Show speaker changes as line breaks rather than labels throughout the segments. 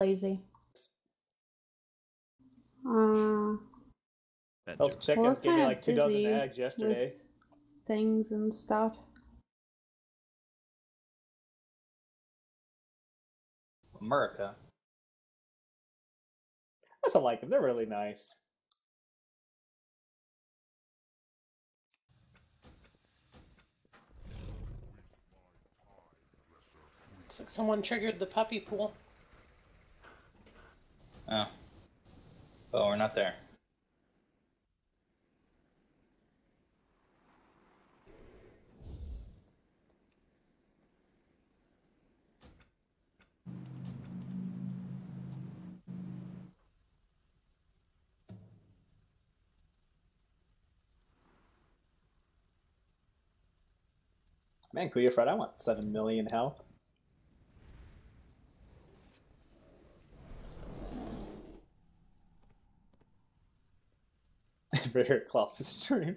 lazy.
Those chickens gave me like 2 dozen
busy
eggs yesterday.
with things and stuff.
America. I also like them. They're really nice.
Looks like someone triggered the puppy pool.
Oh. Oh, we're not there.
Man, Kuya Fred, I want 7 million health. Very close to stream.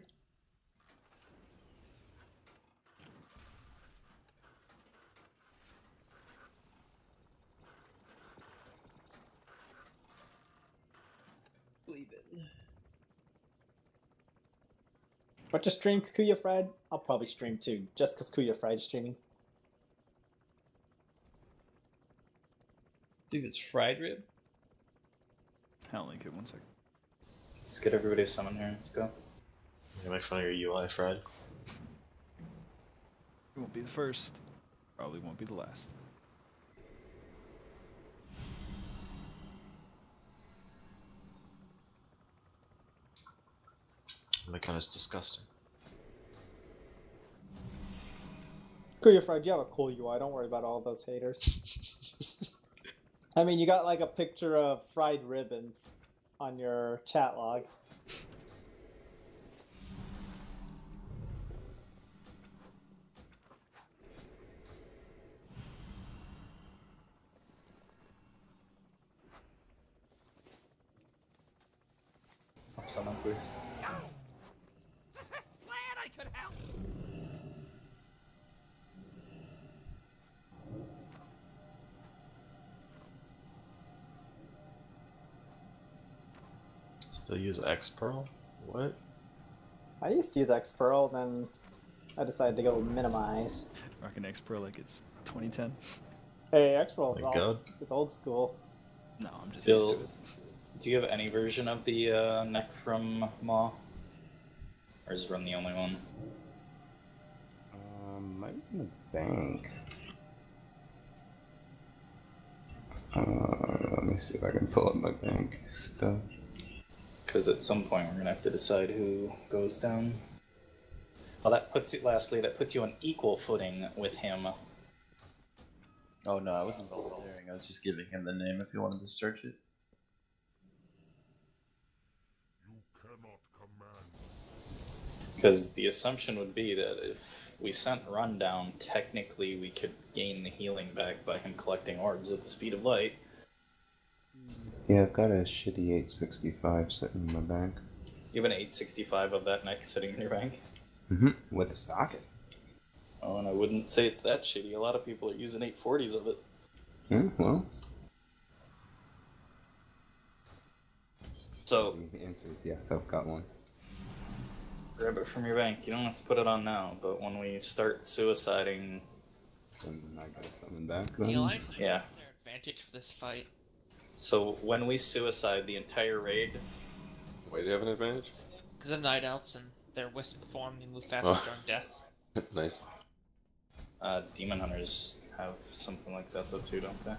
Leave it.
But to stream Kuya Fred, I'll probably stream too, just because Kuya Fred's streaming.
I believe it's fried rib.
I'll link it 1 second.
Let's get everybody summon here. Let's go.
You make fun of your UI, Fred.
It won't be the first. Probably won't be the last.
That kind of disgusting.
Kuya Fred, you have a cool UI. Don't worry about all those haters. I mean, you got like a picture of fried ribbon on your chat log.
Someone, please.
Glad I could help.
Still use X Pearl? What?
I used to use X Pearl, then I decided to go minimize.
Rockin' X Pro like it's 2010.
Hey, X Pearl is
My God.
it's old school.
No, I'm just
Bill,
used to it.
do you have any version of the neck from Maw? Or is Run the only one?
Might be in the bank. Let me see if I can pull up my bank stuff.
Because at some point we're gonna have to decide who goes down. Well, that puts you, lastly, that puts you on equal footing with him.
Oh no, I wasn't volunteering. I was just giving him the name if you wanted to search it.
Because the assumption would be that if we sent Run down, technically we could gain the healing back by him collecting orbs at the speed of light.
Yeah, I've got a shitty 865 sitting in my bank.
You have an 865 of that neck sitting in your bank?
With a socket.
Oh, and I wouldn't say it's that shitty. A lot of people are using 840s of it.
Well.
So,
The answer is yes, I've got one.
grab it from your bank. You don't have to put it on now, but when we start suiciding...
Then I gotta summon back
The
then.
Alliance might
Yeah.
have their advantage for this fight.
So when we suicide the entire raid...
Wait, do you have an advantage?
Because of Night Elves and their Wisp form, they move faster
Oh.
during death.
Nice.
Demon Hunters have something like that though too, don't they?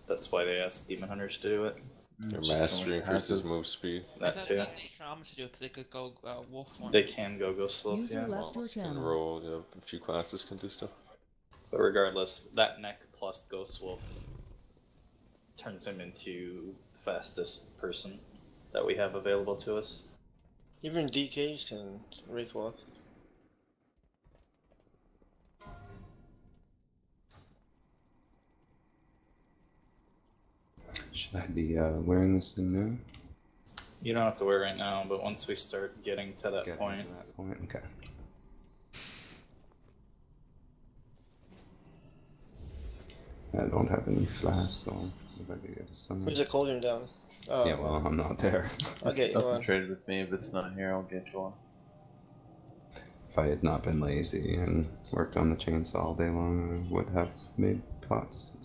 That's why they ask Demon Hunters to do it.
Your
Just
mastery
only
increases
passive.
move speed.
That too.
They Shaman to do it because they could go Wolf form.
They can go slow,
User
yeah.
left your
And
channel.
roll, yeah, a few classes can do stuff.
But regardless, that neck plus Ghost Wolf turns him into the fastest person that we have available to us.
Even DKs can Wraith Walk.
Should I be wearing this thing now?
You don't have to wear it right now, but once we start getting to that point...
To that point, okay. I don't have any flasks, so If I could get a summon.
Where's the cauldron down? Oh,
Yeah, well, I'm not there.
I'll get you
Up
one.
and trade with me. If it's not here, I'll get you one.
If I had not been lazy and worked on the chainsaw all day long, I would have made pots.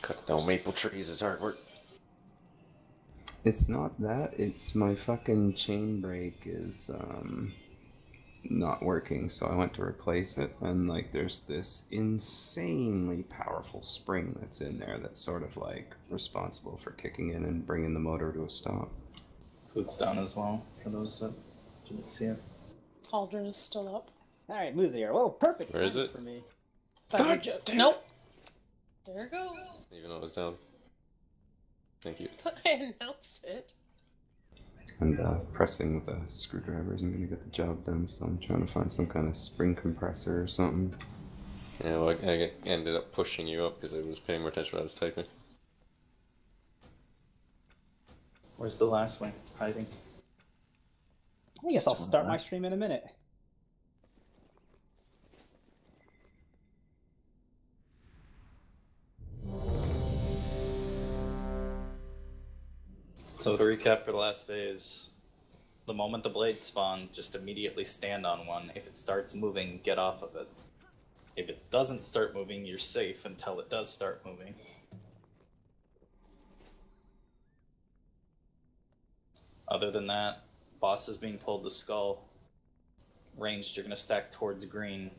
Cut down maple trees is hard work.
It's not that, it's my fucking chain break is not working, so I went to replace it, and like there's this insanely powerful spring that's in there that's sort of like responsible for kicking in and bringing the motor to a stop.
Food's down as well, for those that didn't see it.
Cauldron is still up.
Alright, Muzier. Well, perfect
Where is
timing
it?
for me.
Nope. There it goes.
Even though it was down. Thank you.
But I announced it.
And pressing with a screwdriver isn't going to get the job done, so I'm trying to find some kind of spring compressor or something.
Yeah, well, I ended up pushing you up because I was paying more attention when I was typing.
Where's the last one hiding?
I guess I'll start my stream in a minute.
So to recap for the last phase, the moment the blades spawn, just immediately stand on one. If it starts moving, get off of it. If it doesn't start moving, you're safe until it does start moving. Other than that, boss is being pulled to skull. Ranged, you're going to stack towards green.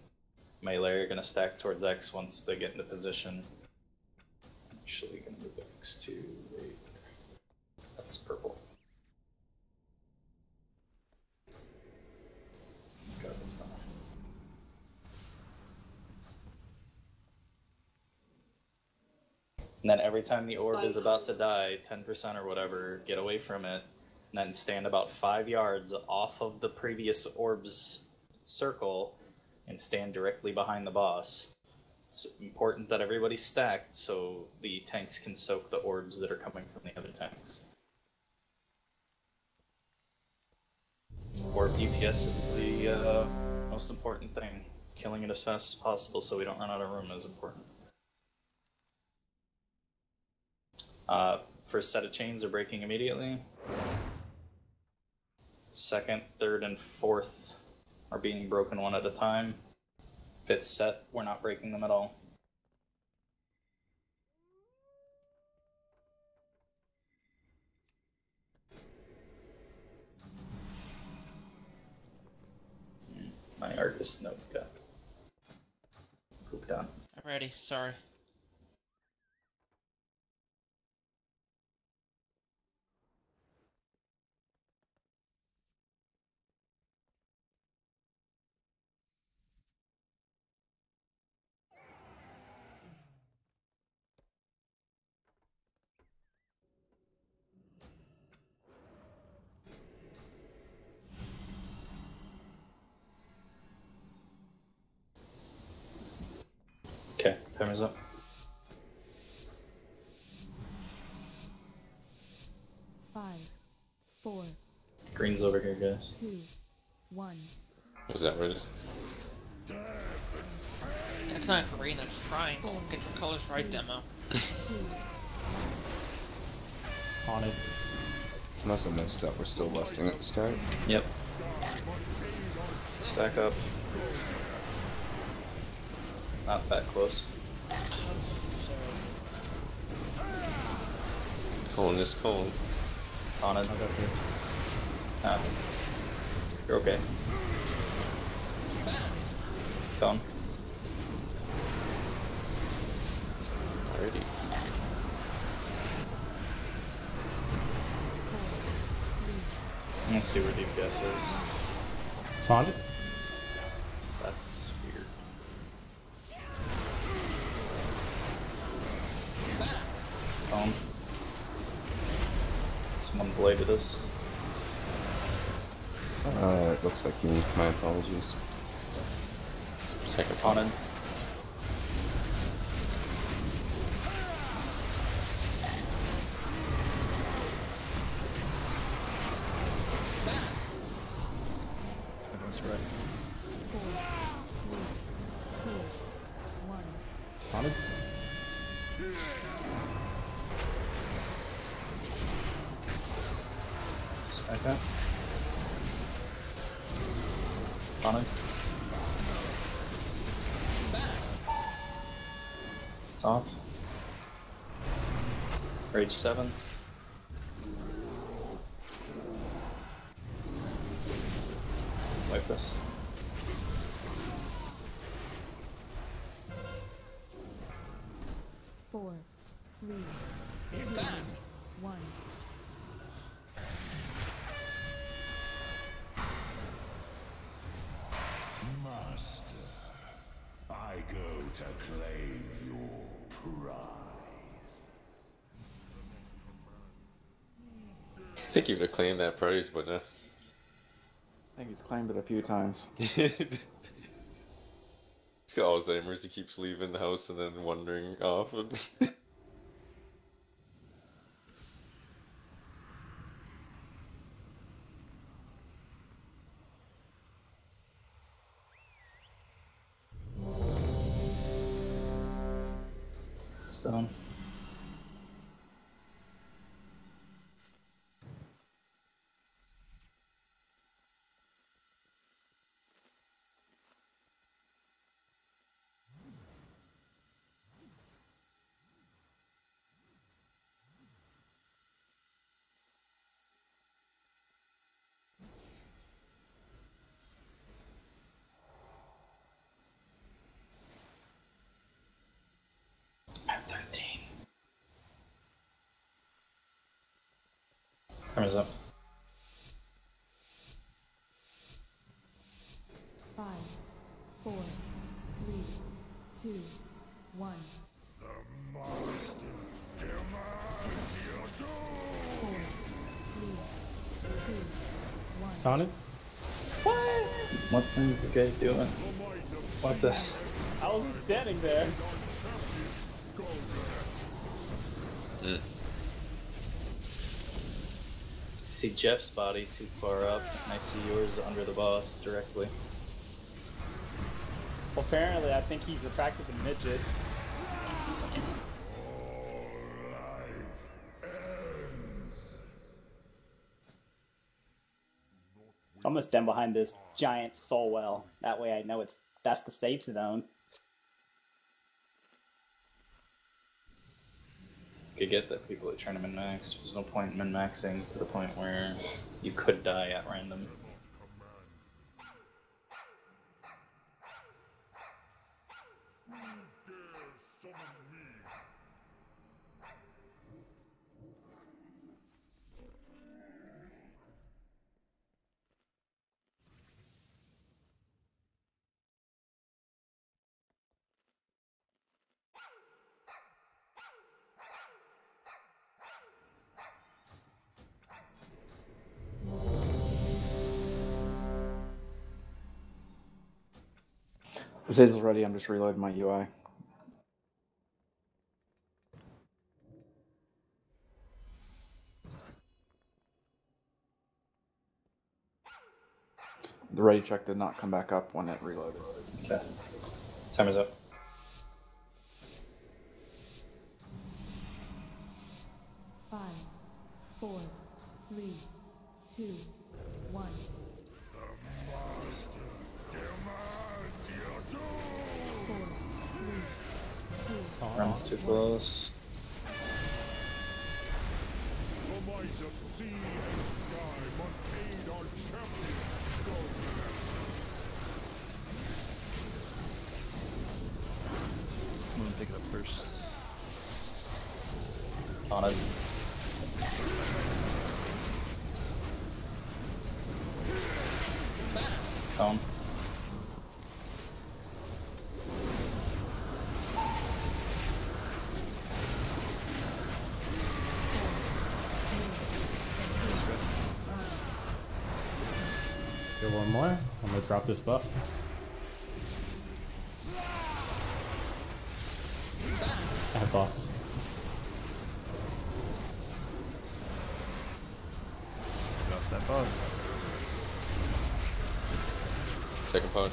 Melee, you're going to stack towards X once they get into position. Actually, going to move X to 8. That's purple. God, that's gone. And then every time the orb is about to die, 10% or whatever, get away from it, and then stand about 5 yards off of the previous orb's circle and stand directly behind the boss. It's important that everybody's stacked so the tanks can soak the orbs that are coming from the other tanks. Orb DPS is the most important thing. Killing it as fast as possible so we don't run out of room is important. First set of chains are breaking immediately. Second, third, and fourth are being broken one at a time. Fifth set, we're not breaking them at all. My artist note got pooped on.
I'm ready, sorry.
Okay, timer's up.
5, 4,
Green's over here, guys.
2, 1.
Was that what it is?
That's not green, that's triangle. Get your colors right, demo.
On it.
Unless I messed up, we're still lusting at the start.
Yep. Stack up. Not that close.
Cone is cone.
On it. Ah. You're okay. Gone.
Alrighty.
Let's see where DPS is.
Spawned it.
That's weird. Someone bladed us.
It looks like me. My apologies.
Second
Haunted.
Everyone's ready.
Taunted.
Stack that. Taunted. It's off. Rage 7. Wipe this.
Four, three, two, one.
Master, I go to claim your prize.
I think you would have claimed that prize, but
I think he's claimed it a few times.
he's got Alzheimer's. He keeps leaving the house and then wandering off.
It's done. I'm 13. Timer's up.
5, 4, 3, 2, 1.
The master demands your doom.
4, 3, 2, 1.
Taunted.
What are you guys doing? What this?
I was just standing there.
Mm.
I see Jeff's body too far up, and I see yours under the boss directly.
Well, apparently, I think he's attracted to midgets. I'm gonna stand behind this giant soul well. That way I know that's the safe zone.
Could get that people are trying to min-max. There's no point in min-maxing to the point where you could die at random.
This Hazel's ready. I'm just reloading my UI. The ready check did not come back up when it reloaded.
Okay. Timer's up.
Five, 4, 3, 2, 1.
Runs too close.
The might of sea and sky must aid our champion.
I'm gonna pick it up first.
On it. Cone.
Get one more. I'm gonna drop this buff. Bad boss.
Got that buff.
Second pause.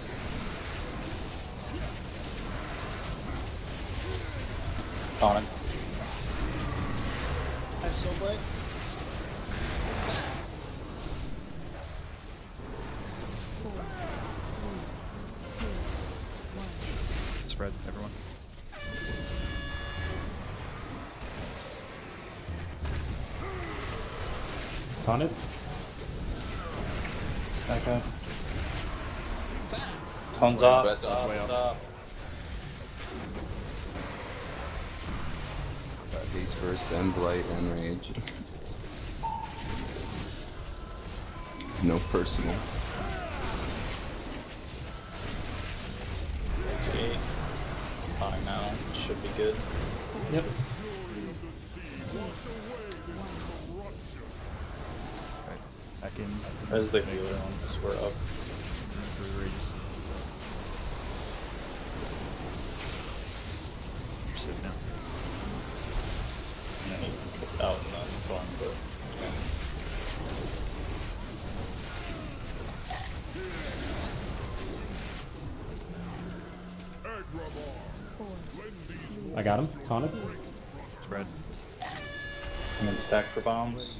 On it.
I have Soul Blade.
Spread, everyone.
It's on it.
Stack up. Tone's up.
Best
It's
way
up.
up.
It's up.
These first and Blight and Rage. No personals.
G8. Fine now. Should be good.
Yep.
Back in.
As the healer once we're up.
For the rages. You're sitting now.
And then he's out in the storm, but
I got him. It's on it.
Spread.
and then stack for bombs.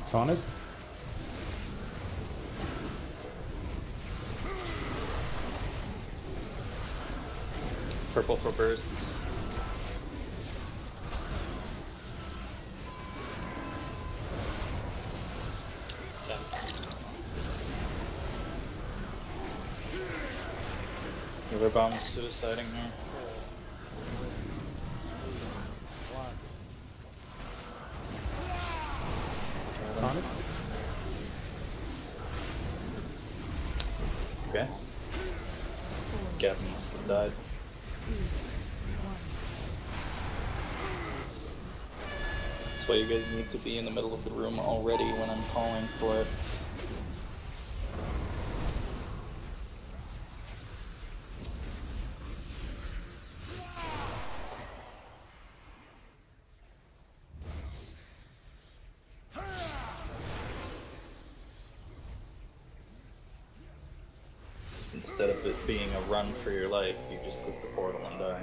It's on it.
Purple for bursts. Healer bombs suiciding here.
It's on it.
Okay. Gavin must have died. That's why you guys need to be in the middle of the room already when I'm calling for it. Instead of it being a run for your life, you just click the portal and die.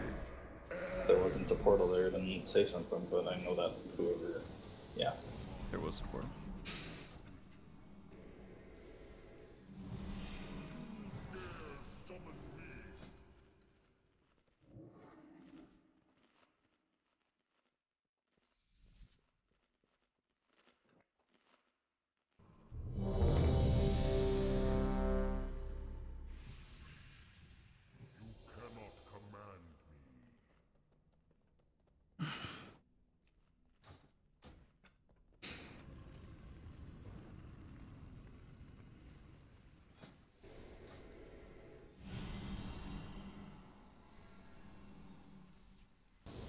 If there wasn't a portal there, then say something, but I know that whoever... Yeah.
There was a portal.
Cannot command me.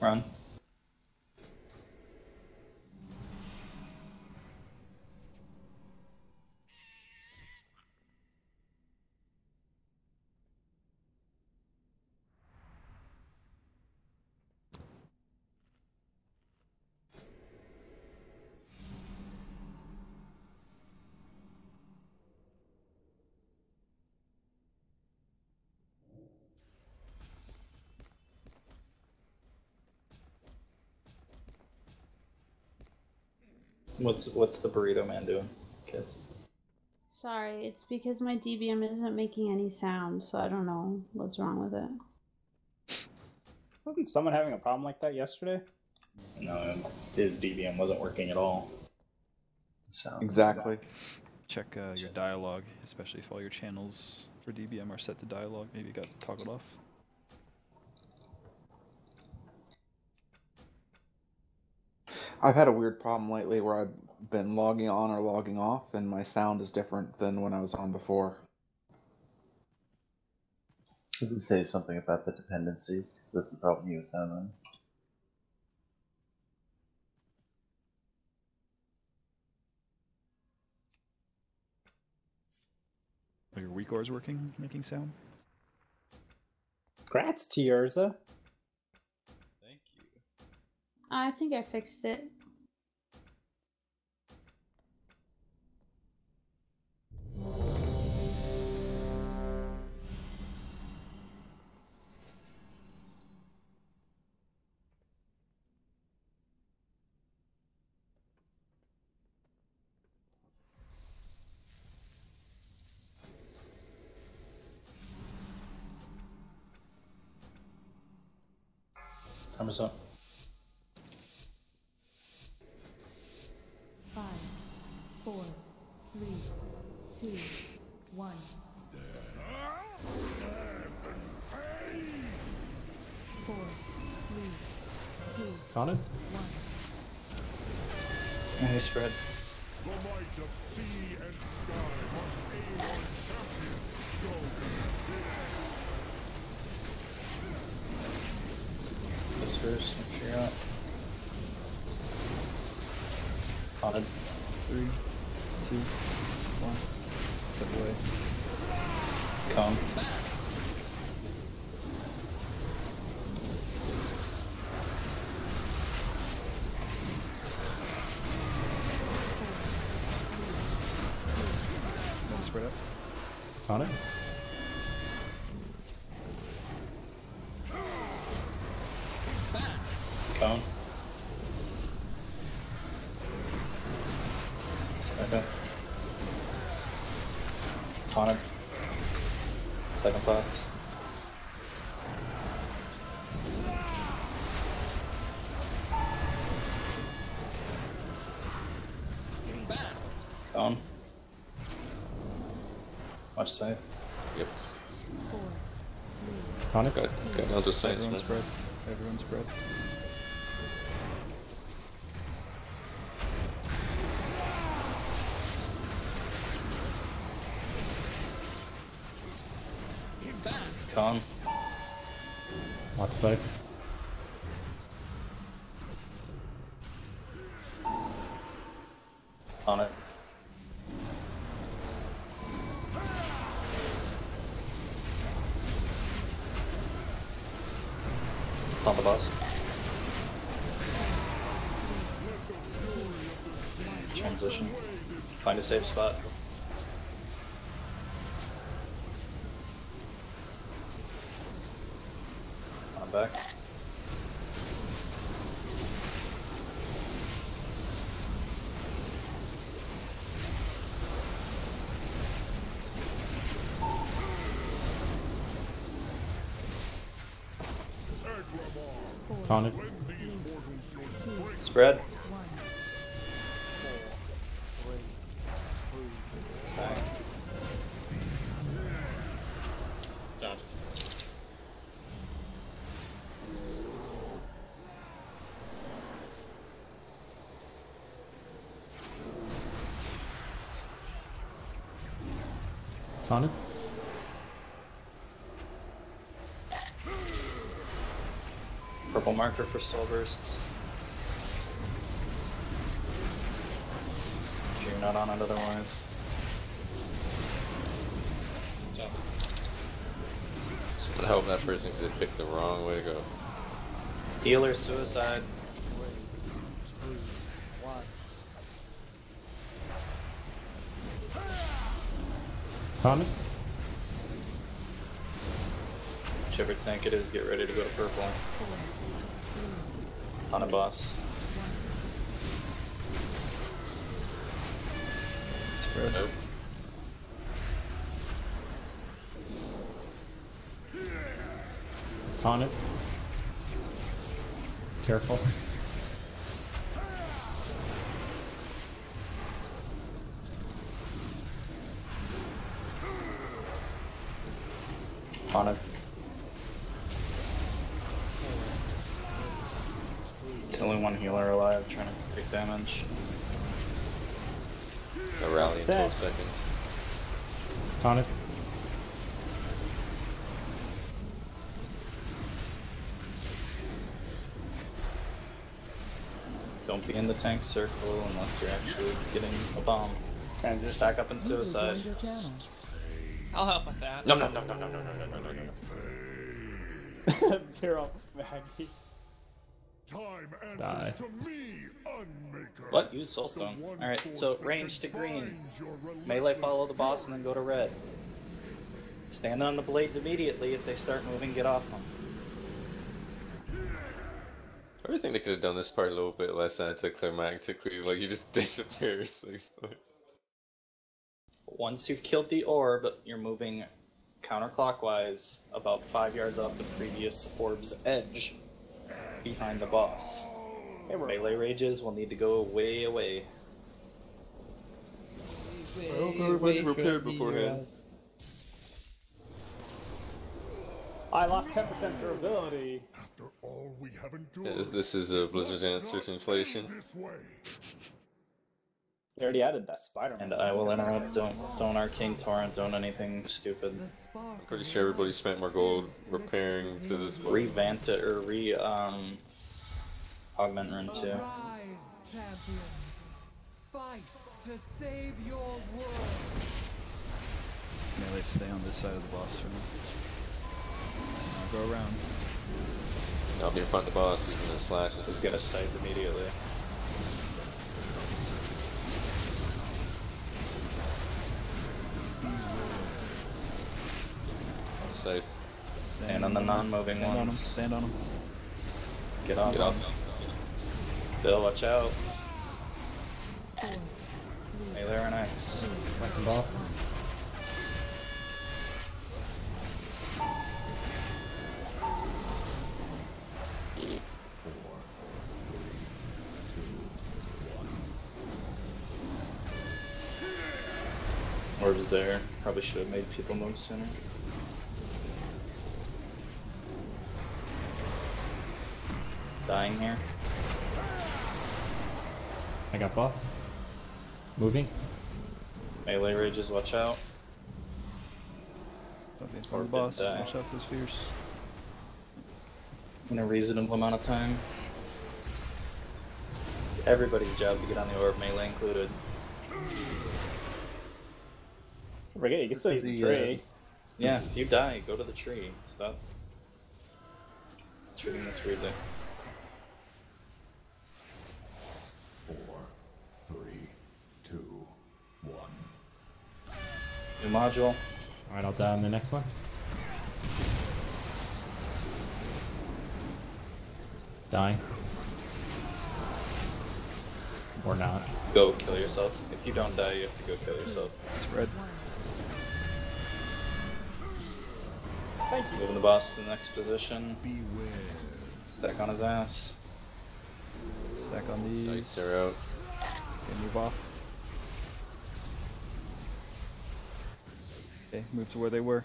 Run. What's the burrito man doing? Kiss.
Sorry, it's because my DBM isn't making any sound, so I don't know what's wrong with it.
Wasn't someone having a problem like that yesterday?
No, his DBM wasn't working at all.
Sounds
Exactly.
Check your dialogue, especially if all your channels for DBM are set to dialogue. Maybe you got toggled off.
I've had a weird problem lately where I've been logging on or logging off, and my sound is different than when I was on before.
Does it say something about the dependencies? Because that's the problem he was having.
Are your weak ores working, making sound?
Grats, Tierza.
I think I fixed it.
Timer's up.
5, 4, 3, 2, 1. 4, 3, 2,
Taunted?
1.
Nice spread.
The might of sea and sky must aid our champion. Go.
This first, make sure you're up. Haunted.
3, 2, 1. Step away.
Come.
One spread up.
Taunted?
Cone. Stack up. Haunted. Second thoughts. Cone. Watch side.
Yep.
Taunted?
Good. Good. I'll just say
Everyone
it's
spread. Everyone spread.
Cone.
Watch safe.
On it. On the bus. Transition. Find a safe spot. I'm back.
Taunted?
Spread.
1.
Stack.
Done.
Taunted?
Purple marker for soul bursts. You're not on it otherwise.
Done.
Someone help that person because they picked the wrong way to go.
Healer suicide.
3, 2, 1.
Taunted?
Whichever tank it is, get ready to go to purple. On a boss.
Spread.
Nope.
Taunted? Careful.
On it. It's only one healer alive, trying not to take damage.
A rally in
Set.
12 seconds.
Taunted?
Don't be in the tank circle unless you're actually getting a bomb.
Transition.
Stack up in suicide.
User joined your channel.
I'll help with that.
No, no, no, no, no, no, no, no, no, no, no.
Pure Maggie.
Time
Die.
answers to me, Unmaker.
What? Use Soulstone. Alright, so range to green. Melee follow the boss and then go to red. Stand on the blades immediately. If they start moving, get off them.
I really think they could have done this part a little bit less anticlimactically. Like, he just disappears. Like,
Once you've killed the orb, you're moving counterclockwise about 5 yards off the previous orb's edge behind the boss. Melee rages will need to go way away.
Everybody prepared beforehand.
I lost 10% durability.
After all we have endured,
This is Blizzard's answer to inflation.
this way.
They already added that Spider-Man.
And I will interrupt. Don't Arcane Torrent. Don't anything stupid.
I'm pretty sure everybody spent more gold repairing to this.
Revamp it or augment run 2.
Arise, champions. Fight to save your world.
Melee, stay on this side of the boss for now. Go around.
I'll be in front of the boss using the slashes.
Just get a scythe immediately.
Scythes.
Stand on the non-moving ones.
Stand on them.
Get off.
Get off.
Bill, watch out. Melee or an X.
Like the boss.
Orb's there. Probably should have made people move sooner. Dying here.
I got boss. Moving.
Melee rages, watch out.
Don't be in front of the boss. Watch out for those fears.
In a reasonable amount of time. It's everybody's job to get on the orb, melee included.
Forget, you can still use the tree.
Yeah, if you die, go to the tree. Stop treating this weirdly.
4, 3, 2, 1.
New module.
Alright, I'll die on the next one. Dying. Or not.
Go kill yourself. If you don't die, you have to go kill yourself.
It's red.
Thank you.
Moving the boss to the next position. Stack on his ass.
Stack on these.
Scythes are out.
Okay, move off. Okay, move to where they were.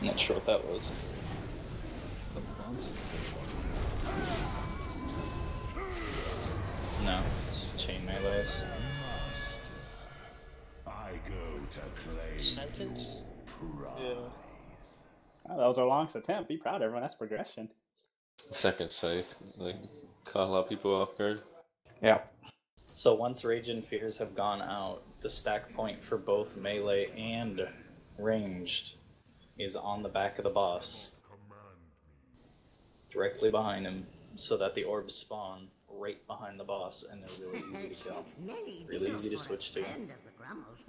I'm not sure what that was.
Double bounce.
No, it's just chain melees.
I go to claim
Sentence?
your prize.
Yeah.
Oh, that was our longest attempt. Be proud, everyone. That's progression.
Second scythe. Like, caught a lot of people off guard.
Yeah.
So once Rage and Fears have gone out, the stack point for both melee and ranged is on the back of the boss. Directly behind him, so that the orbs spawn right behind the boss and they're really easy to kill. Really easy to switch to.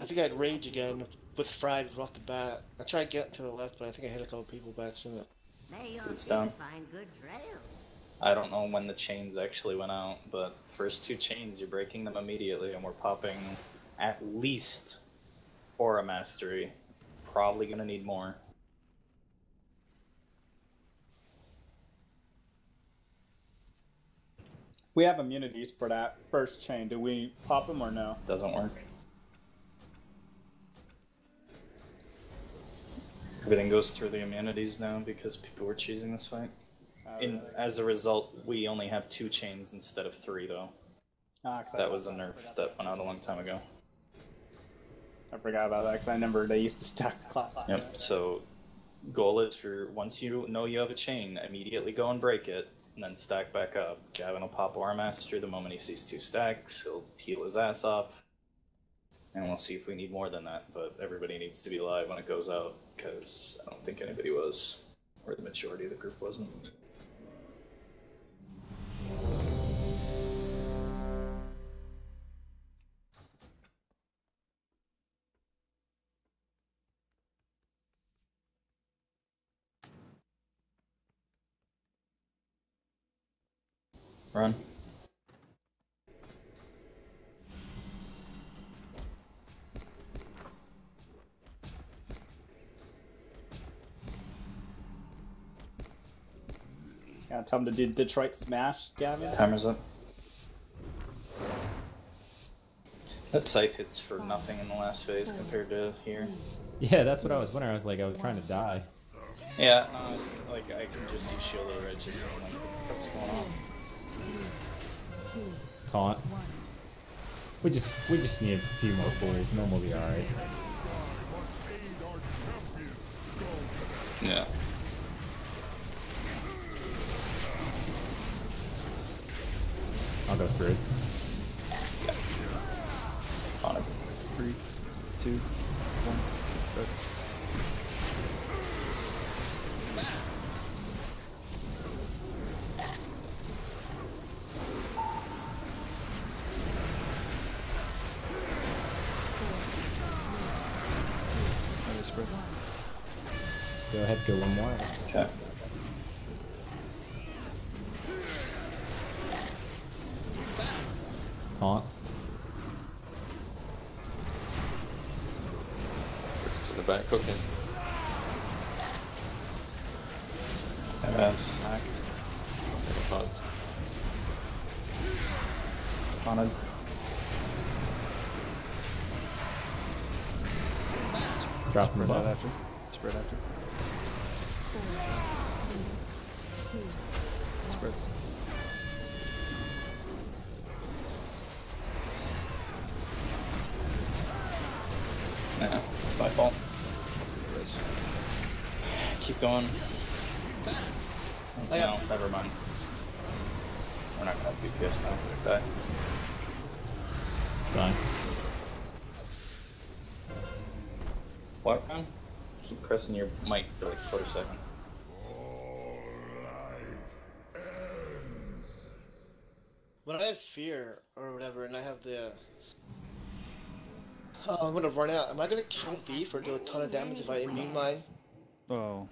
I think I'd rage again with fried off the bat. I tried getting to the left, but I think I hit a couple people by accident.
It's down. I don't know when the chains actually went out, but first 2 chains, you're breaking them immediately, and we're popping at least Aura Mastery. Probably gonna need more.
We have immunities for that first chain. Do we pop them or no?
Doesn't work. Everything goes through the immunities now because people were choosing this fight. As a result, we only have 2 chains instead of 3, though. That was a nerf that went out a long time ago.
I forgot about that because I remember they used to stack the class.
Yep, so goal is for once you know you have a chain, immediately go and break it, and then stack back up. Gavin will pop Aura Master the moment he sees 2 stacks, he'll heal his ass off, And we'll see if we need more than that, but everybody needs to be live when it goes out, because I don't think anybody was, or the majority of the group wasn't. Run.
Yeah, tell him to do Detroit Smash, Gavin.
Timer's up. That scythe hits for nothing in the last phase compared to here.
Yeah, that's what I was wondering. I was like, I was trying to die.
Yeah, it's like I can just use Shield of Riches and like, what's going on?
Taunt. We just need a few more pulls, and then we'll be alright.
Yeah.
I'll go through it.
On it.
3, 2, 1, go.
Go ahead, go one more.
Okay.
Taunt.
It's in the back cooking.
MS sacked.
Second pause.
Haunted.
Drop him
Spread
above.
after. Spread after. Spread.
Yeah, it's my fault. Keep going. No, never mind. We're not gonna have DPS now. Die.
Fine.
What, man? Keep pressing your mic for like 40 seconds.
When I have fear or whatever, and I have the, I'm gonna run out. Am I gonna kill beef or do a ton of damage if I immune mine?
Oh.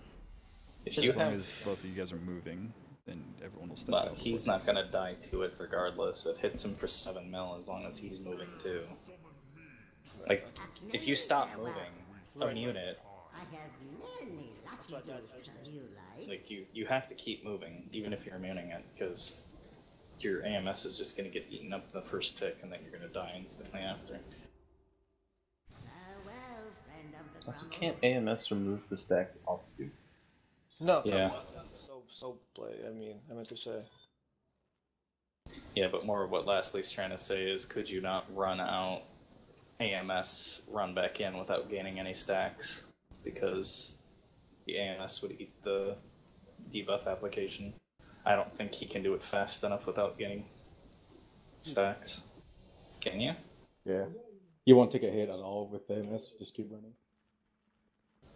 If
As
you
long
have,
as both of you guys are moving, then everyone will step
but
out.
he's not gonna die to it regardless. It hits him for 7 mil as long as he's moving too. Like, if you stop moving, immune it. Like you have to keep moving even if you're immuning it, because your AMS is just gonna get eaten up in the first tick and then you're gonna die instantly after.
Also, can't AMS remove the stacks off you?
No.
Yeah.
So play. I mean, I meant to say.
Yeah, but more of what Lastly's trying to say is, could you not run out AMS, run back in without gaining any stacks? Because the AMS would eat the debuff application. I don't think he can do it fast enough without getting stacks. Can you?
Yeah. You won't take a hit at all with AMS, just keep running.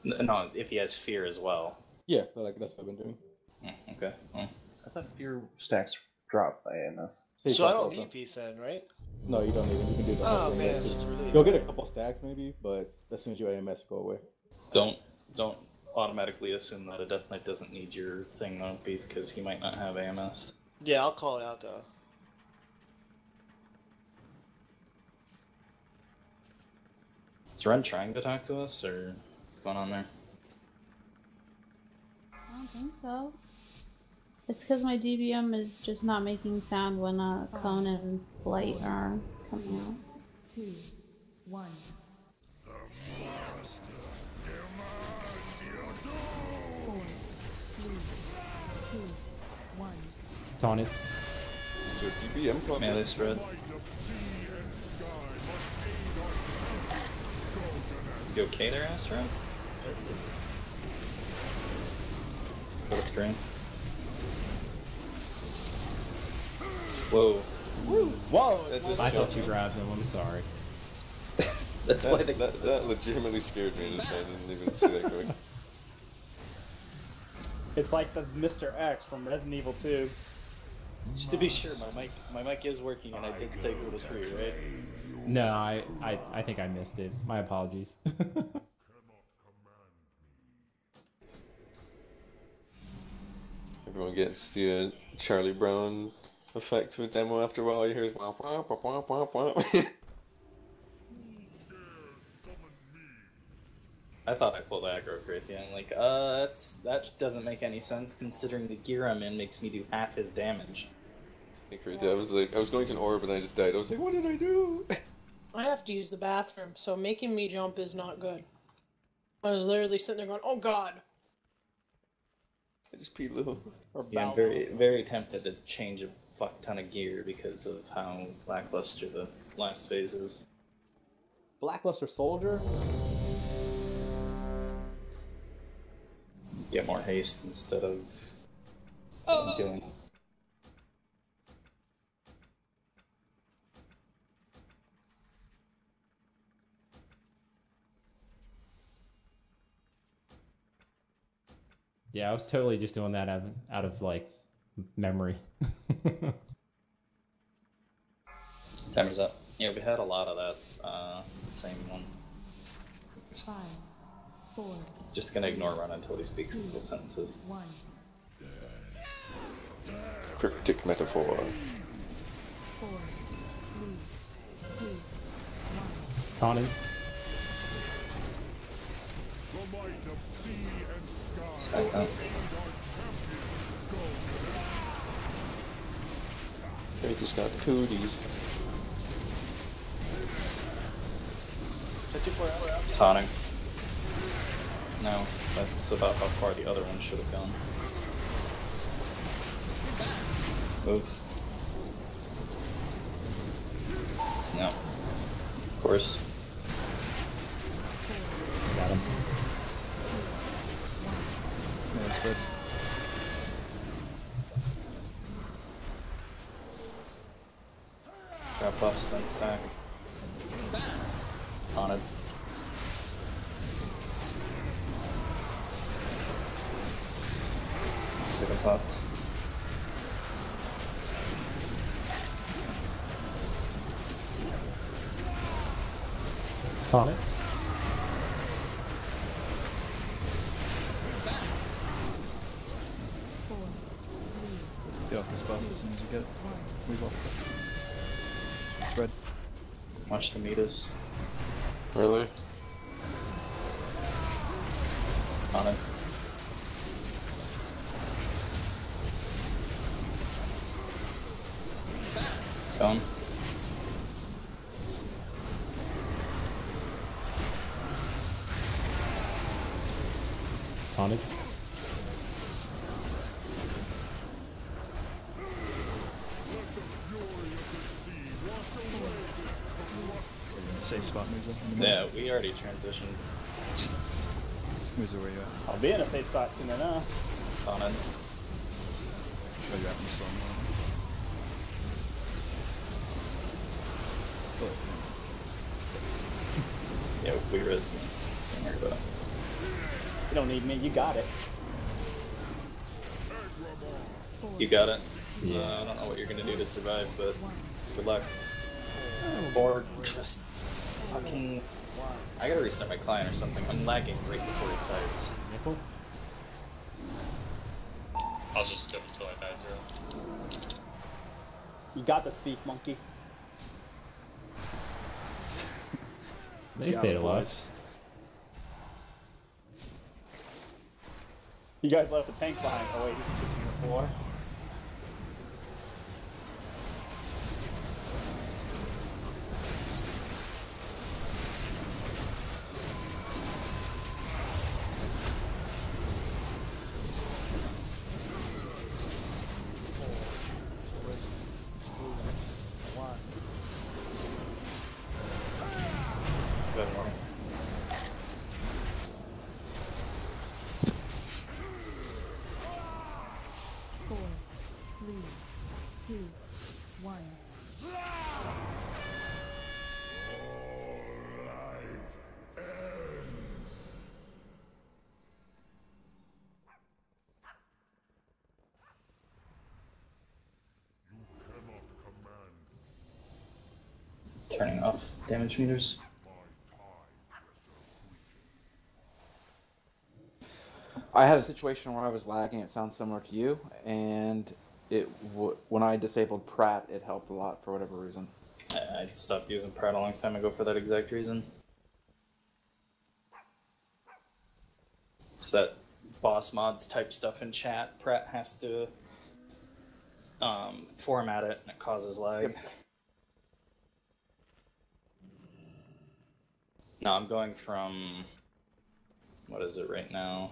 No, if he has fear as well.
Yeah, that's what I've been doing.
Okay.
I thought fear stacks drop by AMS.
So I don't need beef then, right?
No, you don't need it. You can do the whole
Oh
thing.
man, it's really.
You'll get a couple stacks maybe, but as soon as you AMS, go away.
Don't automatically assume that a Death Knight doesn't need your thing though, Beef, because he might not have AMS.
Yeah, I'll call it out though.
Is Ren trying to talk to us, or what's going on there?
I don't think so. It's because my DBM is just not making sound when Cone and Blight are coming out.
2, 1. 4, 3, 2, 1.
Taunt it.
Is your DBM club?
Melee spread. You okay there, Astro? Go to screen. Whoa.
Whoa!
I thought you grabbed him, I'm sorry.
That's why
that legitimately scared me just now. I didn't even see that going.
It's like the Mr. X from Resident Evil 2.
Just to be sure, my mic is working, and I did say go to 3, right?
No, I think I missed it. My apologies.
Everyone gets the Charlie Brown effect with demo after a while. You hear womp womp womp womp womp womp.
I thought I pulled aggro crazy. I'm like, that doesn't make any sense considering the gear I'm in makes me do half his damage.
I was like, I was going to an orb and I just died. I was like, what did I do?
I have to use the bathroom, so making me jump is not good. I was literally sitting there going, oh god!
I just peed a little.
Yeah, I'm very, very tempted to change a fuck ton of gear because of how lackluster the last phase is.
Blackluster Soldier?
Get more haste instead of doing.
Yeah, I was totally just doing that out of like memory.
Time's up. Yeah, we had a lot of that same one.
5, 4.
Just gonna ignore Run until he speaks in full sentences.
1.
Cryptic metaphor.
4, 3, 2, 1.
Taunted.
Sky's down.
He's got cooties.
Taunting. No, that's about how far the other one should have gone. Move. No. Of course.
Got him.
Yeah, that's good.
Drop buffs, then stack. Haunted. Second pots.
Taunted.
Get off this buff as soon as you get it. Move off it. Spread.
Watch the meters.
Really?
On it. Gone.
Taunted.
Safe spot, Musa.
Yeah, we already transitioned.
Musa, where you at?
I'll be in a safe spot soon enough.
On it.
Oh, you're at Musa.
Yeah, we risked it. Don't worry about it.
You don't need me, you got it.
You got it?
Yeah.
I don't know what you're gonna do to survive, but good luck. Or just fucking... I gotta restart my client or something. I'm lagging right before he starts.
Nickel?
I'll just jump until I die 0.
You got this, beef monkey.
They stayed alive.
You guys left the tank behind. Oh wait, he's kissing the floor.
Good morning. Turning off damage meters.
I had a situation where I was lagging. It sounds similar to you, and when I disabled Pratt, it helped a lot for whatever reason.
I stopped using Pratt a long time ago for that exact reason. It's that boss mods type stuff in chat. Pratt has to format it, and it causes lag.
Yep.
Now I'm going from, what is it right now?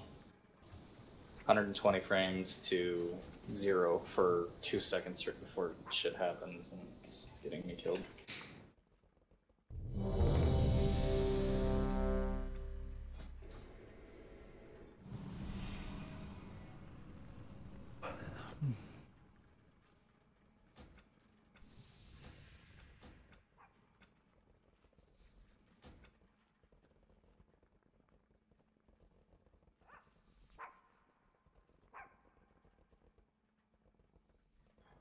120 frames to 0 for 2 seconds right before shit happens and it's getting me killed.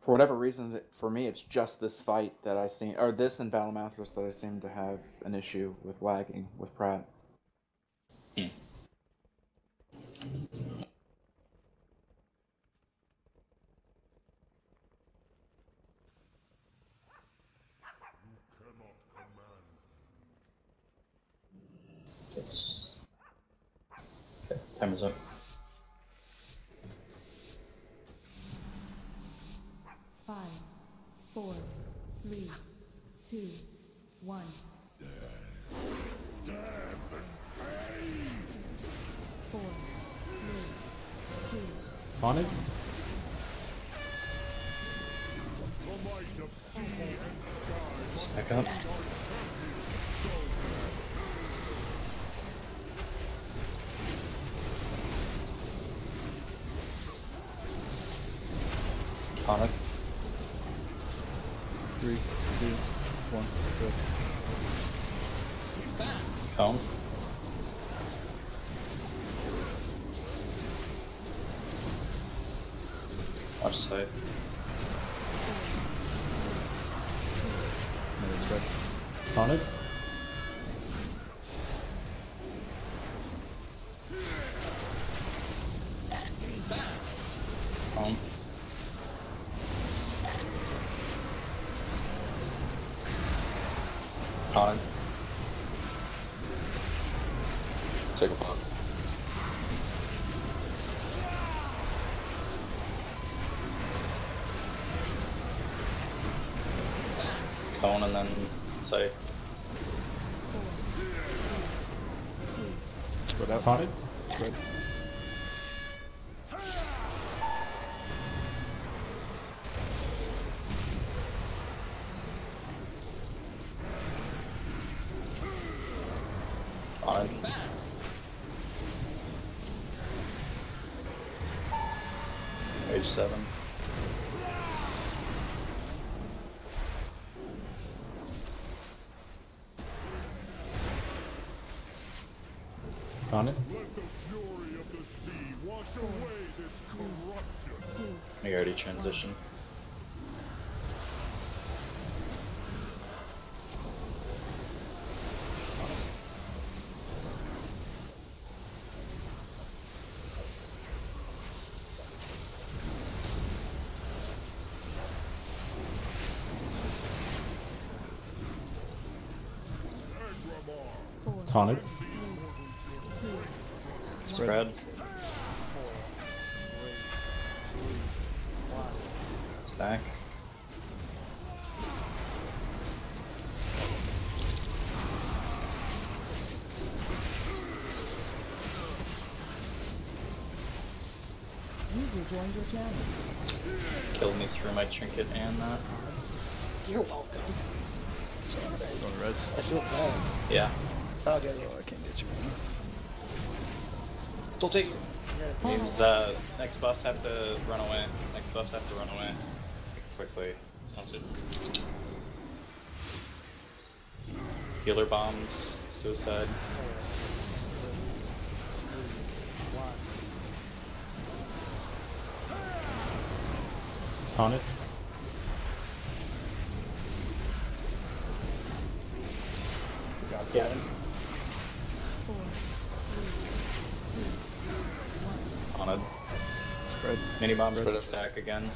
For whatever reason, for me, it's just this fight that I seem, or this and Battle Mathras that I seem to have an issue with lagging with Pratt.
Yes. Okay, timer's up.
5, 4, 3, 2, 1.
Damn pain!
4, 3, 2.
Taunted?
The might of sea and sky.
Stack up. Tonic.
3, 2, 1, go.
Cone. Watch side.
Another spread.
Taunted?
Cone. Tonic.
Check a box.
Cone and then scythe.
Spread out.
Taunted?
Spread.
On it. Age 7.
Taunted?
Let the fury of the sea wash away this corruption.
I already transitioned.
Taunted?
Spread. Stack.
User joined your channel.
Killed me through my trinket and that.
You're welcome.
Sorry. Going res.
I feel bad.
Yeah.
Okay, yeah.
Oh, I can't get you.
Don't take it.
Means next buffs have to run away. Next buffs have to run away. Quickly.
Sounds good.
Healer bombs, suicide.
Taunted?
Yeah.
4, 3, 2, 1.
On it.
Spread.
Mini bombs
Spread
to
up.
stack again.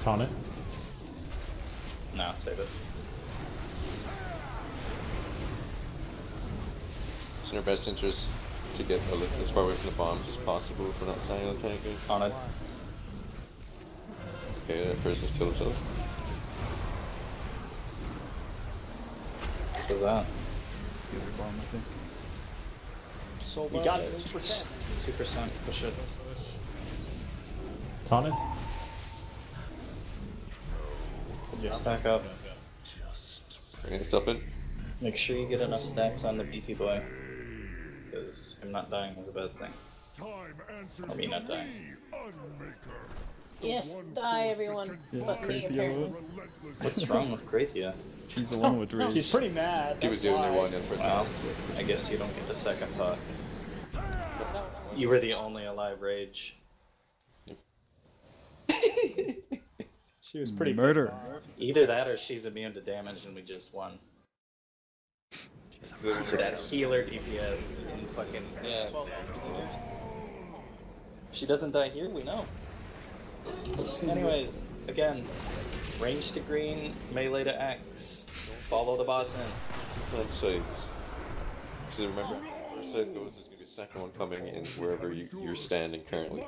Taunt it.
Nah, save it.
It's in our best interest to get as far away from the bombs as possible if we're not signing the tankers.
On it.
Okay, that person's killed himself.
What was that?
The other bomb, I think.
So
You got it. 2%.
2%. Push it.
Taunt it.
Just stack up.
We're gonna stop it.
Make sure you get enough stacks on the BP boy. Because him not dying is a bad thing. I mean, not dying.
Yes, die everyone, but me apparently.
What's wrong with Krathia?
She's the one with rage.
She's pretty mad.
He was the only one in for
Well, I guess you don't get the second thought. You were the only alive rage.
She was pretty
Murder.
pissed off.
Either that or she's immune to damage and we just won. So that healer DPS in fucking...
Yeah.
If she doesn't die here, we know. Anyways, again, range to green, melee to X. Follow the boss in.
Who's on sides? So remember, where side goes, there's gonna be a second one coming in wherever you're standing currently.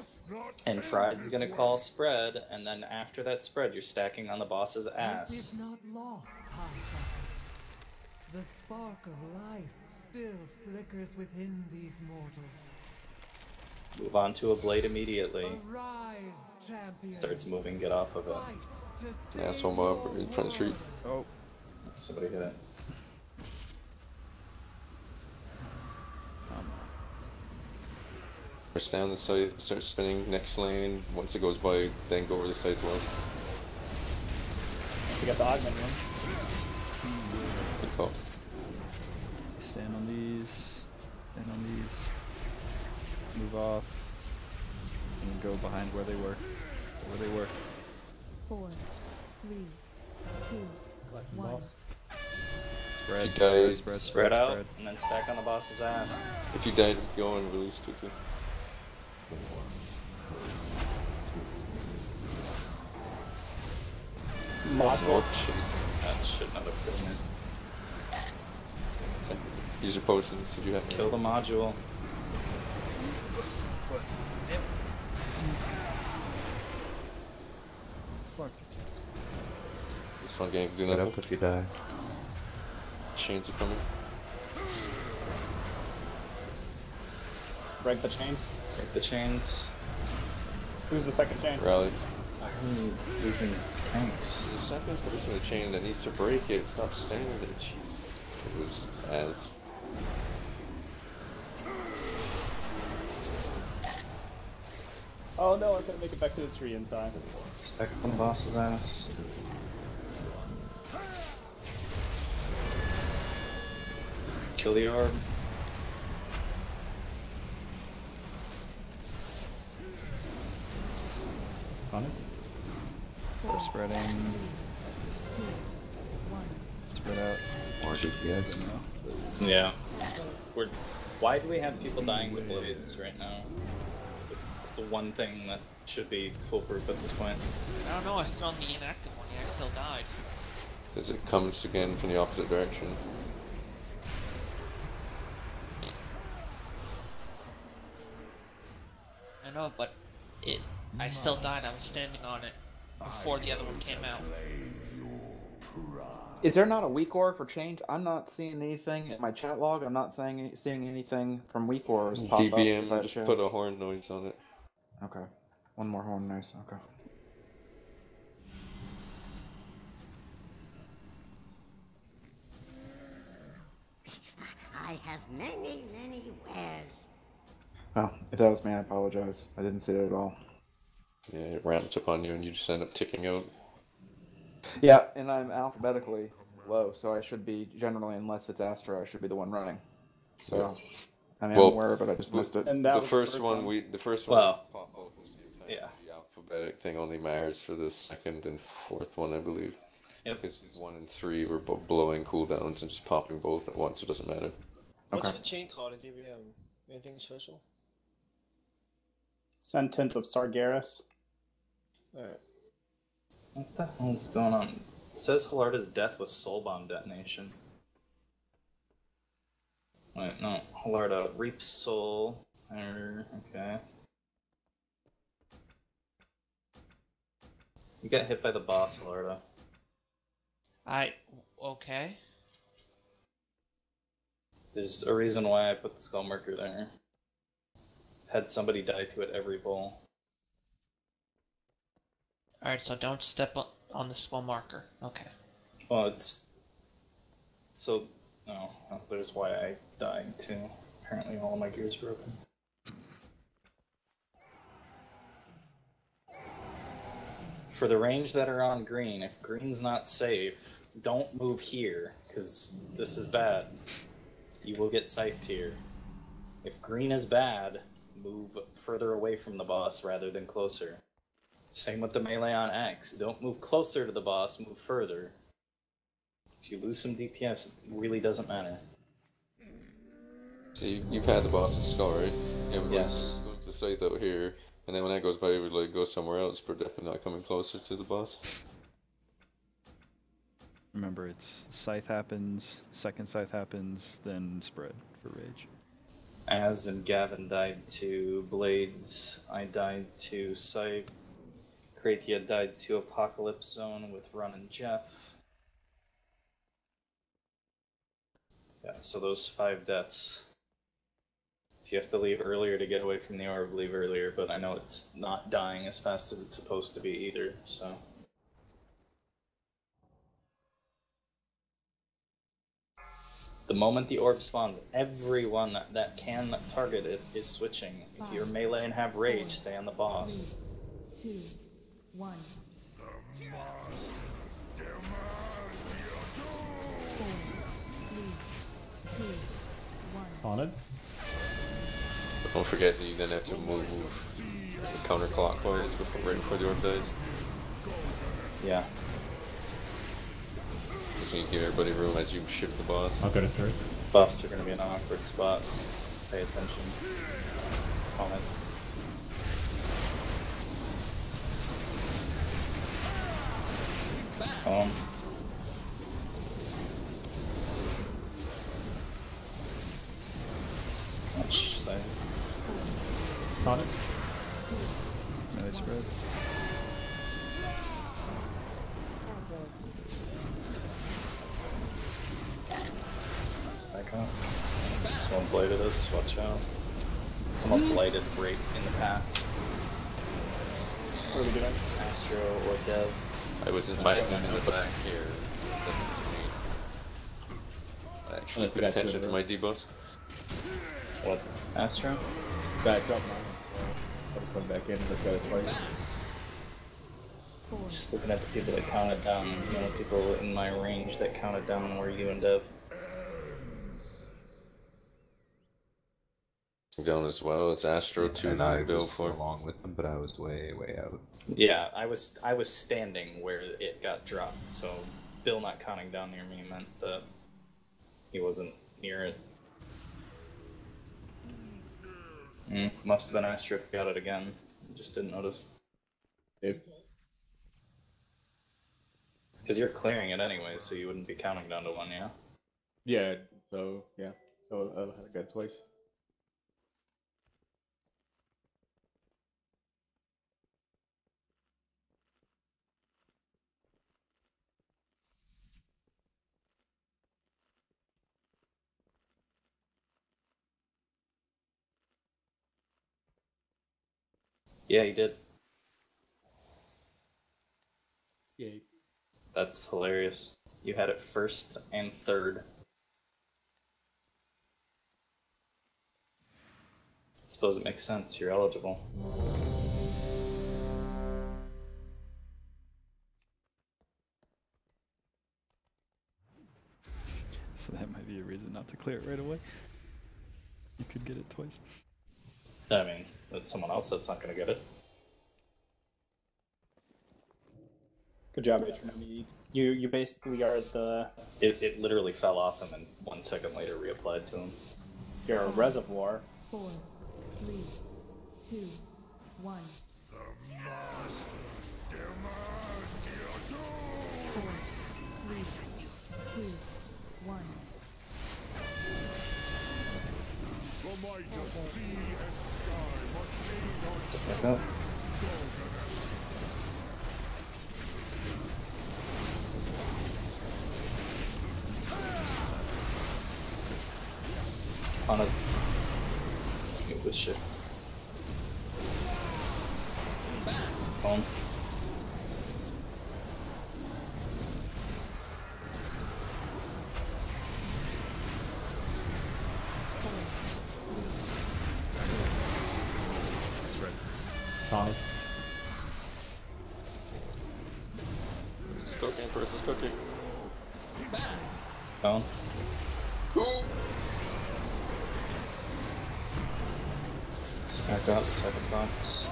And Fried's gonna call spread, and then after that spread, you're stacking on the boss's ass.
We've not lost, Halfdan. The spark of life still flickers within these mortals.
Move on to a blade immediately.
Arise, champion.
Starts moving, get off of it.
Asshole mob in front of the tree.
Oh.
Somebody hit it.
Press down the side, start spinning, next lane. Once it goes by, then go where the side was.
We got the augment one.
Good call.
Stand on these. Stand on these. Move off. And then go behind where they were. Where they were.
4, 3, 2, 1.
If you die,
Spread out, and then stack on the boss's ass.
If you died, go and release quickly.
Module. That should not have been it.
Use your potions if you have.
Kill the module.
Fuck.
This fun game can do
Get
nothing.
up if you die.
Chains are coming.
Break the chains.
Break the chains.
Who's the second chain?
Rally.
I'm losing tanks.
The second person in the chain that needs to break it, stop standing there, jeez. It was as.
Oh no, I couldn't make it back to the tree in time.
Stack on the boss's ass. Kill the orb.
Taunt it.
Start spreading. Spread out.
More DPS.
Yeah. Why do we have people dying to blades right now? It's the one thing that should be foolproof at this point.
I don't know, I still on the inactive one, yeah, I still died.
Because it comes again from the opposite direction.
I know, but I still died, I was standing on it before the other one came out.
Is there not a weak ore for change? I'm not seeing anything in my chat log. I'm not seeing anything from weak ores pop up.
DBM, just put a horn noise on it.
Okay. One more horn noise. Okay.
I have many, many wares.
Well, if that was me, I apologize. I didn't see it at all.
Yeah, it ramps up on you and you just end up ticking out.
Yeah, and I'm alphabetically low, so I should be generally, unless it's Astra, I should be the one running. So, I mean,
Well,
I'm aware of it. I just missed it.
And that
The
was
first one we
Well,
pop both at the same time.
yeah.
The alphabetic thing only matters for the second and fourth one, I believe.
Yep.
Because 1 and 3 were both blowing cooldowns and just popping both at once, so it doesn't matter.
What's the chain called in DBM? Anything special?
Sentence of Sargeras.
Alright.
What the hell's going on? It says Hilarda's death was soul bomb detonation. Wait, no. Hilarda reaps soul. Okay. You got hit by the boss, Hilarda.
Okay.
There's a reason why I put the skull marker there. Had somebody die to it every bowl.
Alright, so don't step on the skull marker. Okay.
Well, it's... So... No, there's why I died too. Apparently all of my gears broken. For the range that are on green, if green's not safe, don't move here, because this is bad. You will get scythed here. If green is bad, move further away from the boss rather than closer. Same with the melee on X. Don't move closer to the boss, move further. If you lose some DPS, it really doesn't matter.
So you've had the boss's skull, right? Yeah, we're
Yes.
going to scythe out here, and then when that goes by, we like go somewhere else, but definitely not coming closer to the boss.
Remember, it's scythe happens, second scythe happens, then spread for rage.
Az and Gavin died to Blades. I died to Scythe. Kratia died to Apocalypse Zone with Run and Jeff. Yeah, so those 5 deaths. If you have to leave earlier to get away from the orb, leave earlier, but I know it's not dying as fast as it's supposed to be either, so... The moment the orb spawns, everyone that can target it is switching. If you're melee and have rage, stay on the boss.
3, 2, 1. 4, 3, 2, 1.
Haunted?
But don't forget that you then have to move counterclockwise right before the orb dies.
Yeah.
Just need to give everybody room as you shift the boss.
I'll go to 3.
Buffs are going to be an awkward spot. Pay attention. Comment. Much side.
Haunted?
Melee spread.
Stack up. Someone bladed us, watch out. Someone bladed right in the path.
What are we doing?
Astro or Dev.
I was in the back here. I actually pay attention to my debuffs.
What? Astro?
Back up, man. I was going back in and looked at it twice.
Just looking at the people that counted down, the only people in my range that counted down were you and Dev.
Going as well. It's Astro 2
And I
Bill
was
4.
along with them, but I was way out.
Yeah, I was standing where it got dropped, so Bill not counting down near me meant that he wasn't near it. Must have been Astro if he got it again. Just didn't notice. Because you're clearing it anyway, so you wouldn't be counting down to 1, yeah?
Yeah, so, yeah. So I got it twice.
Yeah, you did.
Yay.
That's hilarious. You had it first and third. Suppose it makes sense. You're eligible.
So that might be a reason not to clear it right away. You could get it twice.
I mean, that's someone else that's not gonna get it.
Good job, Adrian. You basically are the.
It literally fell off him and 1 second later reapplied to him.
You're a reservoir.
4, 3, 2, 1. 4, 3, 2, 1.
The might of sea and sky must aid our
Stack up. On a move this shit. Home.
Tommy.
This is cooking, first is cooking.
Tone. Stack out the second box.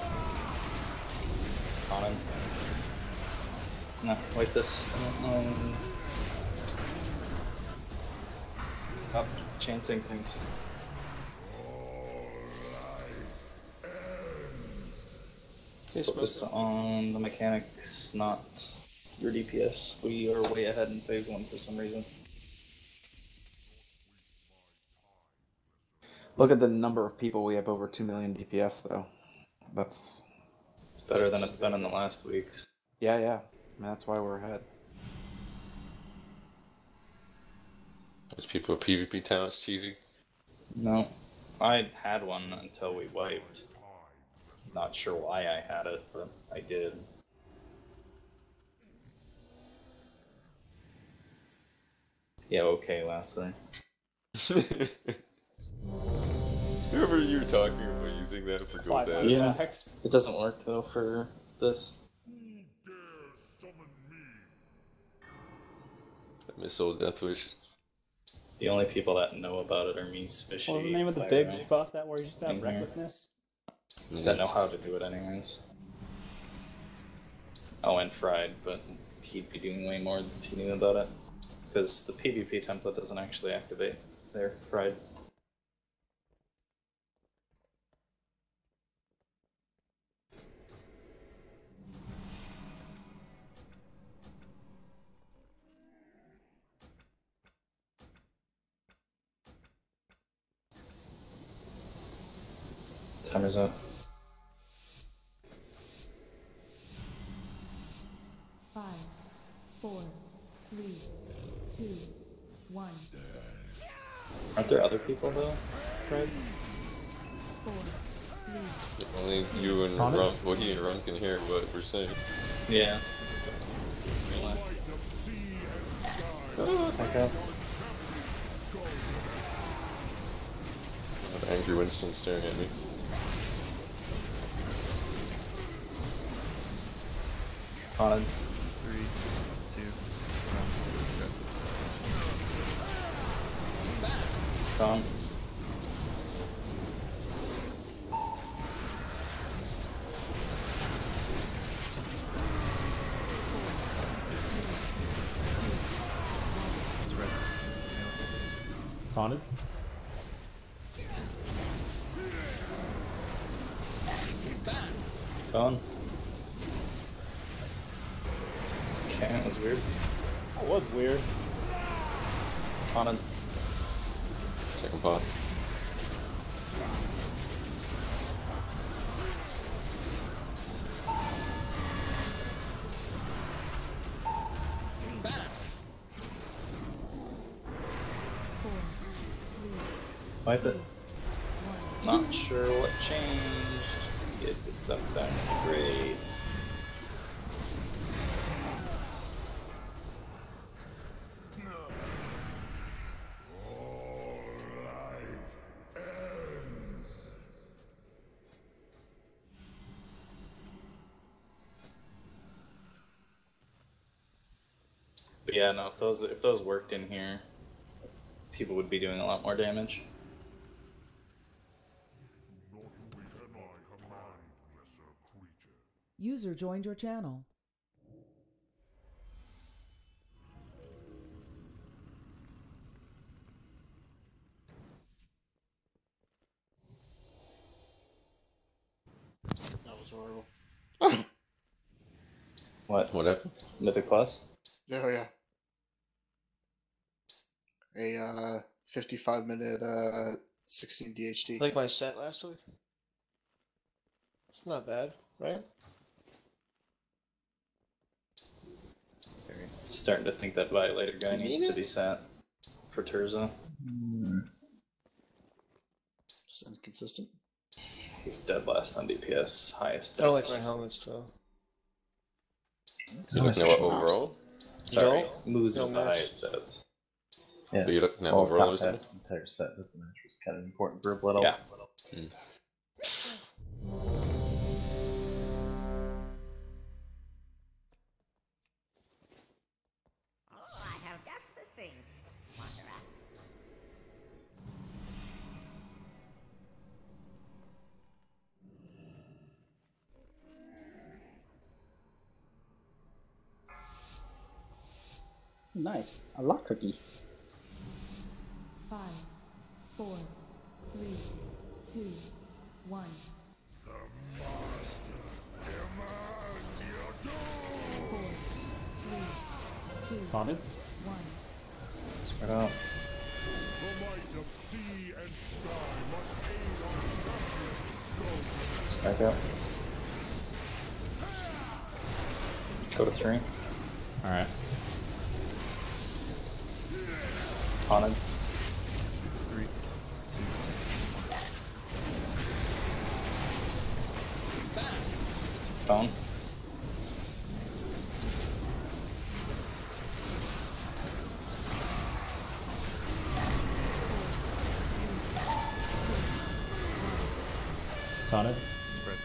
On him. No, wait this. Stop chancing things. Focus on the mechanics, not your DPS. We are way ahead in phase 1 for some reason.
Look at the number of people we have over 2 million DPS, though. That's...
It's better than it's been in the last weeks.
Yeah. I mean, that's why we're ahead.
There's people with PvP talents cheating.
No. I had one until we wiped. Not sure why I had it, but I did. Yeah, okay, last thing.
Remember you were talking about using that for gold data?
Yeah, it doesn't work though for this.
I miss old Deathwish.
The only people that know about it are me, Spishy.
What was the name of the big buff that where you just have recklessness?
That know how to do it anyways. Oh, and Fried, but he'd be doing way more if he knew about it. Because the PvP template doesn't actually activate there, Fried. Timer's up.
5, 4, 3, 2, 1.
Aren't there other people though, Fred?
4, 3.
Only you and Ron, well, he and Ron can hear what we're saying.
Yeah. Relax. Stack up.
I have angry Winston staring at me.
On
3, 2, 1.
Gone.
Taunted.
Gone. Okay, that was weird.
That was weird.
On it.
Second pot.
Wipe it. Not sure what changed. You guys get stuff done. Great. But yeah, no, if those worked in here, people would be doing a lot more damage.
User joined your channel.
That was horrible.
What? Whatever. Mythic Plus?
Oh yeah. A 55-minute 16 DHT. Like my set last week. It's not bad, right?
Starting to think that Violator guy needs to be sat for Terza.
Just inconsistent.
He's dead last on DPS, highest.
I don't like my helmets though.
You're looking at what overall?
Sorry,
You
Moose
don't
is the
match.
highest stats.
Yeah.
So you're looking at
Well,
overall or
top
something?
half, entire set as the match was kind of important for a little.
Yeah.
Oh, I have just the thing, Wanderer.
Nice. A luck cookie.
5, 4, 3, 2, 1.
Taunted?
1.
Spread out.
The might of sea and sky must aid our champions.
Stack up. Go to 3.
Alright.
Haunted.
3, 2.
Phone.
Taunted?
Spread.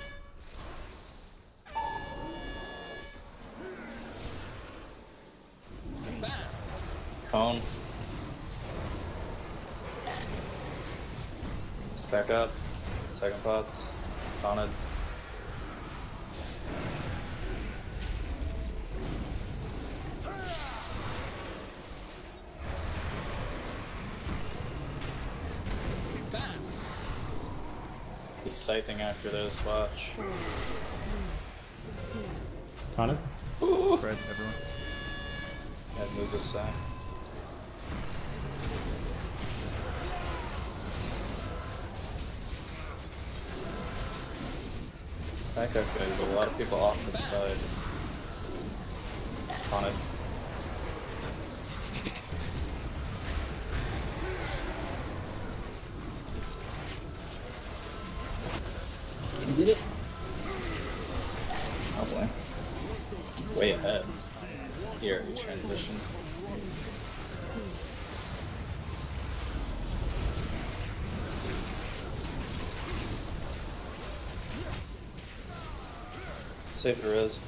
Cone. Stack up. Second pots. Taunted. He's scything after this, watch.
Taunted?
Spread, everyone.
That moves us sack. Stack up, guys. A lot of people off to the side. Haunted.
You did it.
Oh boy. Way ahead. Here, you transition. Save the res.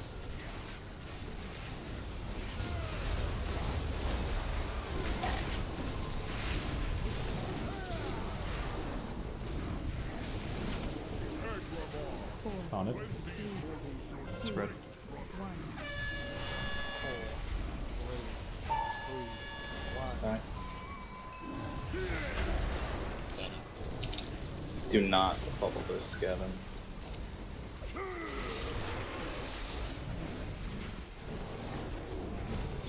Taunted?
Spread.
1.
Stack. Do not bubble this, Gavin.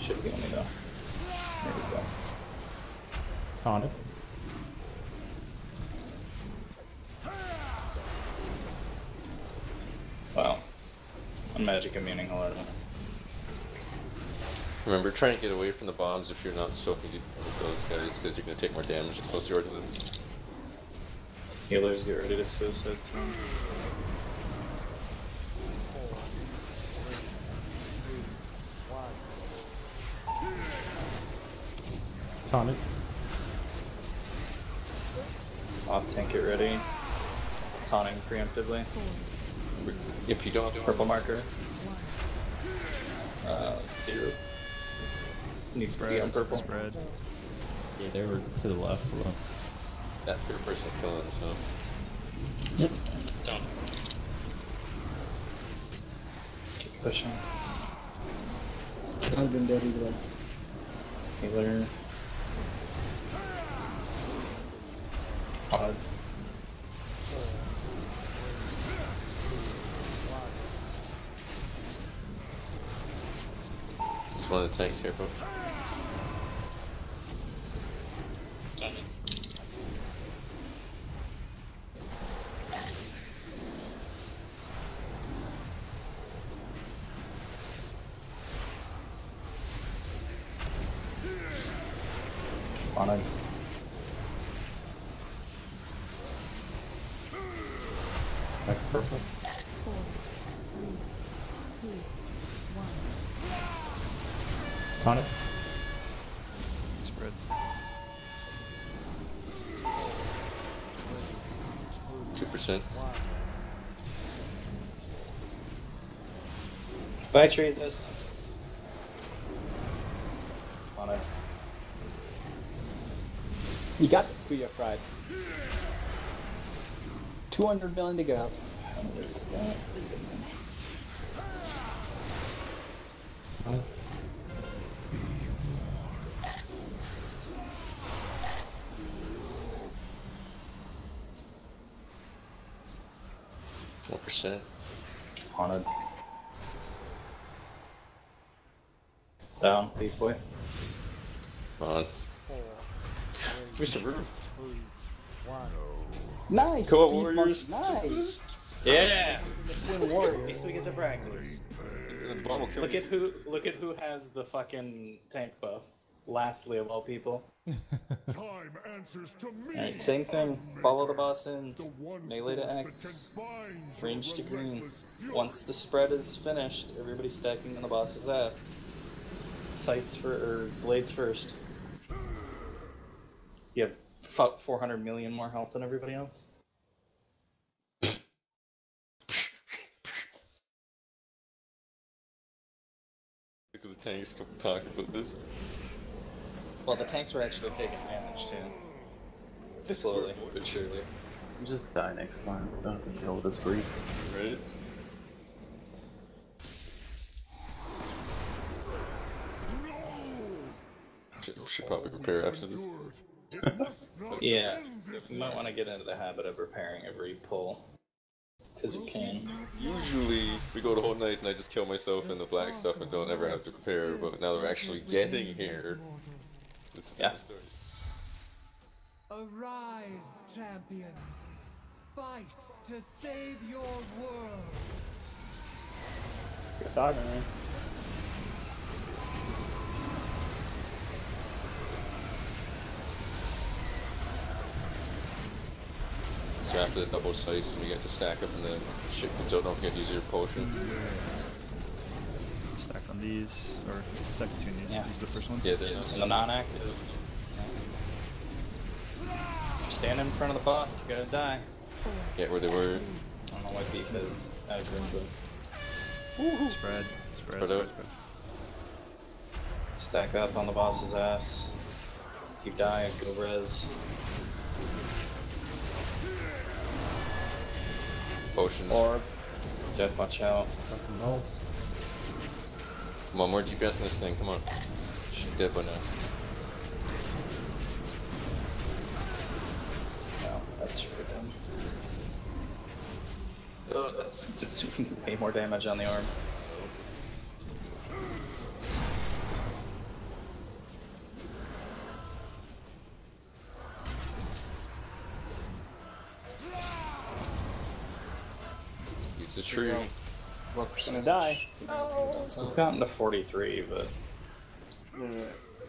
Should be on me though. There we go.
Taunted?
Wow. I'm magic immuning 11.
Remember, trying to get away from the bombs if you're not soaking deep with those guys, because you're going to take more damage as closer to them.
Healers, get ready to suicide soon.
Taunted?
Off tank it ready. Taunting preemptively.
If you don't...
Purple marker. 0. Needs to be on purple.
Spread.
Yeah, they were to the left. Below.
That third person's killing us, so...
Yep.
Done.
Pushing.
I'd have been dead either way.
Healer. Odd.
Just one of the tanks here, bro.
On it.
Back purple.
4, 3, 2, 1.
Tonic.
Spread.
2%.
Bye, Treesus. On it.
You got this, Kuya Fried. 200 million to go.
There's that.
Tonic.
%.
Haunted. Down, big boy.
Come on. Give me some room.
Nice!
Come on,
Beef
Warriors.
Monkey, Nice!
Yeah!
Twin Warriors.
At least we get to practice.
The bomb will kill
Look
you.
at who has the fucking tank buff. Lastly of all people.
Time answers to me.
Alright, same thing. Follow the boss in.
The one
Melee to
force that
X.
can bind
Range to
your
green.
relentless fury.
Once the spread is finished, everybody's stacking on the boss's ass. Sights or blades first. You have 400 million more health than everybody else.
Look at the tanks talking about this.
Well, the tanks were actually taking damage too. Slowly, but surely.
Just die next time. Don't have to deal with this grief.
Right? Should probably prepare after this.
Yeah, you might want to get into the habit of repairing every pull. Because you can.
Usually, we go the whole night and I just kill myself in the black stuff and don't ever have to prepare, but now they're actually getting here. It's a different story.
Arise, champions! Fight to save your world!
Good talking, man.
So after the double slice, we get to stack up and then shit comes out, don't forget to use your potion.
Stack on these, or stack between these.
Yeah.
These are the first ones.
Yeah,
And the non-active. Stand in front of the boss, you gotta die.
Get where they were.
I don't know why beef is aggro, but
Spread.
Spread out.
stack up on the boss's ass. If you die, go res.
Potions.
Orb. Jeff, watch out. Fucking balls.
Come on, more DPS in this thing, come on. She's dead by now.
No, that's for them. It's way more damage on the arm.
It's a tree.
What
Gonna die.
It's gotten to 43, but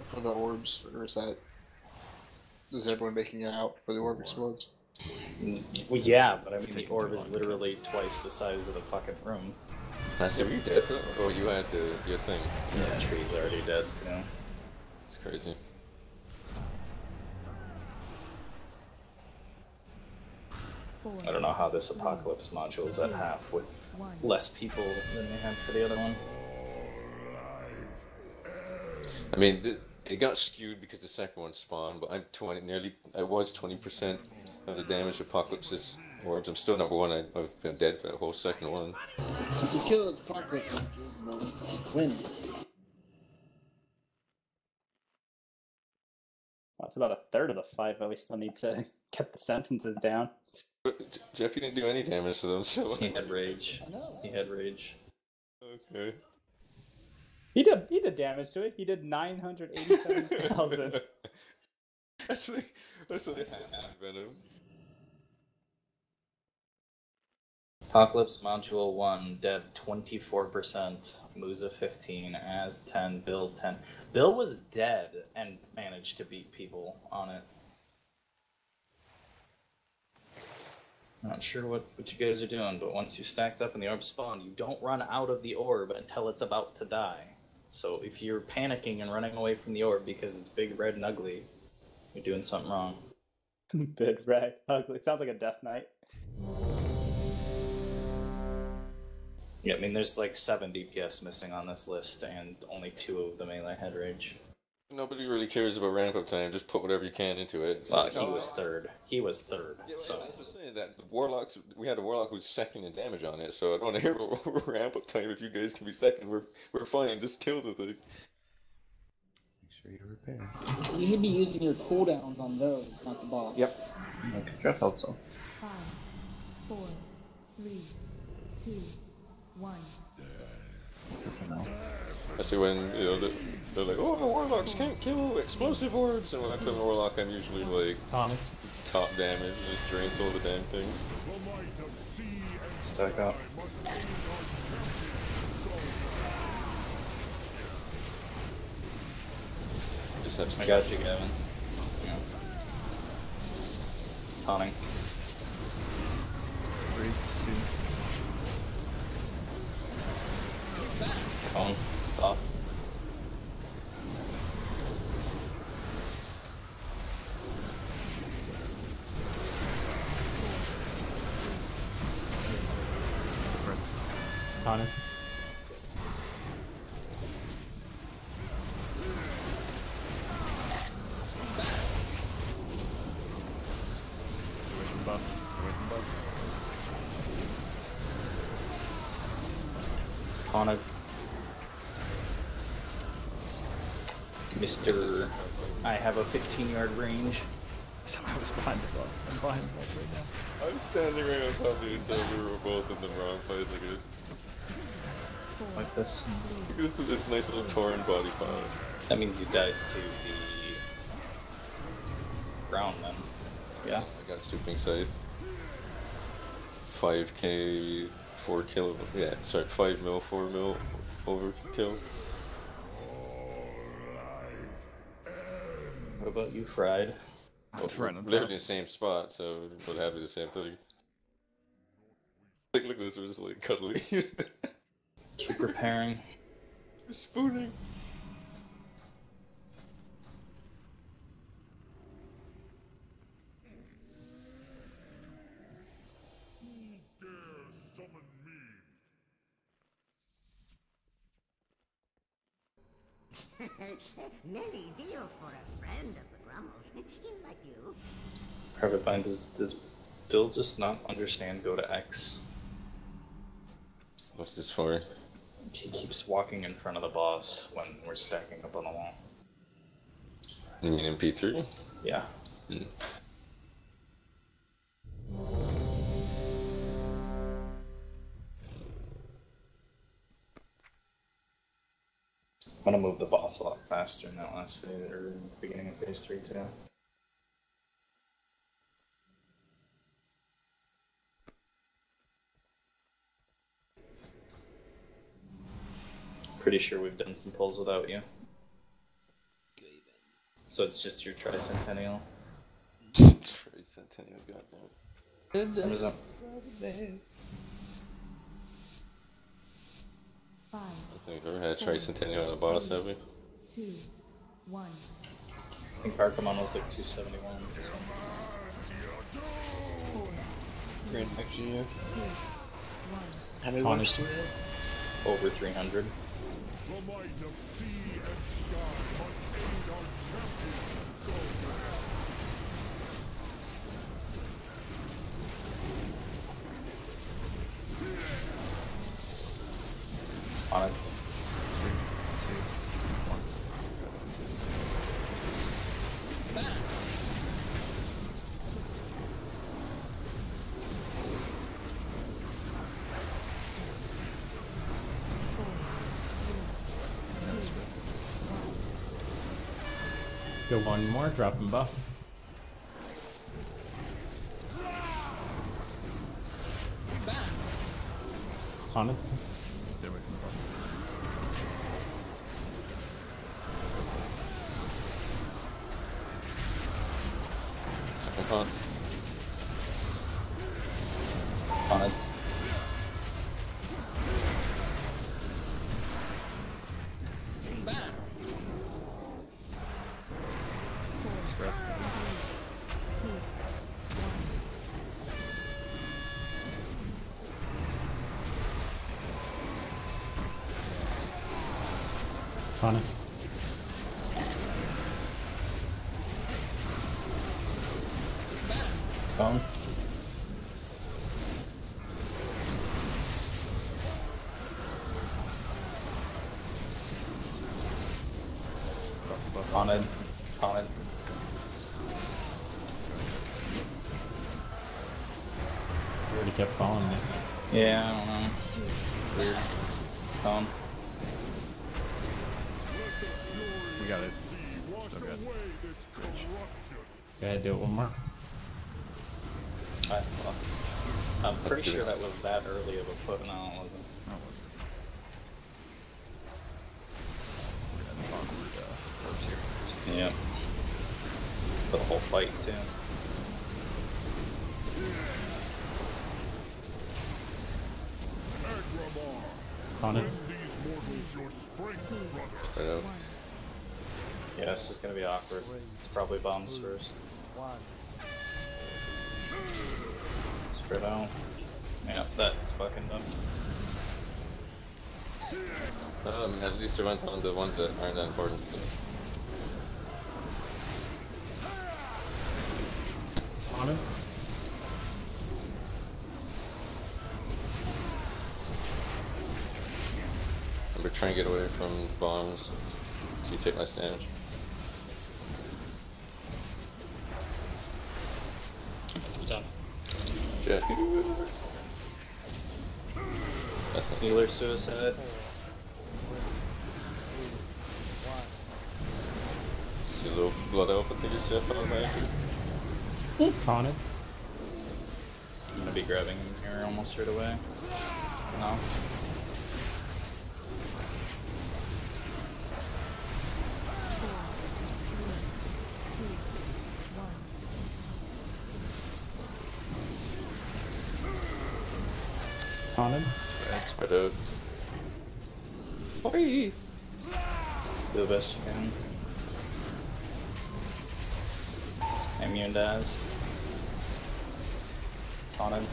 for the orbs, or is that? Is everyone making it out before the orb explodes?
well, yeah, but I mean the orb is literally twice the size of the fucking room.
Last year, were you dead for that? Oh, you had your thing.
Yeah, the tree's already dead too.
It's crazy.
I don't know how this apocalypse module is at half with less people than they had for the other one.
I mean, It got skewed because the second one spawned, but I'm 20, nearly, I was 20% of the damage Apocalypse's orbs. I'm still number one. I've been dead for the whole second one.
If you kill his Apocalypse, you win.
Well, it's about a third of the fight, but we still need to get the sentences down.
But Jeffy didn't do any damage to them, so...
He had rage. He had rage.
Okay.
He did damage to it. He did 987,000.
That's like half venom.
Apocalypse Module 1, Dev 24%, Musa 15, Az 10, Bill 10. Bill was dead and managed to beat people on it. Not sure what you guys are doing, but once you stacked up and the orb spawn, you don't run out of the orb until it's about to die. So if you're panicking and running away from the orb because it's big, red, and ugly, you're doing something wrong.
Big, red, ugly. Sounds like a Death Knight.
Yeah, I mean, there's like 7 DPS missing on this list, and only 2 of the melee had rage.
Nobody really cares about ramp up time. Just put whatever you can into it.
Well, he was third. He was third.
Yeah,
so
that's what I'm saying. That the warlocks, we had a warlock who's second in damage on it. So I don't want to hear about ramp up time. If you guys can be second, we're fine. Just kill the thing.
Make sure you repair.
You should be using your cooldowns on those, not the boss.
Yep.
Okay, drop health stones.
5, 4, 3, 2, 1.
That's a no.
I see when they're like, oh, the warlocks can't kill explosive orbs, and when I play the warlock, I'm usually like top damage, just drains all the damn thing.
stack up. I got you, Gavin. Yeah. Taunting.
3, 2.
Cone. It's off.
Taunting.
Tonic. Mr. I have a 15-yard range.
I was behind the box. I'm behind the box right now.
I'm standing right on top of you, so we were both in the wrong place, I guess.
Like this.
This is this nice little torn body file.
That means you died to the ground then. Yeah.
I got Stooping Scythe. 5k, 4 kill. Yeah, sorry, 5 mil, 4 mil overkill.
What about you, Fried?
We're literally in the same spot, so we'll have to do the same thing. Like, look at this, we're just like cuddling.
Keep repairing.
We're spooning.
Many deals for a friend of the Grummles, like you.
Private Bind, does Bill just not understand go to X?
What's this for?
He keeps walking in front of the boss when we're stacking up on the wall.
You mean in P3?
Yeah.
Hmm.
I'm gonna move the boss a lot faster in that last phase, or at the beginning of phase 3 too. Pretty sure we've done some pulls without you. So it's just your Tricentennial.
Tricentennial, goddamn.
Thumbs up.
5,
I think we've ever had Tricentennial on a boss, have we?
2, 1.
I think Archimon was like 271. So.
Grand Exia.
1.
How many ones do we have?
Over 300.
The might of sea and sky must aid our champion. Go back.
On it.
3, 2, 1.
Go one more, drop him buff. On it.
Stay away from the buff.
Second pause.
On it.
Spread.
Tonic.
Bone.
Cross the buff.
On it. On it.
You already kept following it.
Yeah, I don't know. It's weird. Bone.
We got it. Still good.
Go ahead, do it one more.
I lost. I'm pretty sure that was that early of a put. No, it wasn't.
No, it wasn't. We had awkward orbs here.
Yeah. For the whole fight, too.
On it.
Straight out.
Yeah, this is gonna be awkward. It's probably bombs first. Spread out. Yeah, that's fucking dumb.
At least I went on the ones that aren't that important. So.
On it.
Remember, trying to get away from bombs so you take less damage.
Done.
Yeah. That's not
Healer suicide.
See a little blood elf, I think it's Jeff on my
Taunted.
I'm gonna be grabbing him here almost right away. No.
Taunted.
Spread out.
Oi! Do the best you can. Immune dies. Taunted.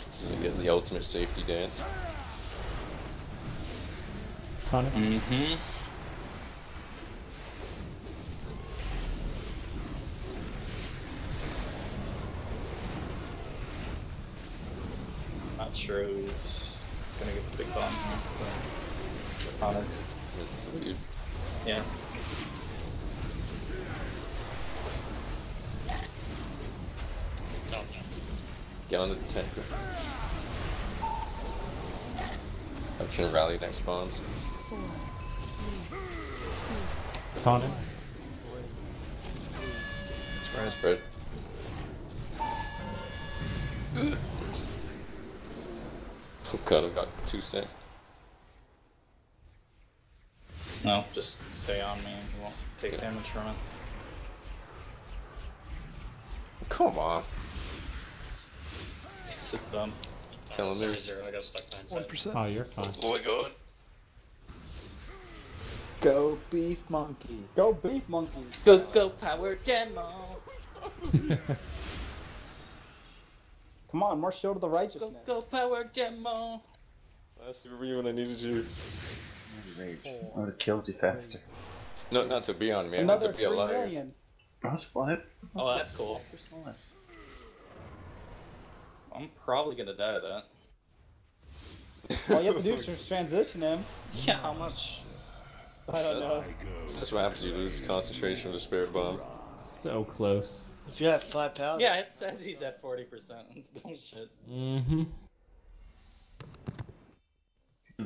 So you get the ultimate safety dance.
Taunted.
Mm-hmm. Not sure who's gonna get the big bomb here, but Taunted.
That's weird.
Yeah.
Get on the tank. I'm trying to rally next bombs.
Taunted.
Spread. Oh god, I've got 2 seconds.
No, just stay on me and you won't take damage from it.
Come on.
This is dumb.
Killing me.
0, I got stuck 9 seconds.
1%.
Oh, you're fine.
Oh my god.
Go beef monkey.
Go beef monkey.
Go power demo.
Come on, more Shield of the Righteous.
Go power demo.
Last super you when I needed you.
Rage. I would have killed you faster.
No, not to be on me.
Another
Not to be
3
alive.
million.
That's what?
Oh, that's cool. I'm probably gonna die of that.
All you have to do is just transition him.
Yeah, how much?
I don't know.
That's what happens. You lose concentration with the Spirit Bomb.
So close.
If you have 5 pounds.
Yeah, it says he's at 40%. That's bullshit.
Mm-hmm.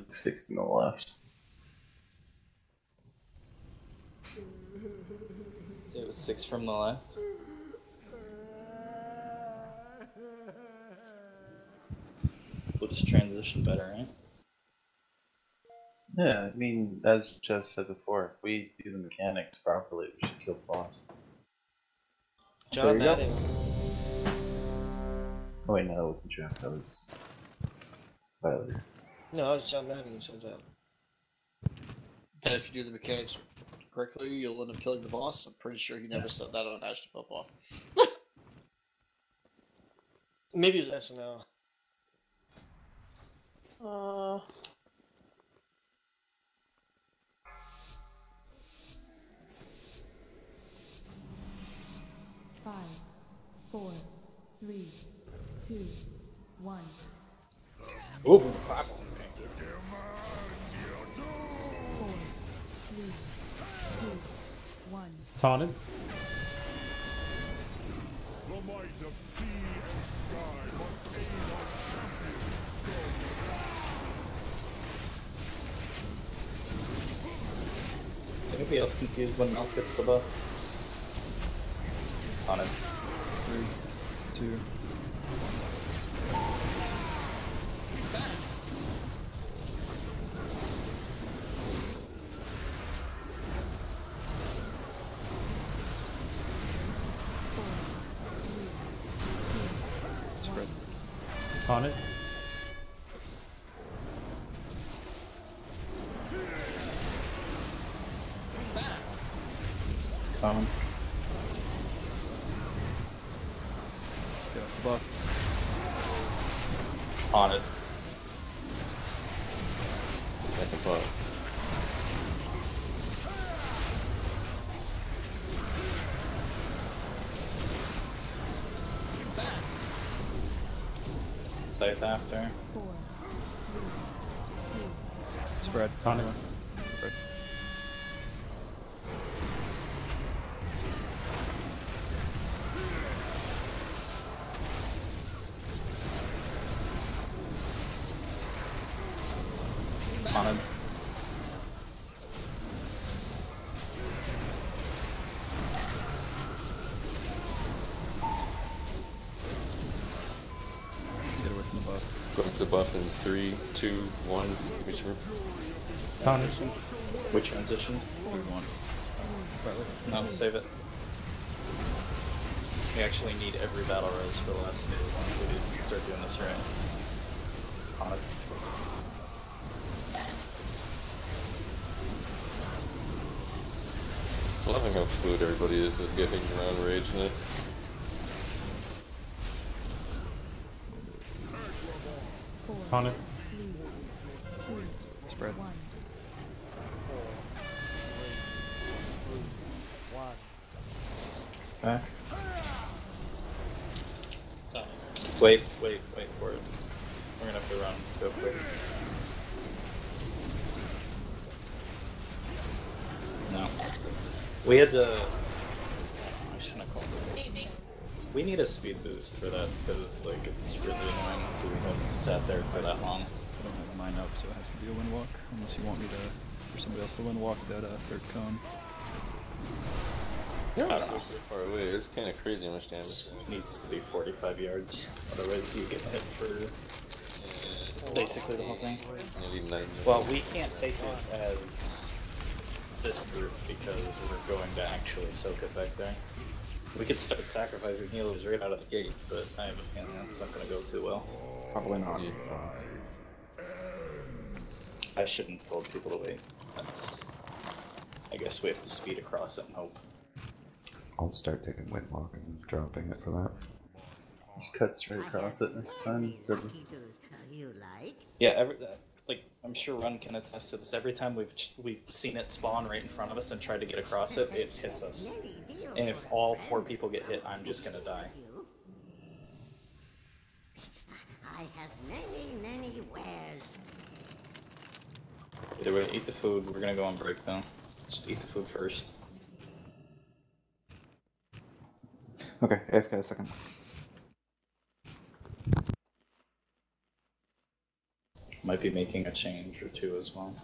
60 on the left.
So it was 6 from the left. We'll just transition better, right?
Yeah, I mean, as Jeff said before, if we do the mechanics properly, we should kill the boss.
John Madden.
Oh wait, no, that wasn't Jeff, that was Tyler.
No, that was John Madden who said that. That if you do the mechanics correctly, you'll end up killing the boss. I'm pretty sure he never said that on Ashton Football. Maybe it was SNL.
5, 4, 3, 2, 1.
Ooh,
4, 3, 2, 1.
Taunted.
The might of sea and sky must aid our champions.
Is anybody else confused when Milk gets the buff? On it.
3, 2. Spread.
Taunted.
Common. Yeah, buff.
On it.
Second boss.
Scythe after.
4, 3, 2,
Spread.
Tonic.
Spread.
On it.
Get away from the buff.
Going to buff in 3, 2, 1. Give me some.
Taunted.
Which transition?
3, 1.
No, save it. We actually need every battle res for the last phase as long as we start doing this right. On it.
I'm loving how fluid everybody is at getting around raging it.
Taunted.
3, 2,
Spread.
1.
Stack. Wait for it. We're gonna have to run. Go quick. No. We had to. I shouldn't have called it. We need a speed boost for that because, like, it's really annoying to have sat there for that long.
I don't have mine up, so it has to be a wind walk. Unless you want me to, for somebody else to wind walk that third cone.
Yeah, so far away. It's kind of crazy how much damage.
It needs to be 45 yards. Otherwise, you get hit for basically the whole thing. Well, we can't take it as this group because we're going to actually soak it back there. We could start sacrificing healers right out of the gate, but I have a feeling that's not going to go too well.
Probably not.
I shouldn't have told people to wait. That's. I guess we have to speed across it and hope.
I'll start taking Windwalk and dropping it for that.
Just cut straight across it next time instead of.
You like?
Yeah, like I'm sure Run can attest to this. Every time we've seen it spawn right in front of us and tried to get across it, it hits us. And if all 4 people get hit, I'm just gonna die.
I have many wares.
Either way, eat the food. We're gonna go on break though. Just eat the food first.
Okay, AFK a second.
Might be making a change or 2 as well.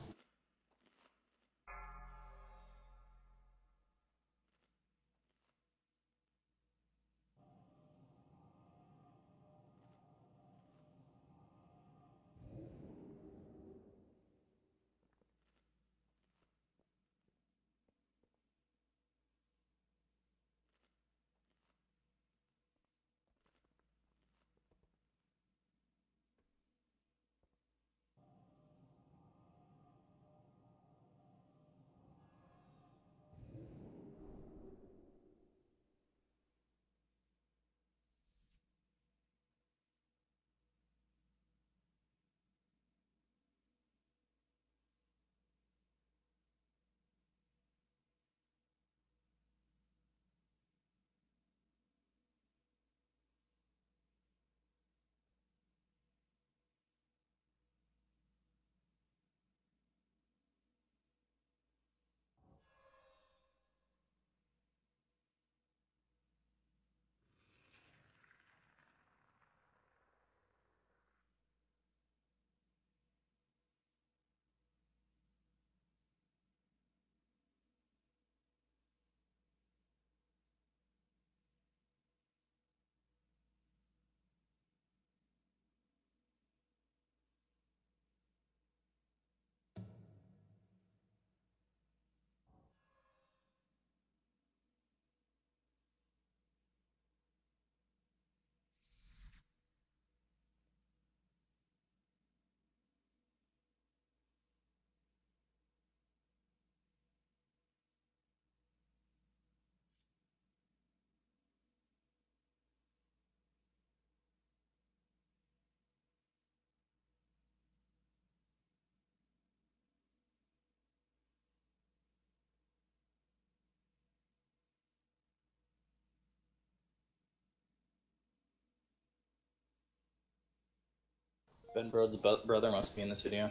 Ben Broad's brother must be in this video.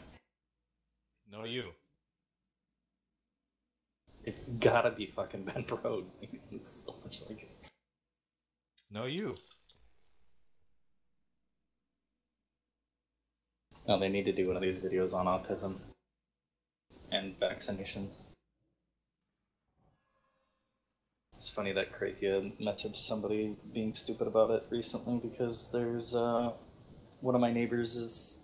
No, you.
It's gotta be fucking Ben Brode. It looks so much like it.
No, you.
No, they need to do one of these videos on autism and vaccinations. It's funny that Krathia messaged somebody being stupid about it recently because there's one of my neighbors is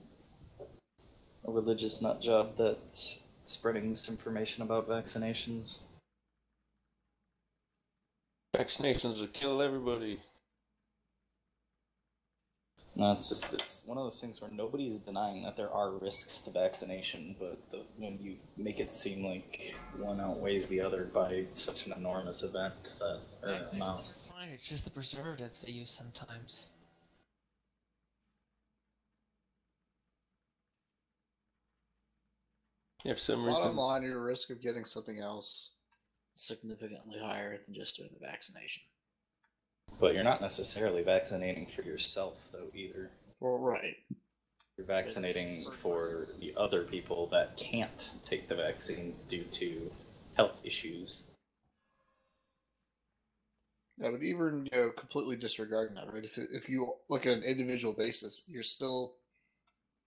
a religious nut job that's spreading misinformation about vaccinations.
Vaccinations will kill everybody.
No, it's one of those things where nobody's denying that there are risks to vaccination, but when you make it seem like one outweighs the other by such an enormous amount.
Fine, it's just the preservatives they use sometimes.
Yeah, for some
Bottom
reason.
line, your risk of getting something else is significantly higher than just doing the vaccination.
But you're not necessarily vaccinating for yourself, though, either.
Well, right.
You're vaccinating for the other people that can't take the vaccines due to health issues.
Yeah, but even completely disregarding that, right? If you look at an individual basis, you're still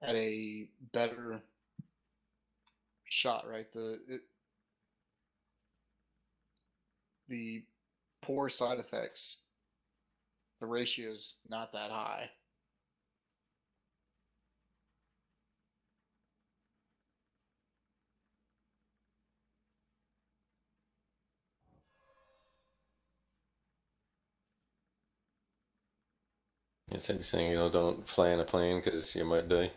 at a better shot, right? The poor side effects, the ratio's not that high.
It's like saying, don't fly in a plane because you might die.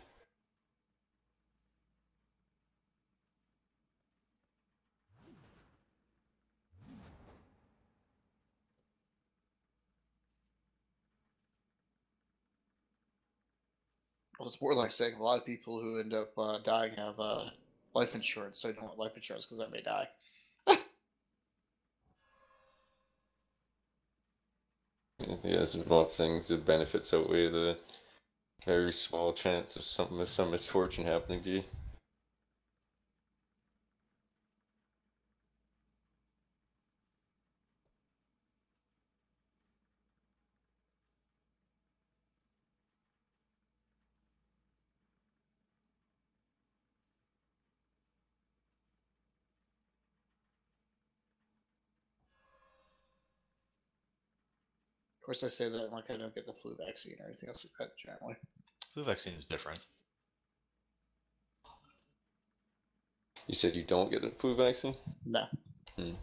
Well, it's more like saying a lot of people who end up dying have life insurance, so I don't want life insurance because I may die.
Yes, of all things, the benefits outweigh the very small chance of some misfortune happening to you.
Of course, I say that like I don't get the flu vaccine or anything else like that generally.
Flu vaccine is different.
You said you don't get a flu vaccine?
No.
Hmm.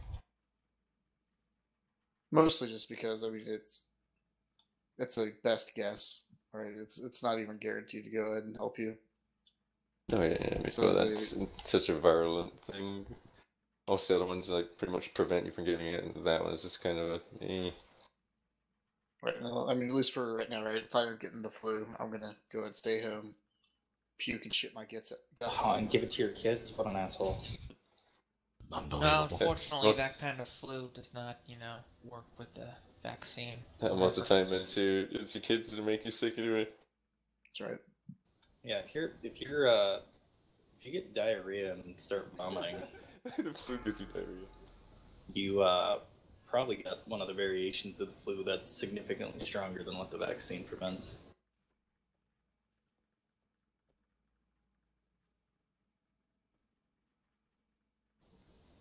Mostly just because I mean it's a best guess, right? It's not even guaranteed to go ahead and help you.
Oh yeah, I mean,
So
well, that's such a virulent thing. Most of the other ones like pretty much prevent you from getting it, and that one's just kind of a
Right now, I mean, at least for right now, right? If I'm getting the flu, I'm gonna go ahead and stay home, puke and shit my guts
Oh, and give it to your kids? What an asshole.
Well, unfortunately, that kind of flu does not, work with the vaccine.
Most of the time it's your kids that make you sick anyway.
That's right.
Yeah, if you get diarrhea and start vomiting,
the flu gives you diarrhea.
You probably got one of the variations of the flu that's significantly stronger than what the vaccine prevents.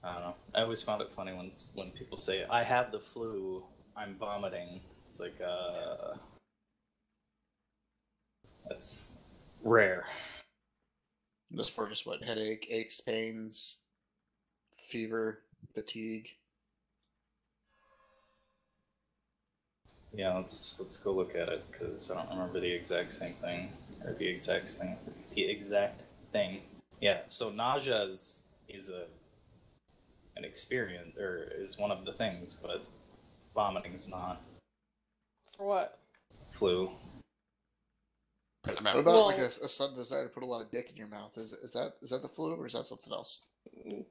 I don't know. I always found it funny when people say, "I have the flu, I'm vomiting." It's like, that's rare.
As far as what headache, aches, pains, fever, fatigue.
Yeah, let's go look at it because I don't remember the exact same thing or the exact thing. The exact thing. Yeah. So nausea is an experience or is one of the things, but vomiting's not.
For what?
Flu.
What about like a sudden desire to put a lot of dick in your mouth? Is that the flu or is that something else?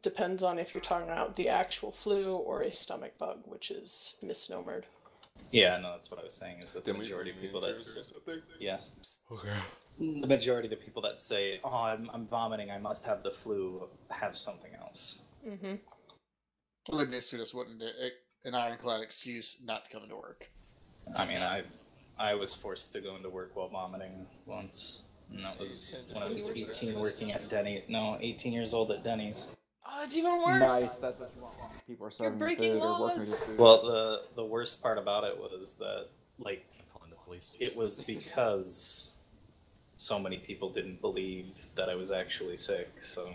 Depends on if you're talking about the actual flu or a stomach bug, which is misnomered.
Yeah, no, that's what I was saying. Is that the majority of people that yes,
okay,
the majority of the people that say, "Oh, I'm vomiting, I must have the flu," have something else.
Mm-hmm.
Well, they basically just wanted an ironclad excuse not to come into work.
I mean, I was forced to go into work while vomiting once, and that was when I was 18, working at Denny. No, 18 years old at Denny's.
Oh, it's even worse.
Nice. That's what you want. People are serving
You're
you
breaking
food or
laws.
working with your food.
Well, the worst part about it was that like
calling the police.
It was because so many people didn't believe that I was actually sick. So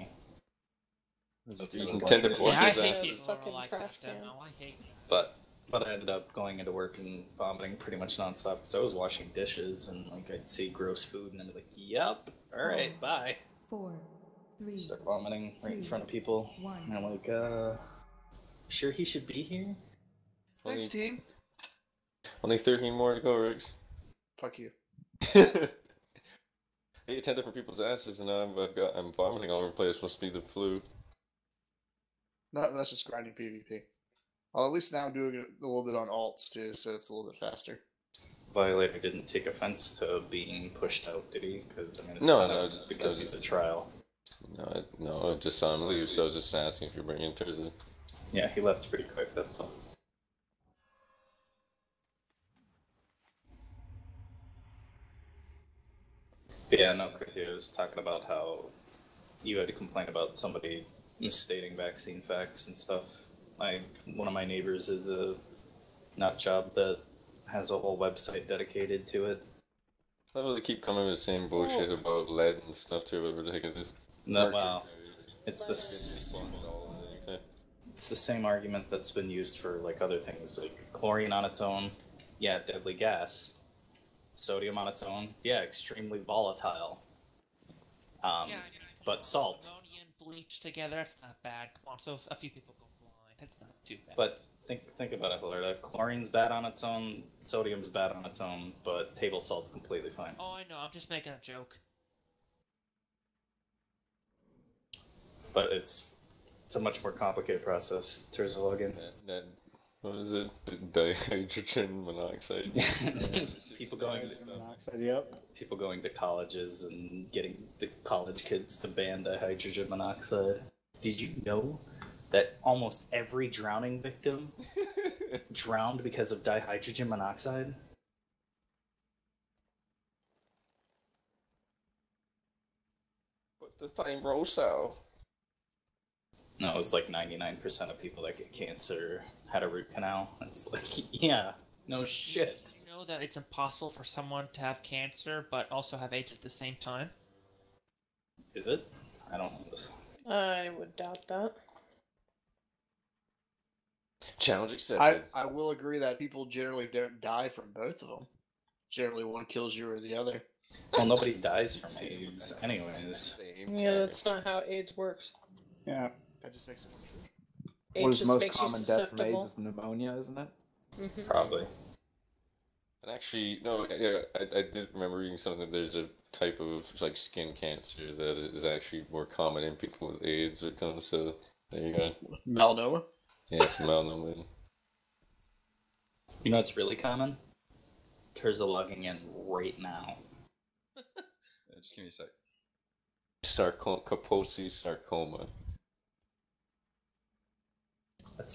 You tend to push
I
those
hate
asses.
people who are like that, Demo. I hate
But I ended up going into work and vomiting pretty much nonstop because I was washing dishes and like I'd see gross food and I'd be like, "Yep, all right, bye."
4, 3,
Start vomiting right in front of people,
1.
and I'm like, sure he should be here."
Thanks, team.
Only 13 more to go, Riggs.
Fuck you.
I ate 10 different people's asses and now I'm vomiting all over the place. Must be the flu.
No, that's just grinding PvP. Well, at least now I'm doing it a little bit on alts too, so it's a little bit faster.
Violator didn't take offense to being pushed out, did he? Because I mean, it's
No,
because he's a trial.
No, I just saw him leave, so I was just asking if you're bringing Terzan.
Yeah, he left pretty quick. That's all. But yeah, no, Krithia was talking about how you had to complain about somebody misstating vaccine facts and stuff. One of my neighbors is a nut job that has a whole website dedicated to it.
I love how they keep coming with the same bullshit about lead and stuff too, but ridiculous.
No, wow. It's the same argument that's been used for like other things, like chlorine on its own, yeah, deadly gas. Sodium on its own, yeah, extremely volatile. But salt.
ammonia and bleach together. That's not bad. Come on, so a few people go blind. That's not too bad.
But Think about it, Hilda. Chlorine's bad on its own, sodium's bad on its own, but table salt's completely fine.
Oh, I know. I'm just making a joke.
But it's a much more complicated process. Terzalogan.
What is it? Dihydrogen monoxide.
People going to colleges and getting the college kids to ban dihydrogen monoxide. Did you know that almost every drowning victim drowned because of dihydrogen monoxide?
But the thing rolls out.
No, it was like 99% of people that get cancer had a root canal. It's like, yeah, no shit.
Do you know that it's impossible for someone to have cancer but also have AIDS at the same time?
Is it? I don't know this.
I would doubt that.
Challenge accepted.
I will agree that people generally don't die from both of them. Generally, one kills you or the other.
Well, nobody dies from AIDS, anyways.
Yeah, that's not how AIDS works.
Yeah.
That just makes sense.
AIDS
What is
just
most
makes you
common death from AIDS
susceptible.
is pneumonia, isn't it?
Mhm.
Probably.
And actually, no, yeah, I did remember reading something. There's a type of like skin cancer that is actually more common in people with AIDS or something. So there you go.
Melanoma?
Yes, melanoma.
You know what's really common? Terzalogging in right now.
Just give me a sec.
Kaposi sarcoma.
That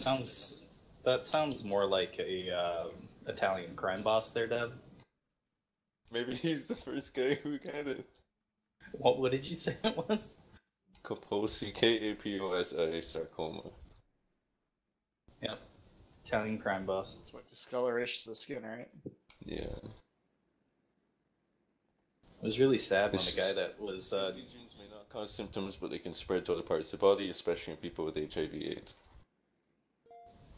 sounds more like a Italian crime boss there, Deb.
Maybe he's the first guy who got it.
What did you say it was?
Kaposi, Kaposi sarcoma.
Yep. Italian crime boss.
That's what discoloration of the skin, right?
Yeah.
It was really sad when the guy that was
Lesions may not cause symptoms, but they can spread to other parts of the body, especially in people with HIV/AIDS.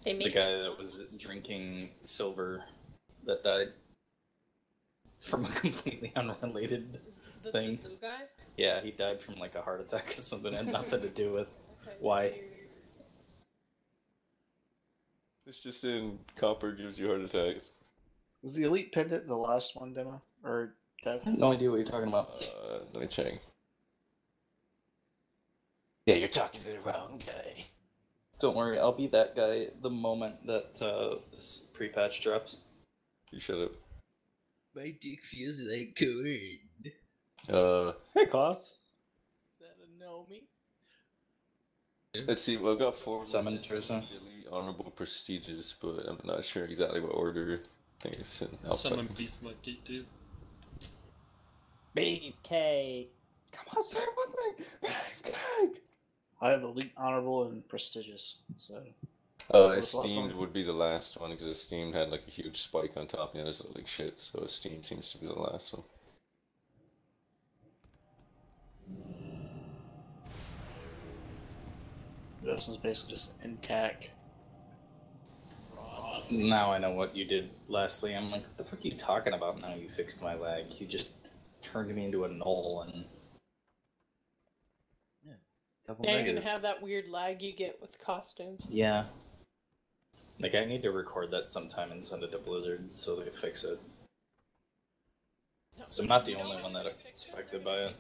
The guy that was drinking silver that died from a completely unrelated thing.
The blue guy?
Yeah, he died from like a heart attack or something. It had nothing to do with why.
It's just in copper gives you heart attacks.
Was the Elite Pendant the last one, Demo? Or Dev?
No idea what you're talking about.
Let me check.
Yeah, you're talking to the wrong guy. Don't worry, I'll be that guy the moment that this pre-patch drops.
You shut up.
My dick feels like corn.
Hey, Klaus.
Is that a no me?
Let's see, well, I've got 4
Summon Trisha.
Really honorable, prestigious, but I'm not sure exactly what order things in alphabet.
Summon beef monkey too.
Beefcake. Come on, say it with me. Beefcake.
I have Elite, Honorable, and Prestigious. So.
Esteemed would be the last one because Esteemed had like a huge spike on top, and the others look like shit. So Esteemed seems to be the last one.
This one's basically just intact.
Now I know what you did, Leslie. I'm like, what the fuck are you talking about now? You fixed my lag. You just turned me into a knoll and...
Now you're gonna have that weird lag you get with costumes.
Yeah. Like, I need to record that sometime and send it to Blizzard so they fix it. So I'm not the only one that's affected by it.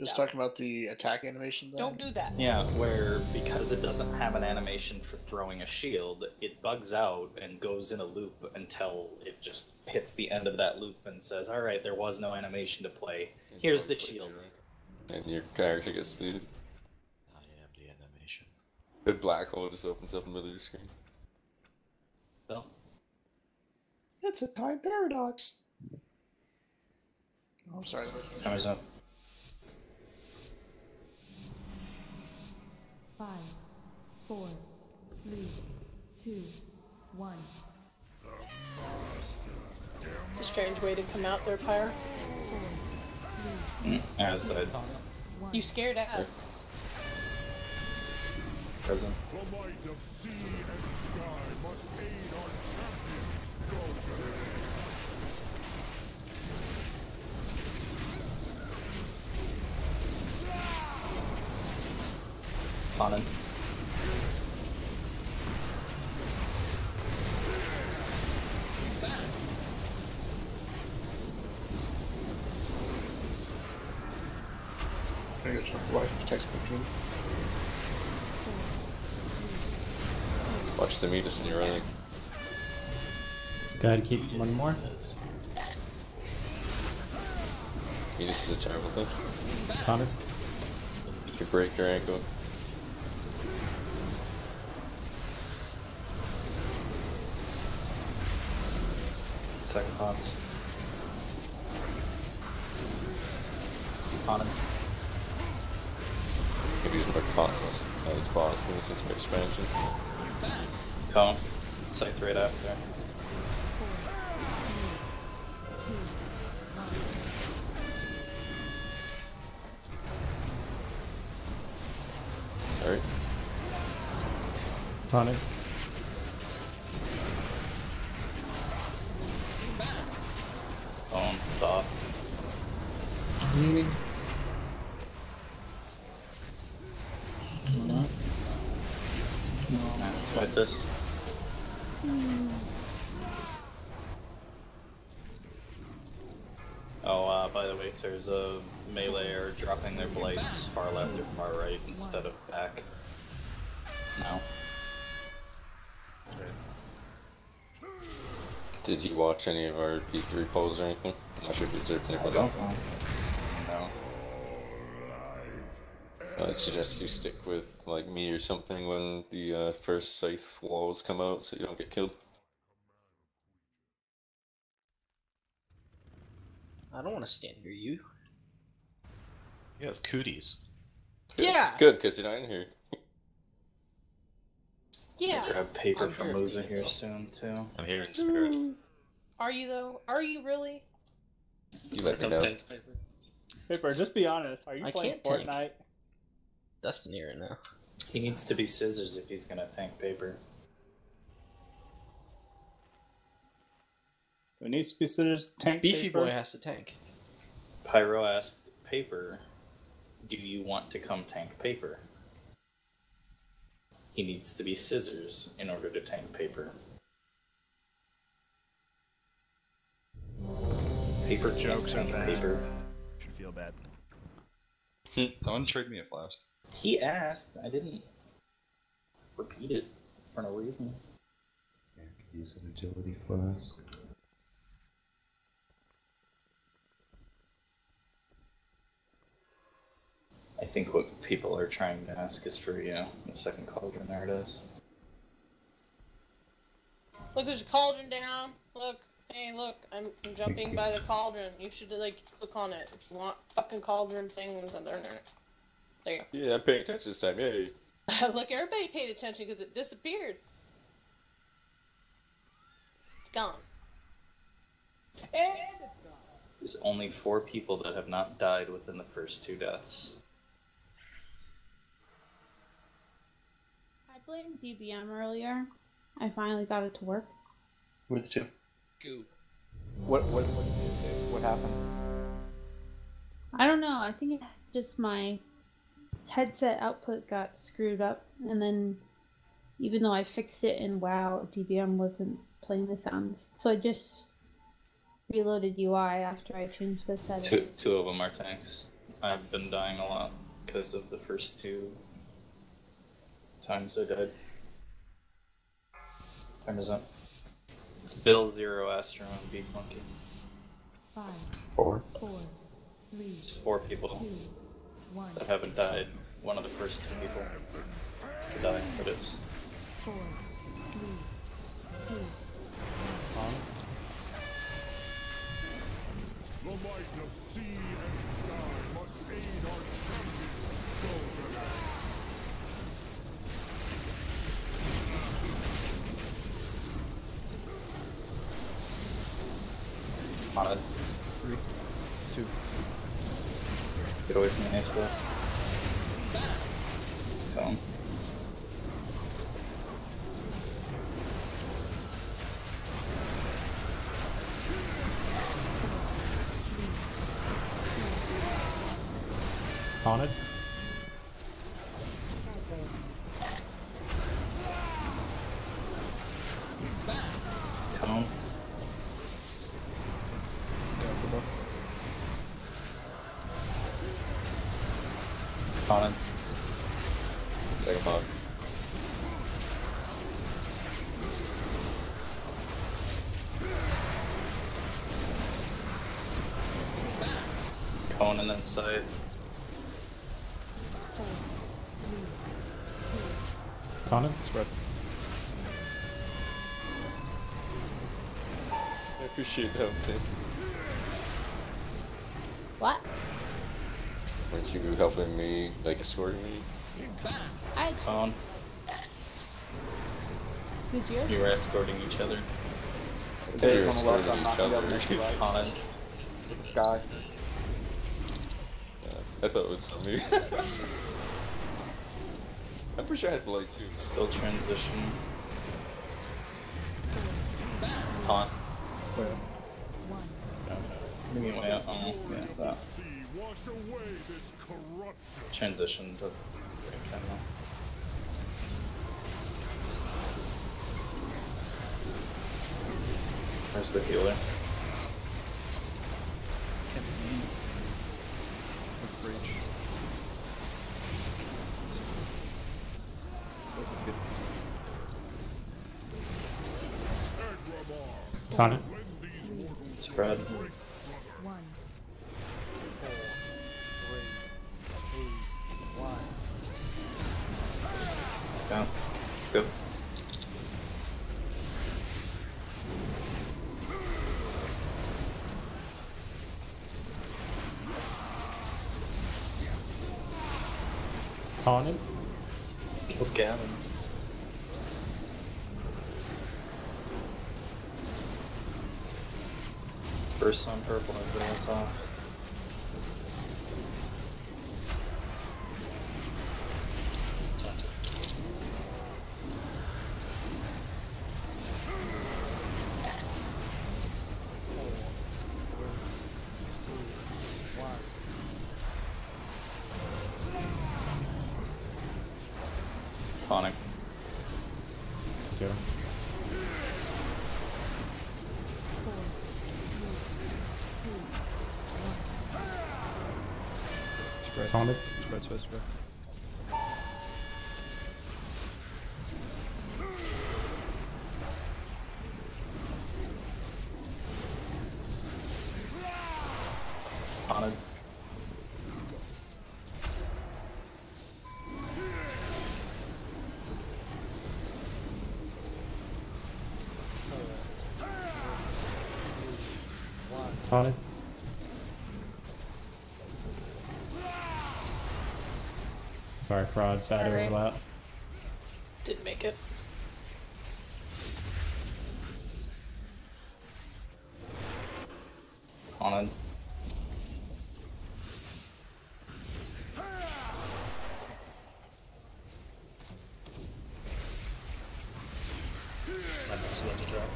Just talking about the attack animation thing?
Don't do that.
Yeah, where because it doesn't have an animation for throwing a shield, it bugs out and goes in a loop until it just hits the end of that loop and says, alright, there was no animation to play. Here's the shield.
And your character gets deleted.
I am the animation.
The black hole just opens up in the middle of your screen.
So?
It's a time paradox. Oh, I'm sorry.
Timer's up.
5, 4, 3, 2, 1.
It's a strange way to come out there, Pyre.
As died.
You scared Az.
Present.
The might of sea and sky must aid our champions. Go for it.
Conan.
wife textbook me.
Watch the Metis when you're running.
Go ahead, keep one more.
Metis is a terrible thing.
Connor.
You could break your ankle.
Second thoughts. On him.
Could use more constants on his boss in this expansion.
Cone. Scythe right after.
Sorry.
Tonic.
It's off. With this. Oh, by the way, there's a melee are dropping their blades far left or far right instead of back. No.
Did he watch any of our P3 polls or anything? I'm not sure if he's opening it up.
No.
I'd suggest you stick with like me or something when the first scythe walls come out so you don't get killed.
I don't want to stand near you.
You have cooties.
Yeah.
Good, because you're not in here.
Yeah.
Grab paper from Musa here soon too.
I'm here in spirit.
Are you though? Are you really?
You let me know.
Paper, just be honest. Are you
I
playing
can't
Fortnite?
tank. Destiny right now.
He needs to be scissors if he's gonna tank paper.
It needs to be scissors to tank
Beefy
paper.
boy has to tank.
Pyro asked paper, do you want to come tank paper? He needs to be scissors in order to tank paper. Paper
Jokes
tank
are bad.
paper.
Should feel bad.
Someone trade me a flask.
He asked, I didn't repeat it for no reason.
Yeah, I could use an agility flask.
I think what people are trying to ask is for you. The second cauldron, there it is.
Look, there's a cauldron down. Look. Hey, look. I'm jumping by the cauldron. You should, like, click on it. If you want fucking cauldron things on there. There you
Yeah, I'm paying attention this time, yay.
go. Look, everybody paid attention because it disappeared. It's gone. And it's gone.
There's only 4 people that have not died within the first 2 deaths.
I blamed DBM earlier. I finally got it to work.
Where the 2?
Goo.
What happened?
I don't know. I think just my headset output got screwed up, and then even though I fixed it in WoW, DBM wasn't playing the sounds. So I just reloaded UI after I changed the settings.
Two of them are tanks. I've been dying a lot because of the first 2 times I died. Time is up. It's Bill 0, Astro, and Beak Monkey.
5,
4.
4, 3,
It's 4 people
2, 1.
that haven't died. One of the first 2 people to die. It is.
4, 3, 2,
The might of sea and sky must aid our champion. Golden.
On it.
3, 2.
Get away from the ice ball. So.
Taunted.
Cone. Conan.
Second box.
Conan inside.
Conan?
Spread.
I appreciate that, please.
What?
Weren't you helping me, like escorting me?
I.
Con.
Did you?
You were escorting each other.
We
Base
were
on the left,
escorting
I'm
each
knocking
other.
down the right.
Conan.
With the sky.
I thought it was something. I'm pretty sure I had blight too.
Still transition. Taunt.
Where?
Yeah, that.
Wash away this corruption.
Transition to camera. Where's the healer?
Breach.
Conan?
Spread.
1.
Down. Let's go.
Conan?
Killed Gavin. First on purple, everybody saw. Tonic.
Go.
4, 3, 2, 1.
Spread.
Conan?
Spread.
Conan.
Conan? Sorry, fraud, sad
Sorry.
overlap.
Didn't make it.
Conan.
My mouse about to drop.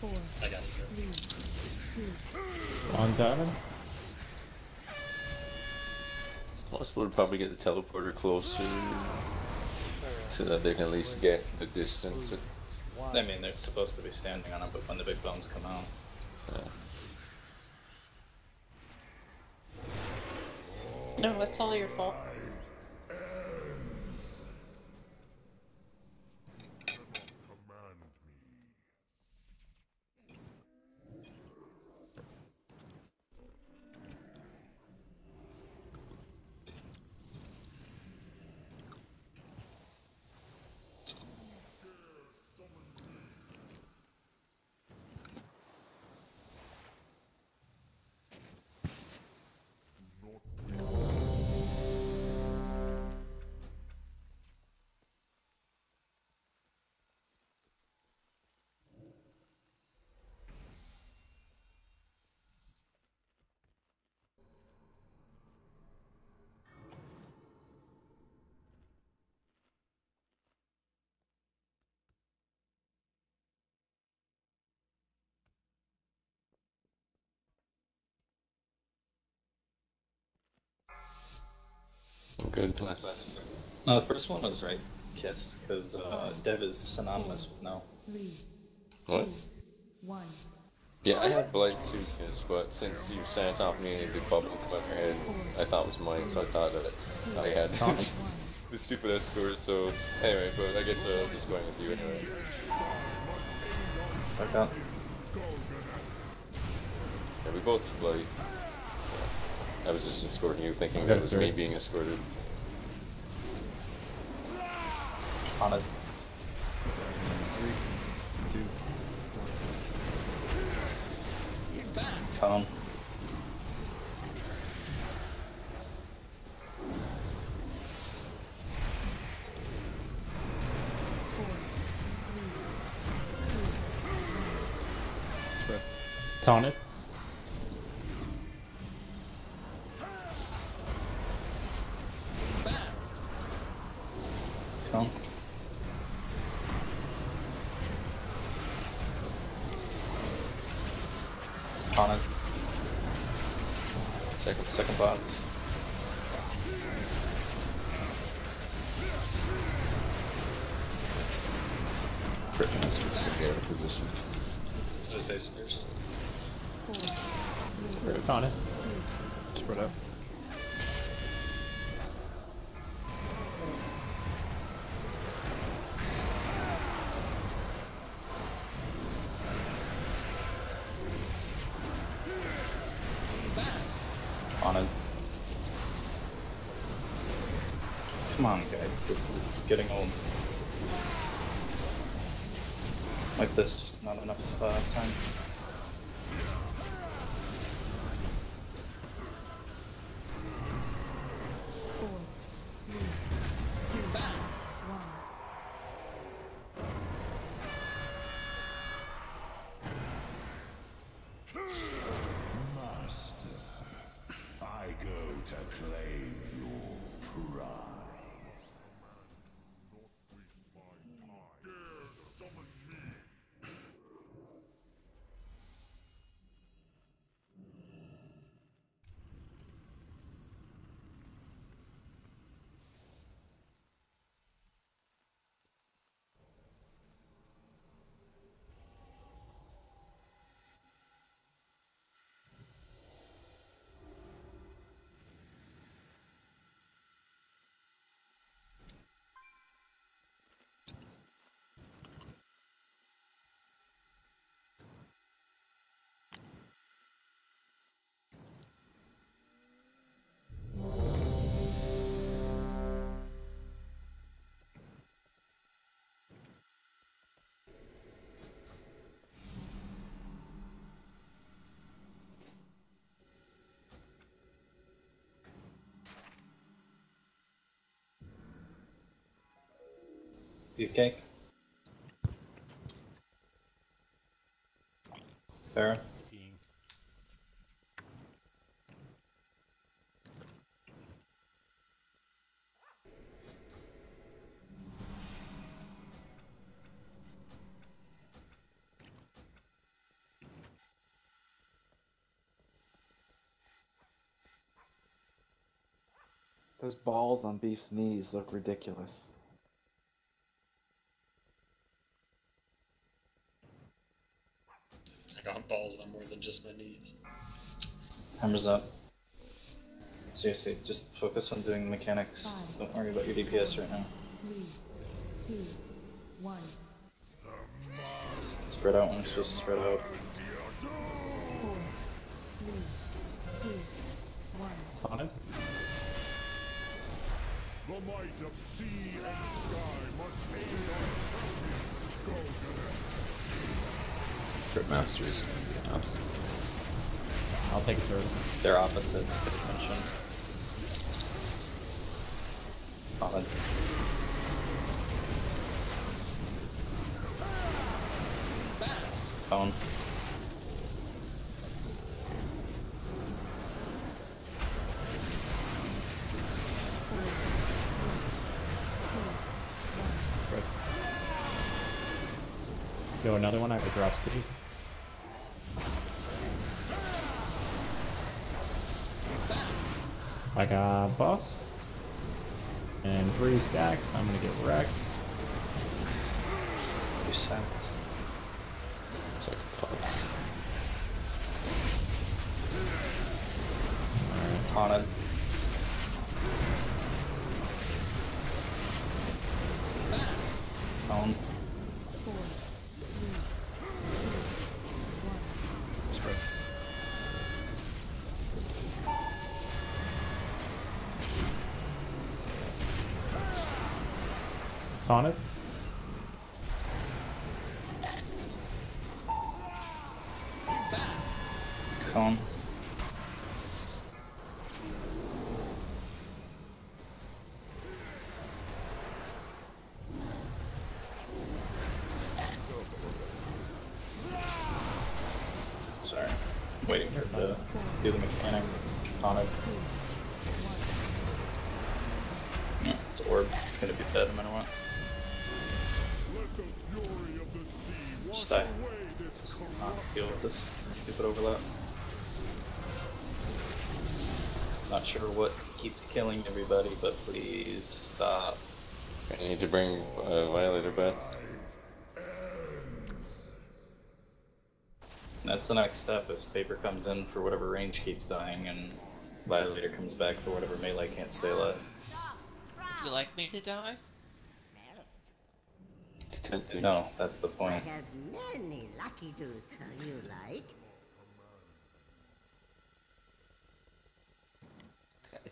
4,
I got it,
3, 2.
On diamond?
It's possible to probably get the teleporter closer so that they can at least get the distance.
I mean, they're supposed to be standing on it, but when the big bones come out.
No, it's all your fault.
Good.
No, the first one was right, Kiss, because Dev is synonymous with no.
3,
What?
2, 1.
Yeah, I had Blight too, Kiss, but since you sat on top of me and the bubble went my head, I thought it was mine, so I thought that I had the stupid escort, so anyway, but I guess I was just going with you anyway.
Stuck up.
Yeah, we both Blight. I was just escorting you, thinking that was me being escorted.
On it.
3, 2, 1.
Phone.
Spread.
Taunted.
Phone. On it. Second bots.
Crit Master's gonna get out of position.
So it says first.
Taunted.
Spread out.
On it. Come on, guys, this is getting old. Like this, just not enough time.
Master, I go to claim your prize. Dare summon me.
Beefcake. Baron.
Those balls on Beef's knees look ridiculous.
I got balls on more than just my knees.
Timer's up. Seriously, just focus on doing the mechanics. Don't worry about your DPS right now.
3, 2, 1.
Spread out when you're supposed to spread out.
4, 3, 2, 1.
Taunted.
The might of sea and sky must aid our champion. Go to them.
Crit Master is gonna be an us.
I'll take a third.
They're opposites, pay attention. On it. Phone.
Go another one. I have a drop C. I got boss. And 3 stacks. I'm gonna get wrecked.
You sacked.
Second pots.
Haunted. Home.
Spread.
It's on it.
Cone. Sorry. Waiting for it to do the mechanic on it. Yeah, it's orb. It's gonna be dead no matter what. Just die. Let's not deal with this stupid overlap. Not sure what keeps killing everybody, but please stop.
I need to bring Violator back.
That's the next step, as Paper comes in for whatever range keeps dying, and Violator comes back for whatever melee can't stay alive.
Would you like me to die?
It's tempting.
No, that's the
I
point.
have many lucky doos. You like?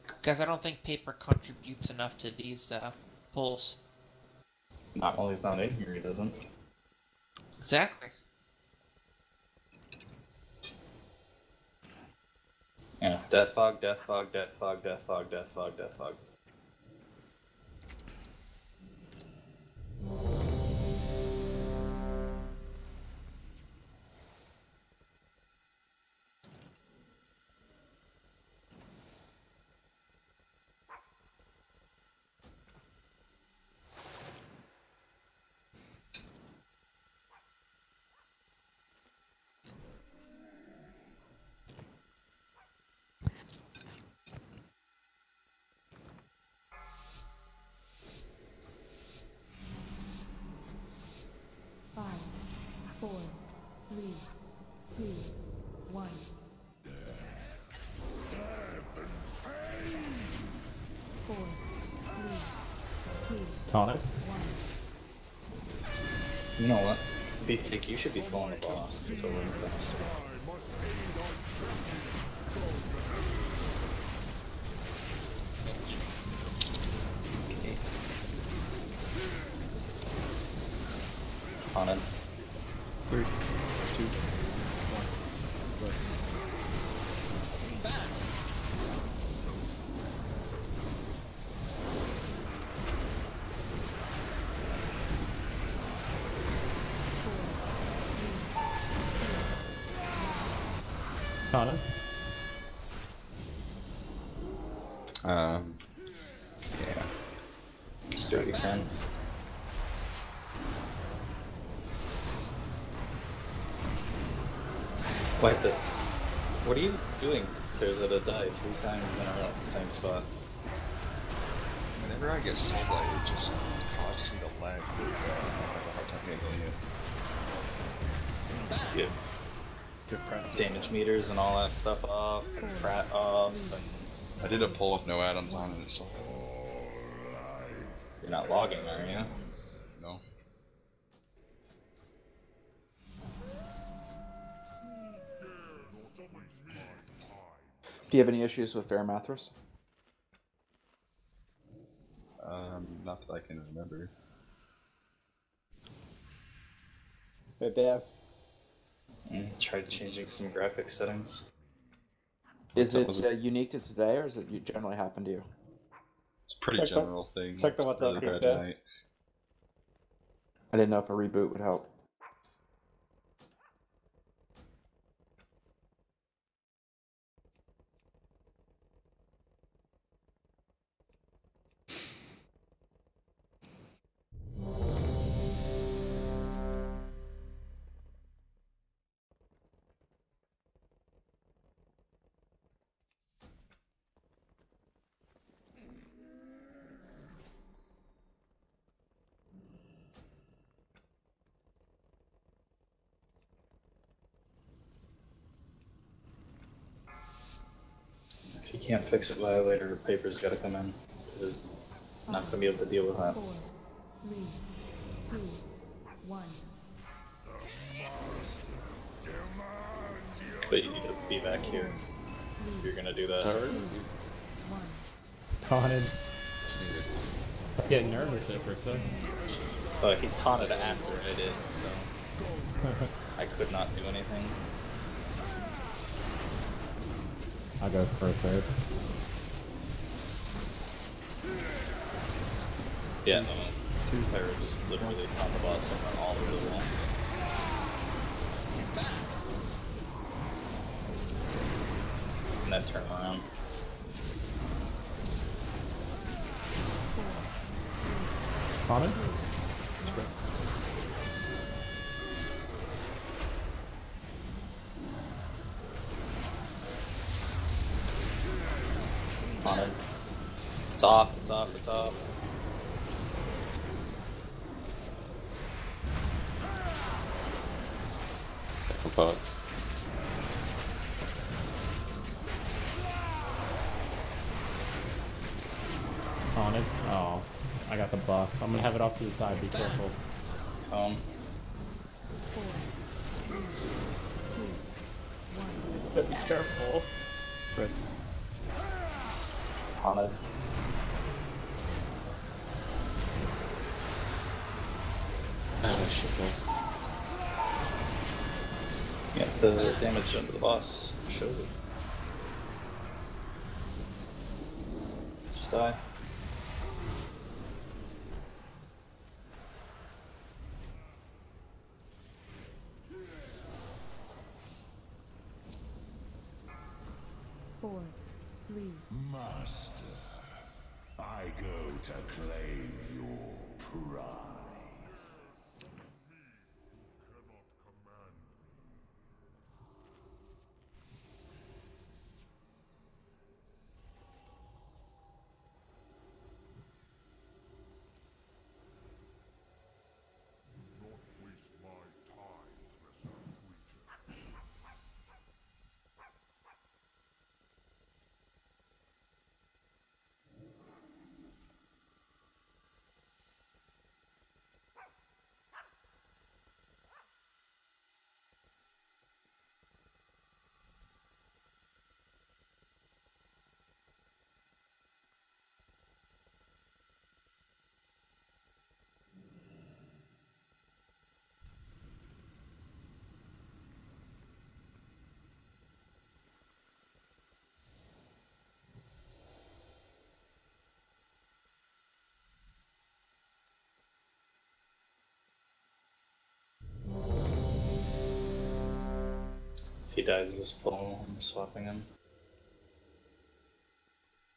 Because I don't think Paper contributes enough to these pulls.
Not while he's not in here, he doesn't.
Exactly.
Yeah, Death Fog, Death Fog, Death Fog, Death Fog, Death Fog, Death Fog.
Five, 4, 3, 2, 1. Four, three, two,
Tonic.
1.
You know what? Mythic, you should be pulling the boss, because he'll run faster. Okay. On it.
3, 2, 1. Go.
Tonic.
Yeah. Just do what you can. Like this. What are you doing? There's a die 3 times in a row at the same spot.
Whenever I get sunlight, it just causes me to lag really bad. I have a hard time getting it.
Get damage meters and all that stuff off, and Pratt off, and
I did a pull with no add-ons on it, so...
You're not logging, are you?
No.
Do you have any issues with Fair Mathras?
Not that I can remember.
The dev.
Tried changing some graphic settings.
Is it unique to today, or does it generally happen to you?
It's a pretty general thing.
Check the
It's
what's
really
up,
hard
Dev.
tonight.
I didn't know if a reboot would help.
can't fix it by later. Paper's got to come in. It's not going to be able to deal with that.
4, 3, 2, 1.
But you need to be back here if you're going to do that.
Taunted. I was getting nervous there for a second.
He taunted after I did, so I could not do anything.
I'll go for a third.
Yeah, no. Pyro just literally taunt the boss and went all over the wall. And then turn around.
Taunted?
Taunted. It's off, it's off, it's off.
Second box.
Taunted? Oh, I got the buff. I'm gonna have it off to the side, be careful.
4, 3, 2, 1.
Be careful.
Right.
Taunted.
Ah, shit, man.
Yeah, the damage done to the boss shows it. Just die.
Four, 3.
Master, I go to claim your prize.
If he dies this pull, I'm swapping him.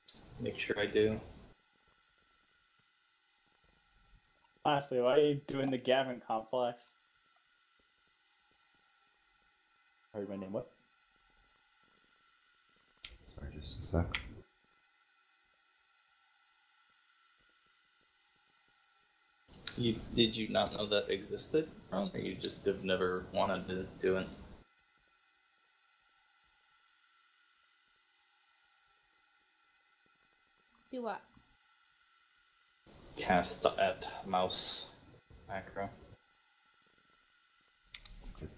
Just make sure I do.
Honestly, why are you doing the Gavin complex?
Heard my name, what?
Sorry, just a sec.
Did you not know that existed? Or you just have never wanted to do it?
Do what?
Cast at mouse macro. You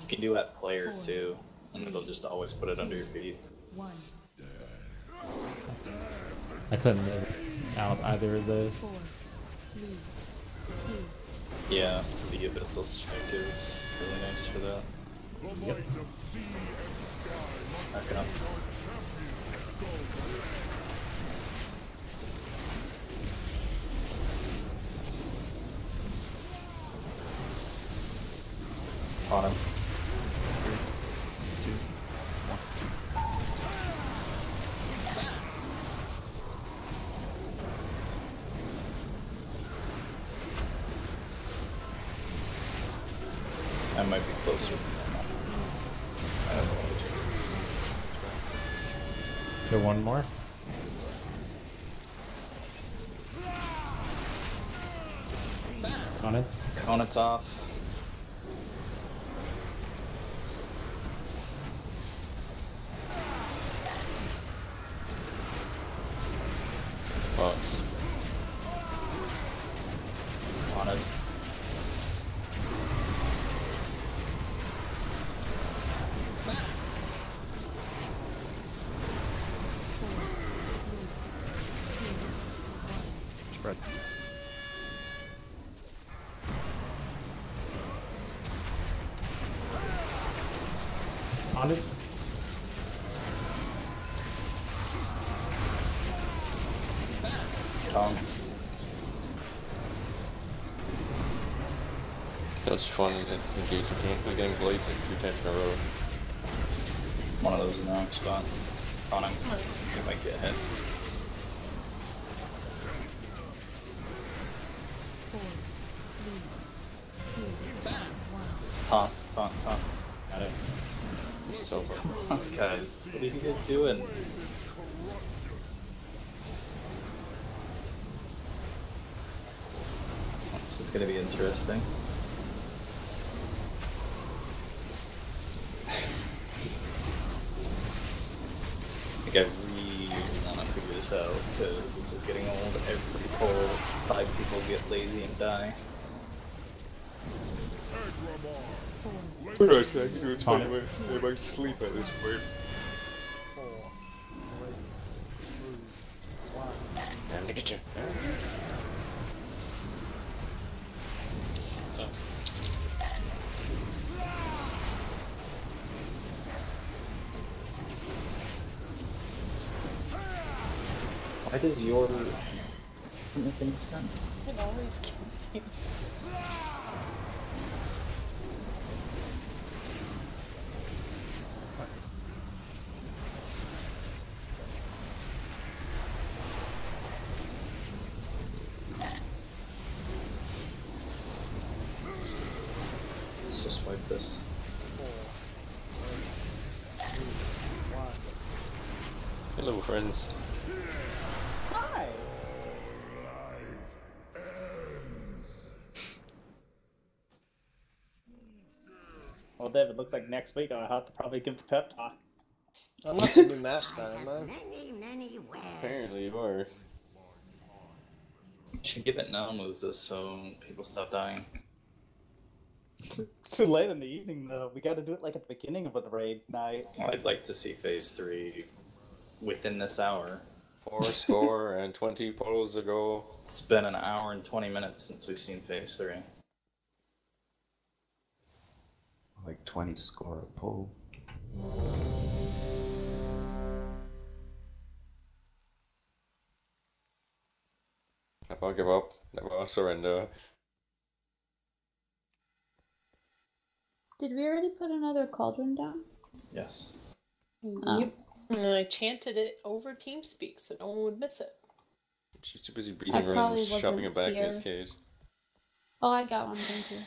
can do at player too, and it'll just always put it under your feet.
1.
I couldn't live out either of those.
4, 3, 2.
Yeah, the Abyssal Strike is really nice for that.
Yep.
Stack it up. On him.
3, 2, 1.
I might be closer. I don't know what it is.
Go one more.
On it. Conant's off.
Box.
On it.
Spread.
Taunted.
Tom.
That's fun engaging getting Blade like 3 times in a row.
One of those in the wrong spot. On him. He might get hit.
4, 3, 2, 1.
Taunt. Got it.
So
Come on, guys. What are you guys doing? This is gonna be interesting. I really want to figure this out because this is getting old. Every pull, 5 people get lazy and die.
It's funny when everybody sleep at this point.
4, 3, 2, 1.
Time to get you.
Why does your... doesn't make any sense.
It always kills you.
Let's just wipe this.
4, 3, 2, 1.
Hello, friends.
Hi! Well, David, looks like next week I'll have to probably give the pep talk.
I'm not the new mascot, am I?
Apparently you are.
You should give it now, Moses, so people stop dying.
It's too late in the evening, though. We gotta do it like at the beginning of the raid night.
Well, I'd like to see phase 3 within this hour.
420 polls ago.
It's been an hour and 20 minutes since we've seen phase 3.
Like 20 score a poll.
Never give up. Never surrender.
Did we already put another cauldron down?
Yes.
Yep. And I chanted it over TeamSpeak so no one would miss it.
She's too busy beating around and shoving him back in his cage.
Oh, I got one, thank you.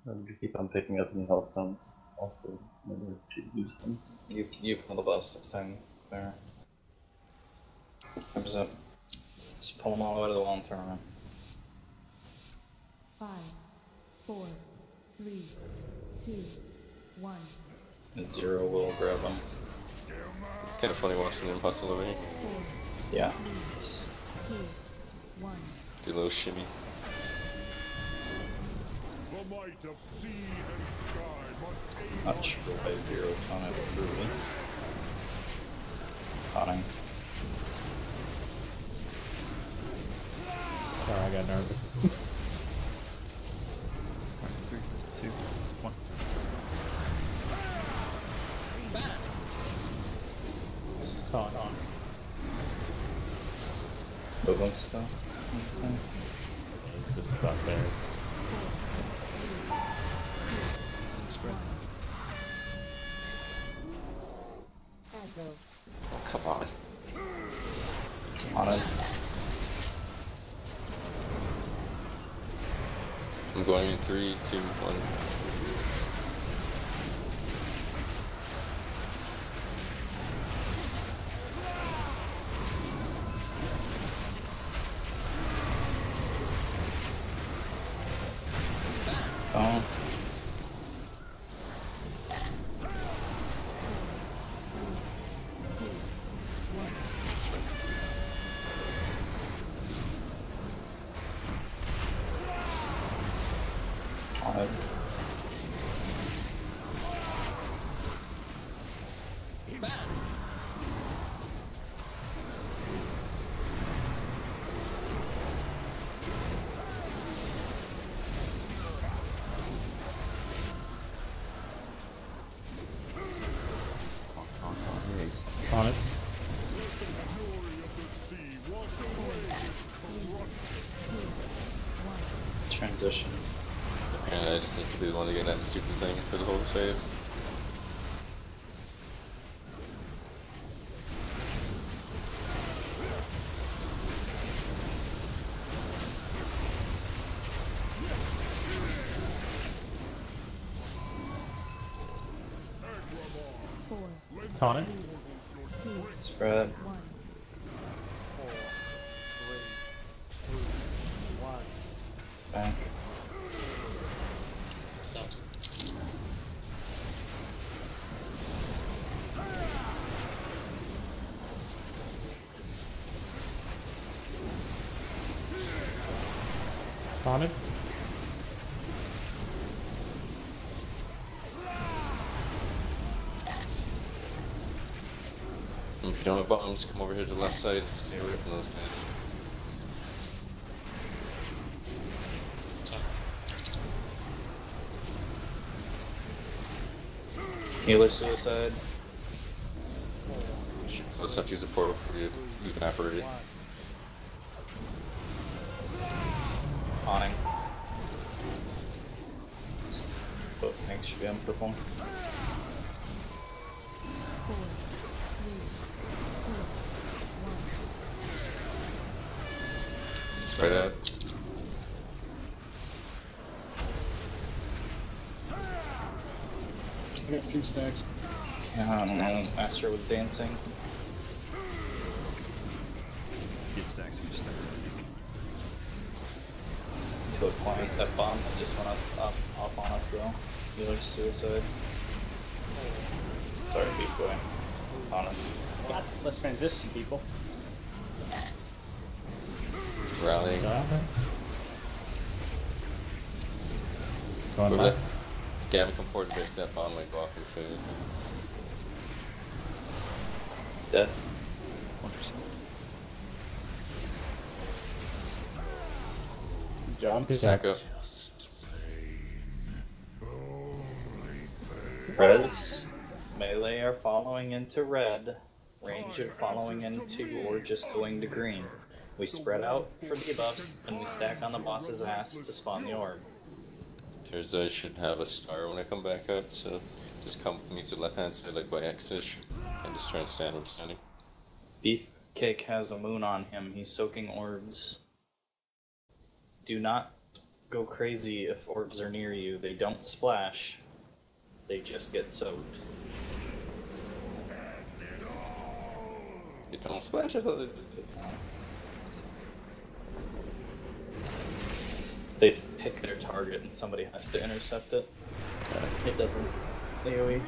And you keep on picking up new hellstones. Also, remember to use them.
You pull the boss this time, Clara. Comes up. Just pull them all out of the wall and turn around.
5, 4, 3, 2, 1.
And 0 will grab them.
It's kind of funny watching them hustle away.
Yeah. It's...
2, 1.
Do a little shimmy.
The might of sea and sky must aid
Not sure by 0 on it, really. Taunting.
Sorry, I got nervous.
3, 2, 1.
It's on.
Boom stuff. Okay.
It's just stuck there.
Spread.
Oh, come on.
On it.
I'm going in 3, 2, 1.
Oh.
On it.
Transition.
And I just need to be the one to get that stupid thing for the whole phase.
Tonic.
Spread.
4, 3, 2, 1.
Stack.
Sonic.
If you don't have bombs, come over here to the left side and stay away from those guys.
Healer suicide.
Let's have to use a portal for you. Evaporate.
Awning. Both things should be on purple.
Spread out.
I got a few stacks.
Yeah, I don't know. Master was dancing.
Get stacks, you just
To a point. That bomb that just went up on us though. Healer suicide. Sorry, beef boy. On him.
God, let's transition, people.
Rallying.
Going left.
Gavin, come forward a bit, that bomb might go off your food.
Dead.
1%.
Jump.
Stack up.
Res, melee are following into red, range are following into or just going to green. We spread out for debuffs, and we stack on the boss's ass to spawn the orb.
I should have a star when I come back up, so just come with me to the left hand side like by X-ish, and just try and stand where I'm standing.
Beefcake has a moon on him, he's soaking orbs. Do not go crazy if orbs are near you, they don't splash, they just get soaked.
You don't splash, I thought they did.
They pick their target and somebody has to intercept it. It doesn't AoE.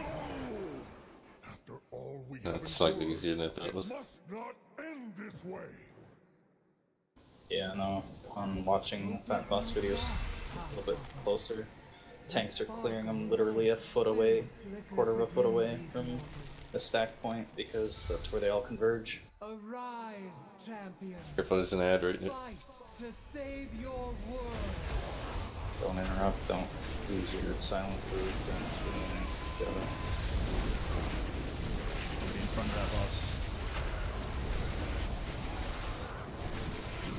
That's slightly easier than I thought it was.
Yeah, no. On watching Fat Boss videos a little bit closer, tanks are clearing them literally a foot away, quarter of a foot away from the stack point because that's where they all converge.
Arise, champion.
Careful, there's an ad right now.
Fight to save your world.
Don't interrupt, don't lose your silences, don't get it.
Be in front of that boss.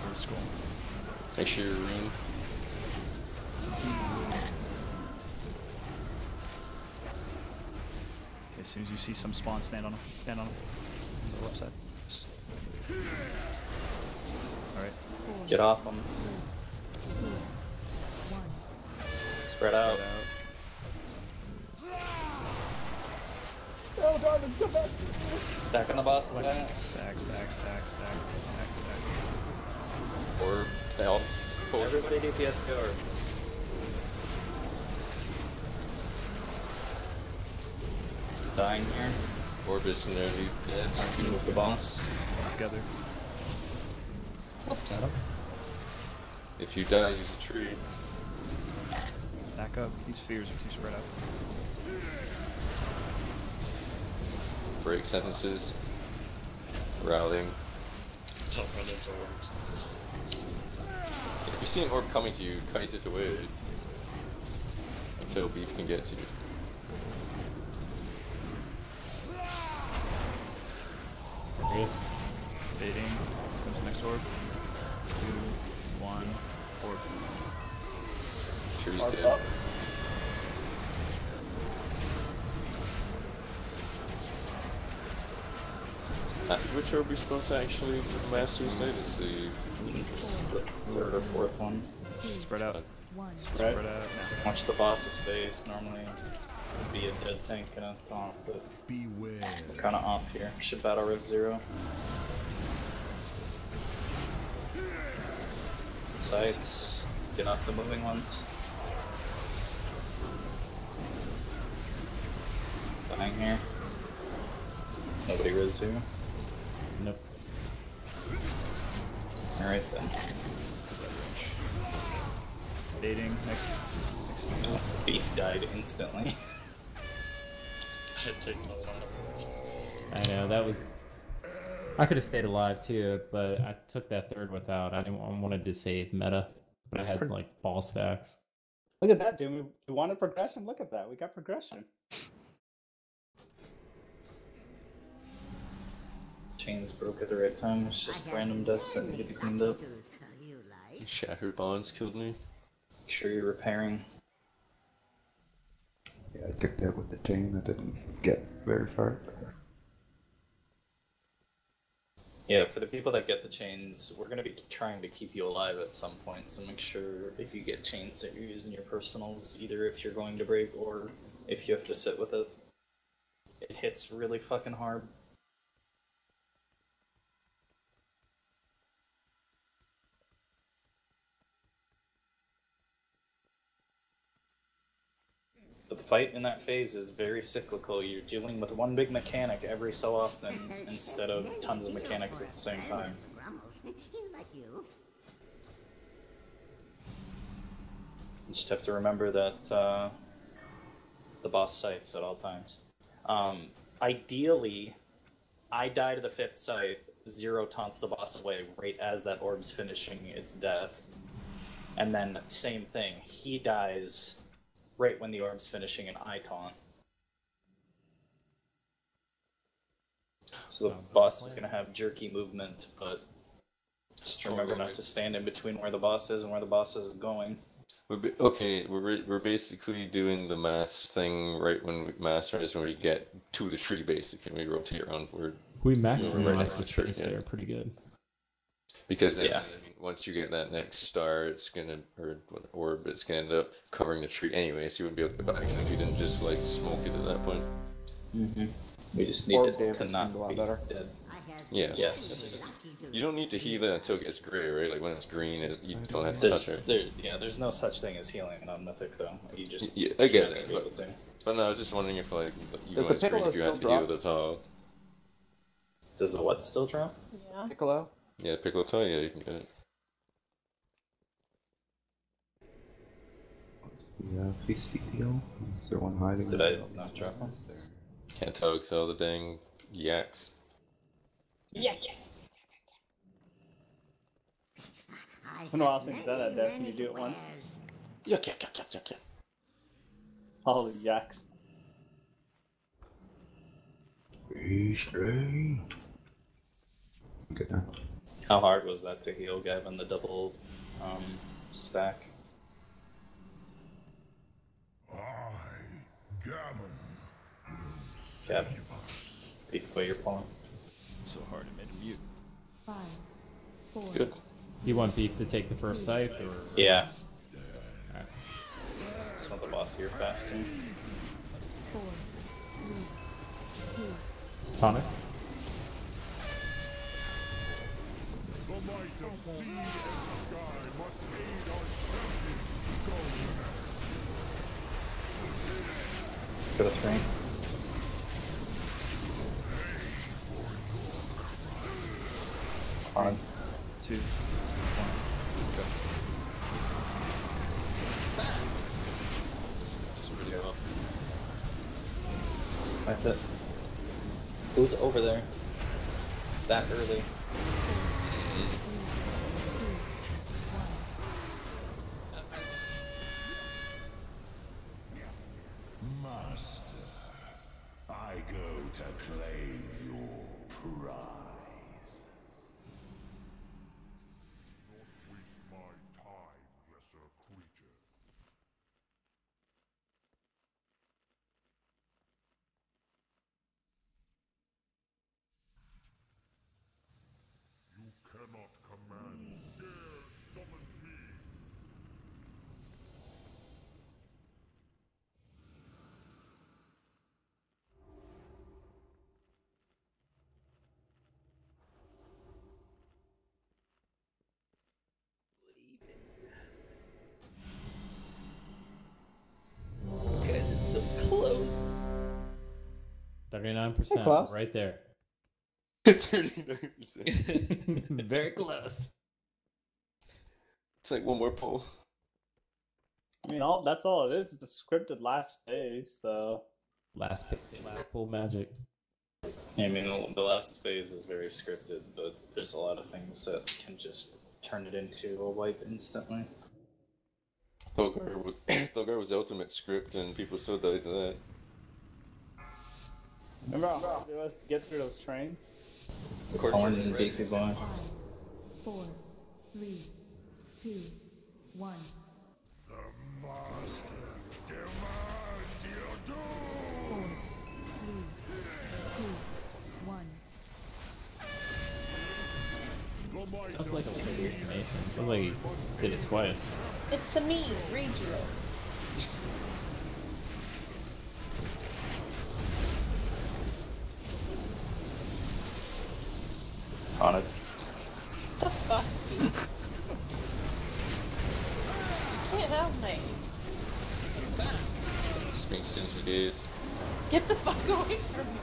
First skull.
Make sure you're rune.
Okay, as soon as you see some spawn, stand on him. Stand on him. On the left side. Alright.
Get off them. Spread out.
Oh god, let's go back.
Stack on the boss's ass.
Stack.
Or help.
Everybody DPS the orb. Dying here.
Orbis in there, dude. Dead.
I can move the boss.
Together.
Oops.
If you die, use a tree.
Back up. These spheres are too spread out.
Break sentences. Rallying.
Don't run into orbs.
If you see an orb coming to you, kite it away. Until beef can get to you.
There it is.
Baiting. Comes next orb. 2, 1, orb.
Sure he's
Orb
dead.
up.
Which orb are we supposed to actually master site?
It's the third or fourth one.
Spread out.
Spread
out now.
Watch the boss's face. Normally, it'd be a dead tank and a taunt, but
beware.
kind of off here. Should battle res 0. Sights. Get off the moving ones. Dying here. Nobody res here.
Nope.
Alright then.
Baiting. Next.
Oh, Beef died instantly.
I'd take another one of
I know, that was... I could have stayed alive too, but I took that third without. I wanted to save meta, but I had like ball stacks.
Look at that, dude. We wanted progression. Look at that. We got progression.
Chains broke at the right time. It's just random deaths that need to be cleaned up.
Shattered bonds killed me.
Make sure you're repairing.
Yeah, I took that with the chain. I didn't get very far.
Yeah, for the people that get the chains, we're going to be trying to keep you alive at some point, so make sure if you get chains that you're using your personals, either if you're going to break or if you have to sit with it. It hits really fucking hard. But the fight in that phase is very cyclical. You're dealing with one big mechanic every so often instead of tons of mechanics at the same time. You just have to remember that the boss sights at all times. Ideally, I die to the 5th scythe, 0 taunts the boss away right as that orb's finishing its death. And then same thing, he dies right when the orb's finishing an eye taunt. So the boss is going to have jerky movement, but just remember not to stand in between where the boss is and where the boss is going.
We're basically doing the mass thing right when mass res when we get to the tree basically, and we rotate around.
We maxed
right
the space there pretty good.
Because once you get that next star, it's gonna orb, it's gonna end up covering the tree anyway, so you wouldn't be able to go back if you didn't just like smoke it at that point.
Mm-hmm. We just need it to not be dead.
Yeah.
Yes.
You don't need to heal it until it gets gray, right? Like when it's green, you don't have to touch it.
There's no such thing as healing on Mythic though. You just
I get it. But no, I was just wondering if like you when it's green, if you have to heal it at all.
Does the what still drop?
Yeah. Piccolo.
Yeah, Piccolo Toe, yeah, you can get it.
What's the feisty deal? Is there one hiding?
Did I not drop one?
Can't tell the dang yaks.
Yeah. It's been a while since you've done that, Dev. Can you do it once?
Yeah.
Holy yaks.
Straight. Good now.
How hard was that to heal Gavin, the double stack? Gavin, peek away your pawn.
So hard it made him mute.
5, 4.
Good.
Do you want Beef to take the first scythe, or...?
Yeah.
Alright.
Just want the boss here faster.
4, 3, 2.
Tonic?
The might of sea and sky must aid our champions.
For the 3. On.
2, 1, go.
This is really well. That's it. Who's over there? That early.
Master, I go to claim your pride.
39%, right there.
39%.
Very close.
It's like one more pull.
I mean, that's all it is. It's the scripted last phase, so.
Last pull magic.
I mean, the last phase is very scripted, but there's a lot of things that can just turn it into a wipe instantly.
Thulgar was ultimate script, and people still died to that.
Remember how hard it was to get through those trains?
Corn and Beefy Boy.
4, 3, 2, 1.
The master demands your doom!
4, 3, 2, 1.
That was like a weird animation. It was like he did it twice.
It's a me, Regio.
On it.
What the fuck, dude? You can't have me.
Just being stingy gates.
Get the fuck away from me.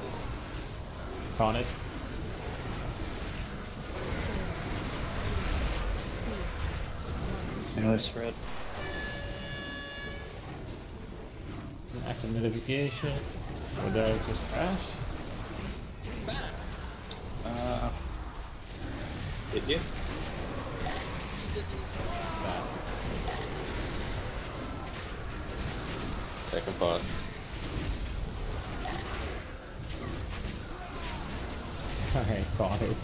Tonic.
Melee spread.
Active notification. Or did I just crash?
Did you?
Second box.
Alright, Tonic.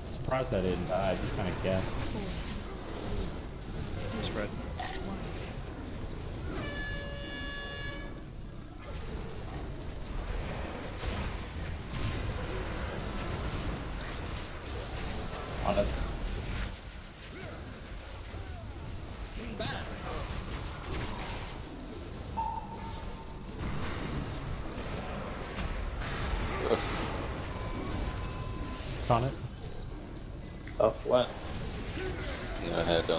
Surprised I didn't die, I just kind of guessed.
Spread.
On it.
Tonic.
Off what?
I had the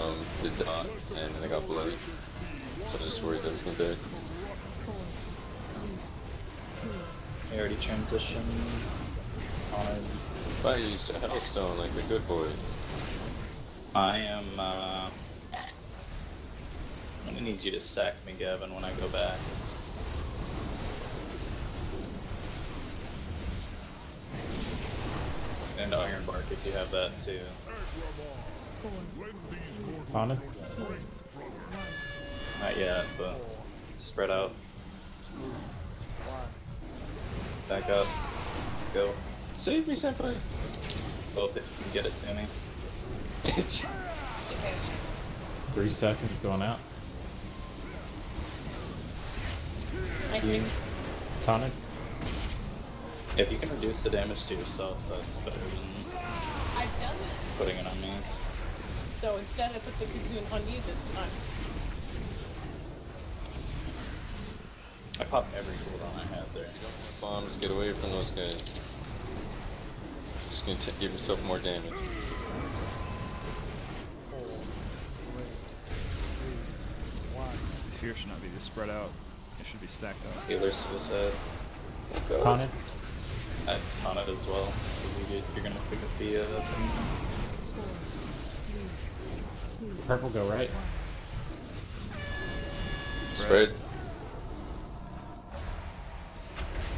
dot, and then I got blood. So I was just worried that I was gonna die.
I already transitioned. On it.
I used a Hellstone like a good boy.
I am, I'm gonna need you to sack me, Gavin, when I go back. And Iron Bark if you have that too.
Tonic.
Not yet, but spread out. Stack up. Let's go.
Save me, senpai.
Both if you can get it to me.
3 seconds going out.
I think.
Tonic.
If you can reduce the damage to yourself, that's better than
I've done it.
putting it on me.
So instead I put the cocoon on you this time.
I popped every cooldown I had there.
Bombs, get away from those guys. Just gonna give yourself more damage.
This here should not be just spread out. It should be stacked up.
Healer suicide. Oh,
Tonic.
I taunt it as well, because you're gonna have to get the thing.
Purple go right.
Spread.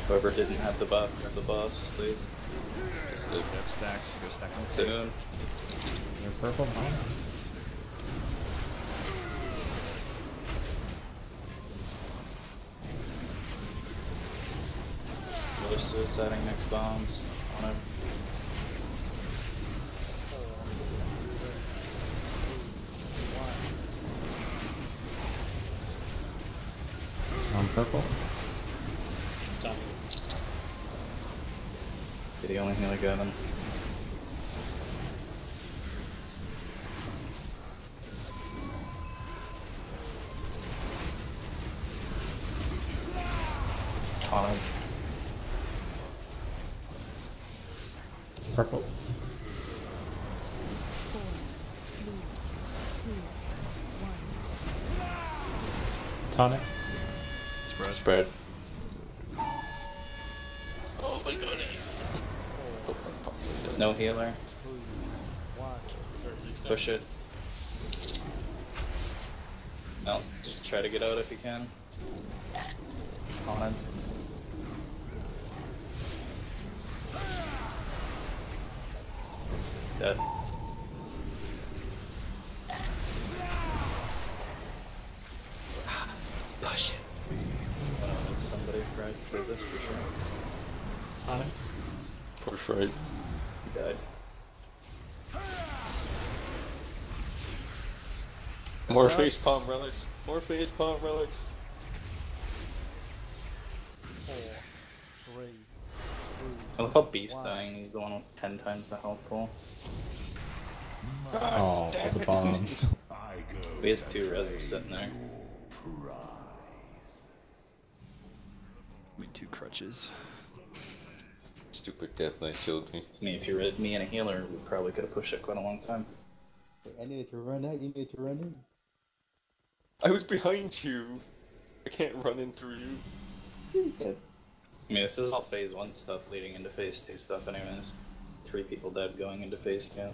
Whoever didn't have the buff, grab the buffs, please.
They have stacks. They're stacking
Soon.
Your purple bombs.
Healer suiciding next bombs on him.
On purple.
Did he only healer got him? On him.
Purple.
4, 3, 2, 1.
Tonic.
Spread.
Oh my god.
No healer. Push it. No, just try to get out if you can. On him. Dead. Push it. Somebody tried to say this for sure.
Time. Poor Fred.
He died.
More facepalm relics. More facepalm relics.
4, 3, 2.
I love how Beef's dying. He's the one with 10 times the health pool.
Oh, the bombs.
We have 2 reses sitting there.
I mean, 2 crutches.
Stupid death knight killed me.
I mean, if you resed me and a healer, we probably could have pushed it quite a long time.
I needed to run out, you needed to run in.
I was behind you. I can't run in through you.
I mean, this is all phase 1 stuff leading into phase 2 stuff anyways. 3 people dead going into phase 2.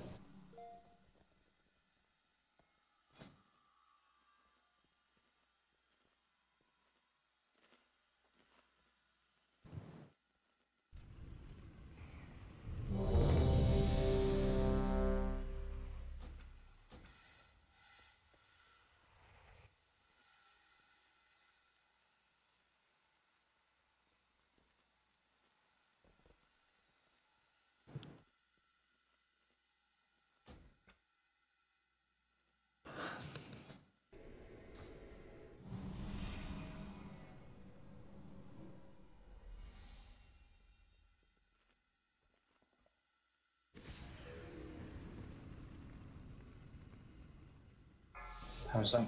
How's that?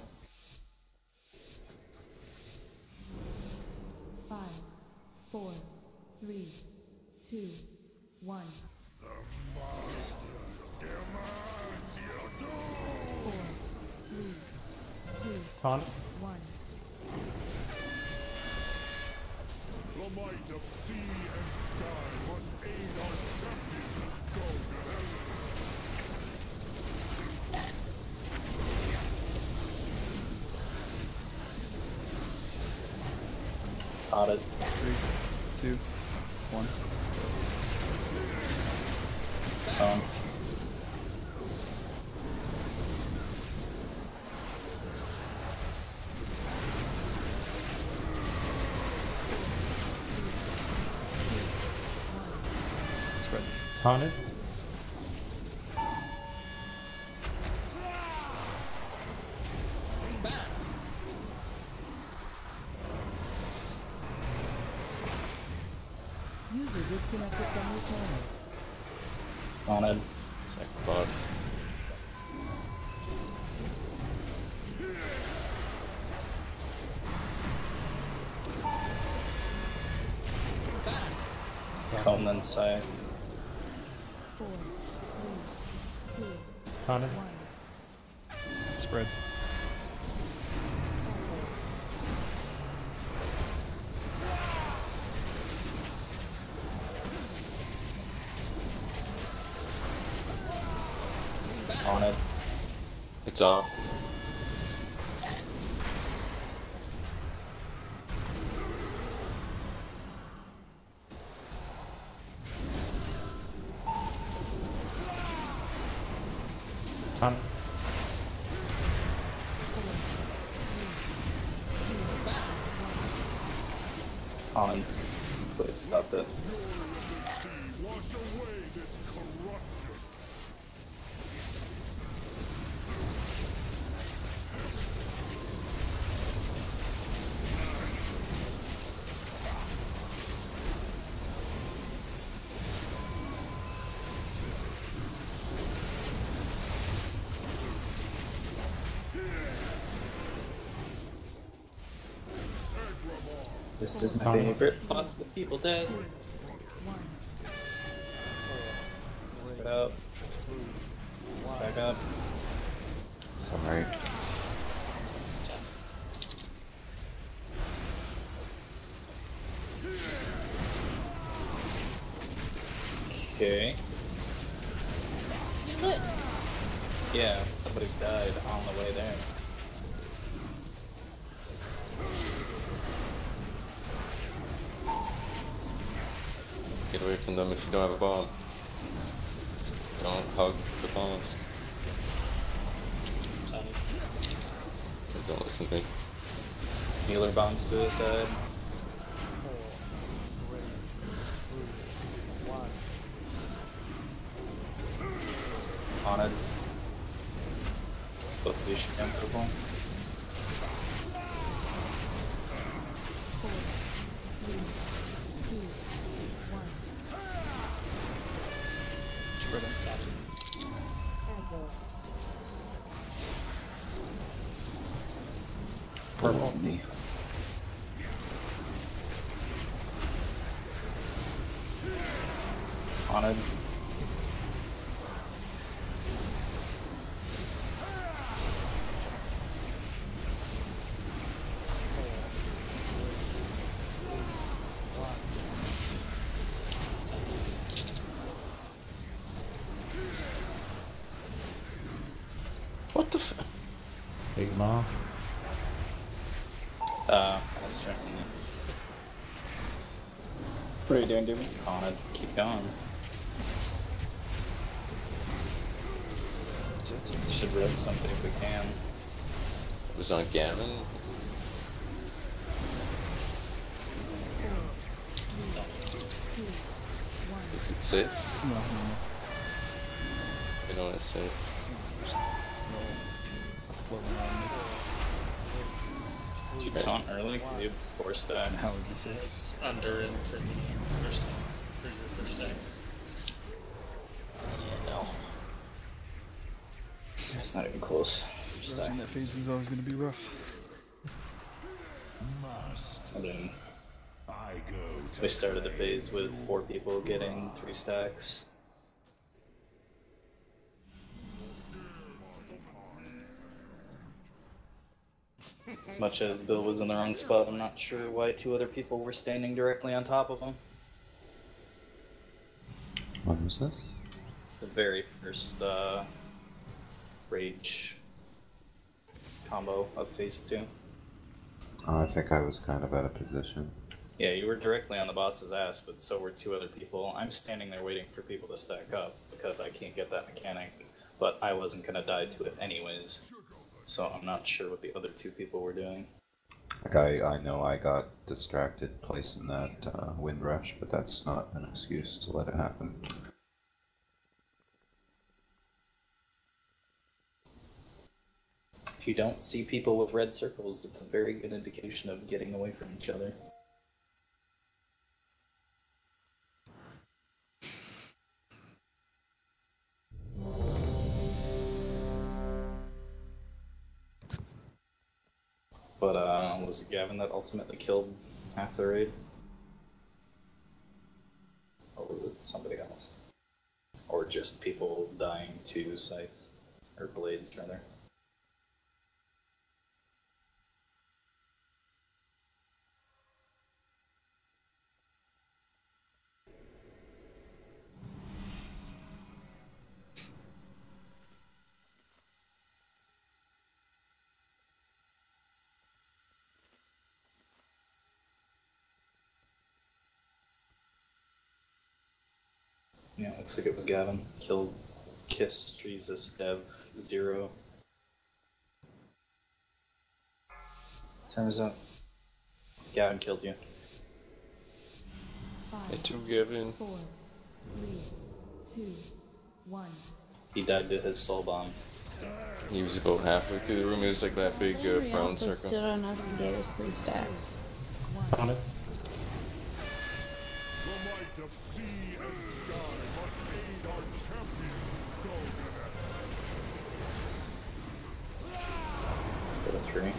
5, 4, 3, 2, 1. 4, 3, 2,
Taunt.
1.
The might of sea and sky must aid our champion. Go to hell.
Caught it.
3, 2, 1. Spread.
Taunted.
User disconnected from your channel.
On it.
Second box.
Come then side.
4, 3, 2,
Taunted.
1.
Spread.
On it.
It's on.
Taunted.
On. But it stopped it.
Wash away this corruption.
This is my favorite boss with people dead. Spread out. Stack up.
Sorry.
Okay.
You lit.
Yeah, somebody died on the way there.
Get away from them if you don't have a bomb. Don't hug the bombs. Don't listen to me.
Healer bomb suicide. Haunted. Both of you should be uncomfortable.
4, 3, 2, 1.
Purple.
Me.
Haunted.
What the f?
Big Mom.
I'll strengthen you.
What are you doing, Doobie?
Haunted. Keep going. Should rest something if we can.
It was on Gammon. Is it safe?
No.
I know it's safe.
Did you taunt early because you had 4 stacks?
How would you say?
It's under in for me first time. For your first day.
Yeah, no. It's not even close. Just
Rushing that phase is always going to be rough.
I mean, we started the phase with 4 people getting 3 stacks. As much as Bill was in the wrong spot, I'm not sure why 2 other people were standing directly on top of him.
What was this?
The very first rage combo of phase 2.
Oh, I think I was kind of out of position.
Yeah, you were directly on the boss's ass, but so were 2 other people. I'm standing there waiting for people to stack up because I can't get that mechanic, but I wasn't gonna die to it anyways. So I'm not sure what the other 2 people were doing.
Like I know I got distracted placing that wind rush, but that's not an excuse to let it happen.
If you don't see people with red circles, it's a very good indication of getting away from each other. But was it Gavin that ultimately killed half the raid? Or was it somebody else? Or just people dying to scythes? Or blades, rather. Yeah, looks like it was Gavin. Killed Kiss, Jesus, Dev, 0. Turns out Gavin killed you.
5,
It took Gavin.
4, 3, 2, 1.
He died to his soul bomb.
He was about halfway through the room. It was like that big brown
also
circle.
stood on us and gave us 3 stacks.
Found it.
The might of sea and sky must aid our champions.
Go to 3.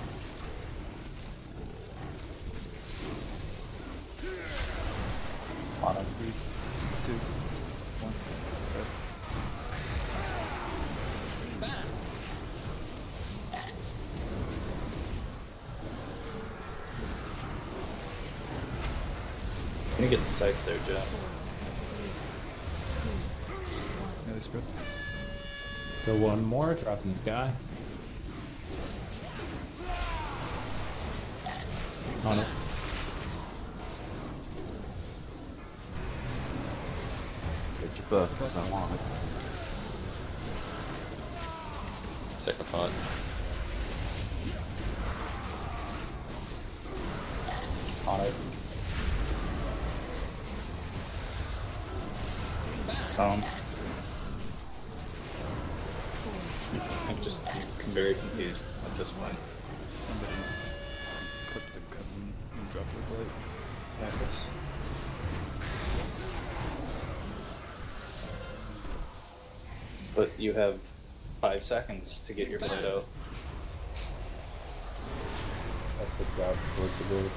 On him.
3, 2, 1.
Can you get psyched there, Jeff?
Nice, good.
Go one more, drop in the sky. On it.
Get your buff, because I want it.
Second pot.
On it. I'm very confused at this point.
Somebody clipped the cut and dropped the blade.
Yeah, I guess. But you have 5 seconds to get your blade out.
That's the job towards the blade.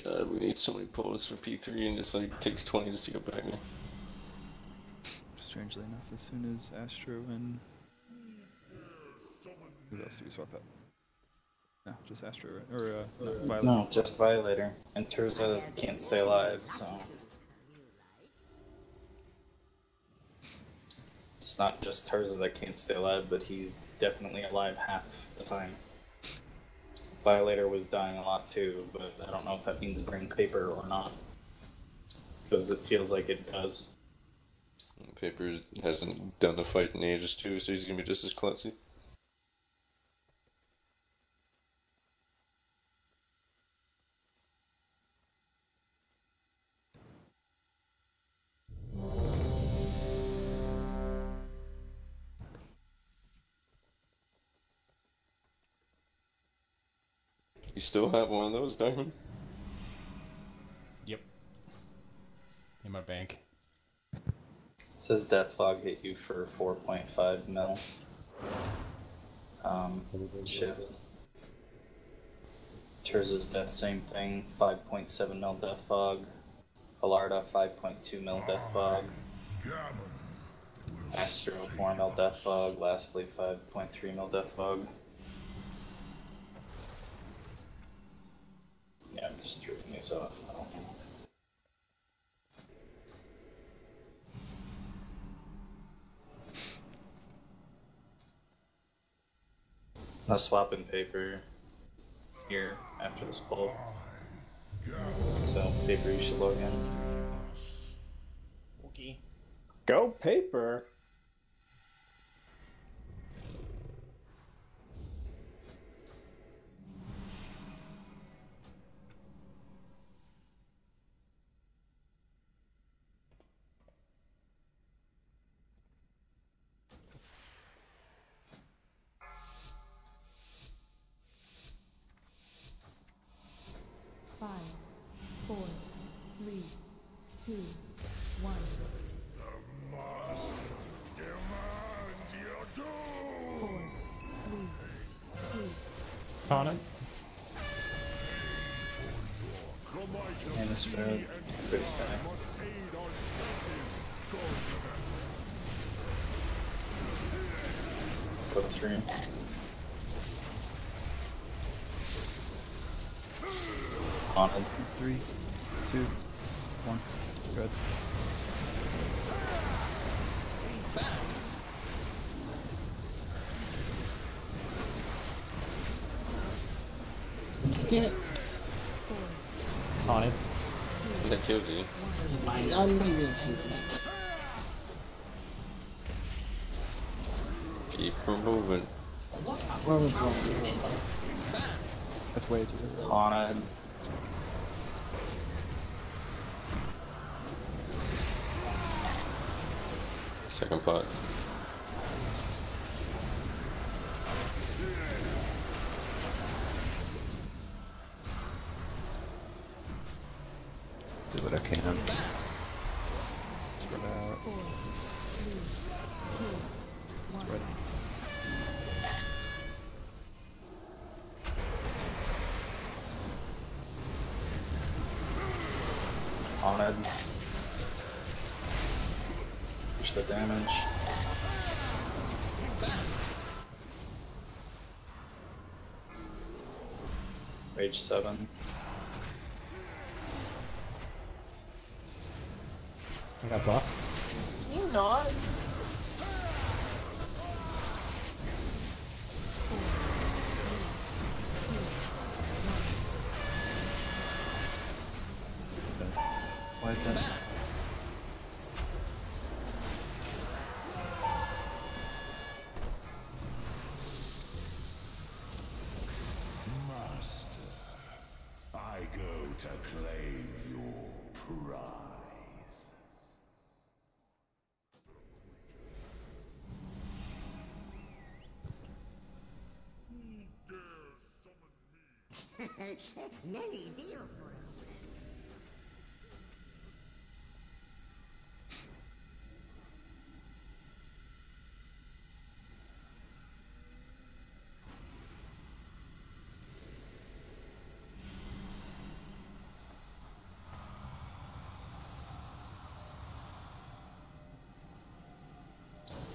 God, we need so many posts for P3 and just like takes 20 just to get back now.
Strangely enough, as soon as Astro and... Who else did we swap out? No, just Astro, right? Or, no, Violator.
No, just Violator. And Terza can't stay alive, so... It's not just Terza that can't stay alive, but he's definitely alive half the time. Violator was dying a lot too, but I don't know if that means bring paper or not. Because it feels like it does.
Paper hasn't done the fight in ages too, so he's gonna be just as klutzy. You still have one of those, Diamond?
Yep. In my bank.
It says Death Fog hit you for 4.5 mil. Shift. Terza's death, same thing. 5.7 mil Death Fog. Alarda, 5.2 mil Death Fog. Astro, 4 mil Death Fog. Lastly, 5.3 mil Death Fog. Yeah, I'm just tripping these off. I don't know. I'll swap in paper here after this pull. So, paper, you should log in.
Okay.
Go paper.
Five, 4, 3, 2, 1. Four, 3, 2.
Tonic.
And this road, good stack. Go 3. Haunted.
3, 2, 1. Good.
Damn it.
Taunted.
That killed you.
I'm not even seeing
Keep her moving.
That's way too
Haunted.
Second pot.
Do what I can.
Spread out. Spread.
Haunted. Push the damage. Page 7.
I got boss.
Can you not?
Why is that?
Master, I go to claim your prize.
Many deals for a friend.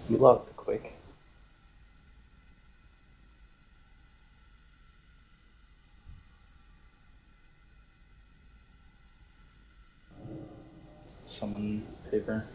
You love the Quake. Summon paper.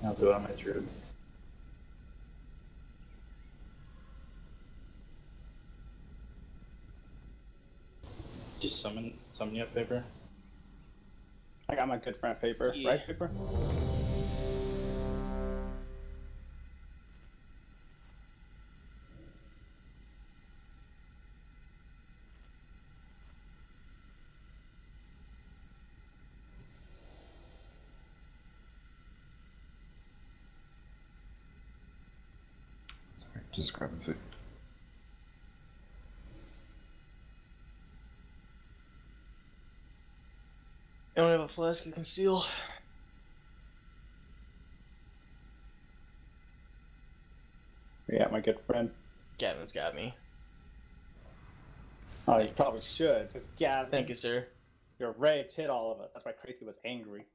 I'll do it on my druid. Just summon you up, paper.
I got my good friend paper,
Yeah.
right, paper?
Sorry, just grab a food.
You don't have a flask you can steal?
Yeah, my good friend.
Gavin's got me.
Oh, you probably should, because Gavin.
Thank you, sir.
Your rage hit all of us. That's why Crazy was angry.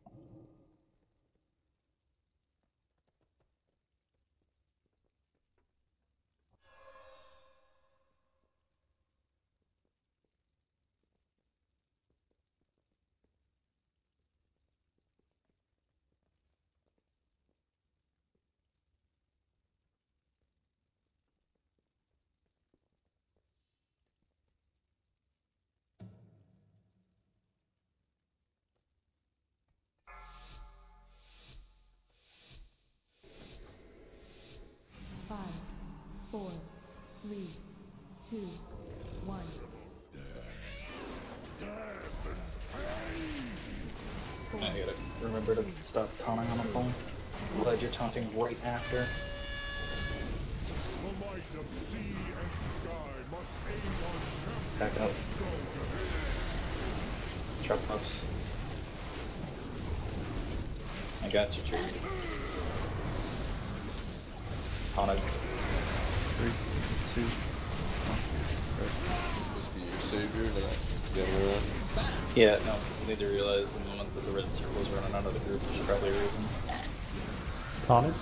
Five, four, three, two, one.
I gotta remember to stop taunting on the phone. I'm glad you're taunting right after.
The might of sea and sky must aid on champions.
Stack up. Trap ups. I got you, Tracy. On it.
3, 2, 1.
This be your savior, not the other one.
Yeah, no, people need to realize the moment that the red circle's running out of the group, there's probably a reason.
Taunted?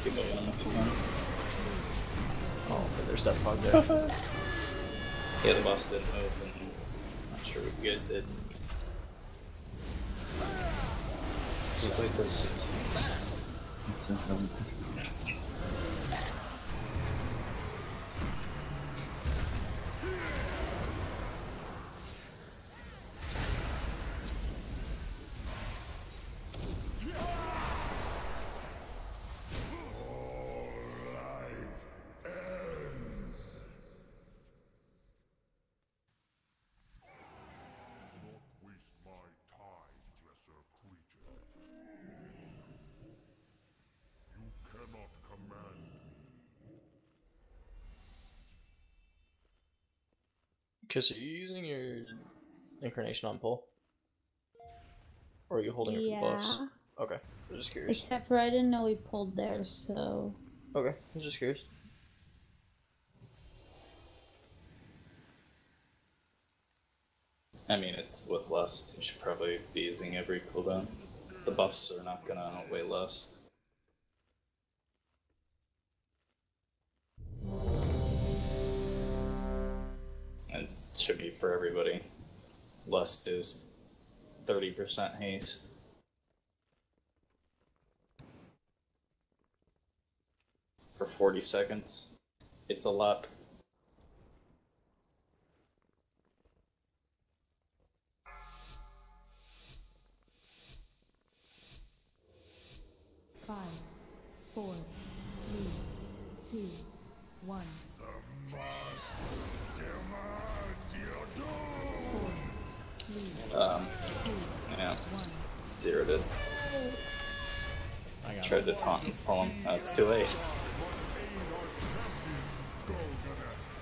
Keep moving them if you can.
Oh, but there's that bug there.
Yeah, the boss didn't move, and I'm not sure what you guys did. Just like this.
Kiss, are you using your incarnation on pull?
Or are you holding it for the buffs?
Yeah.
Okay, I'm just curious.
Except for I didn't know he pulled there, so.
Okay, I'm just curious.
I mean, it's with Lust. You should probably be using every cooldown. The buffs are not gonna outweigh Lust. It should be for everybody. Lust is 30% haste. For 40 seconds. It's a lot.
Five, 4, 3, 2, 1.
Yeah. Zero did.
I got
Tried to taunt and pull him. No, it's too late.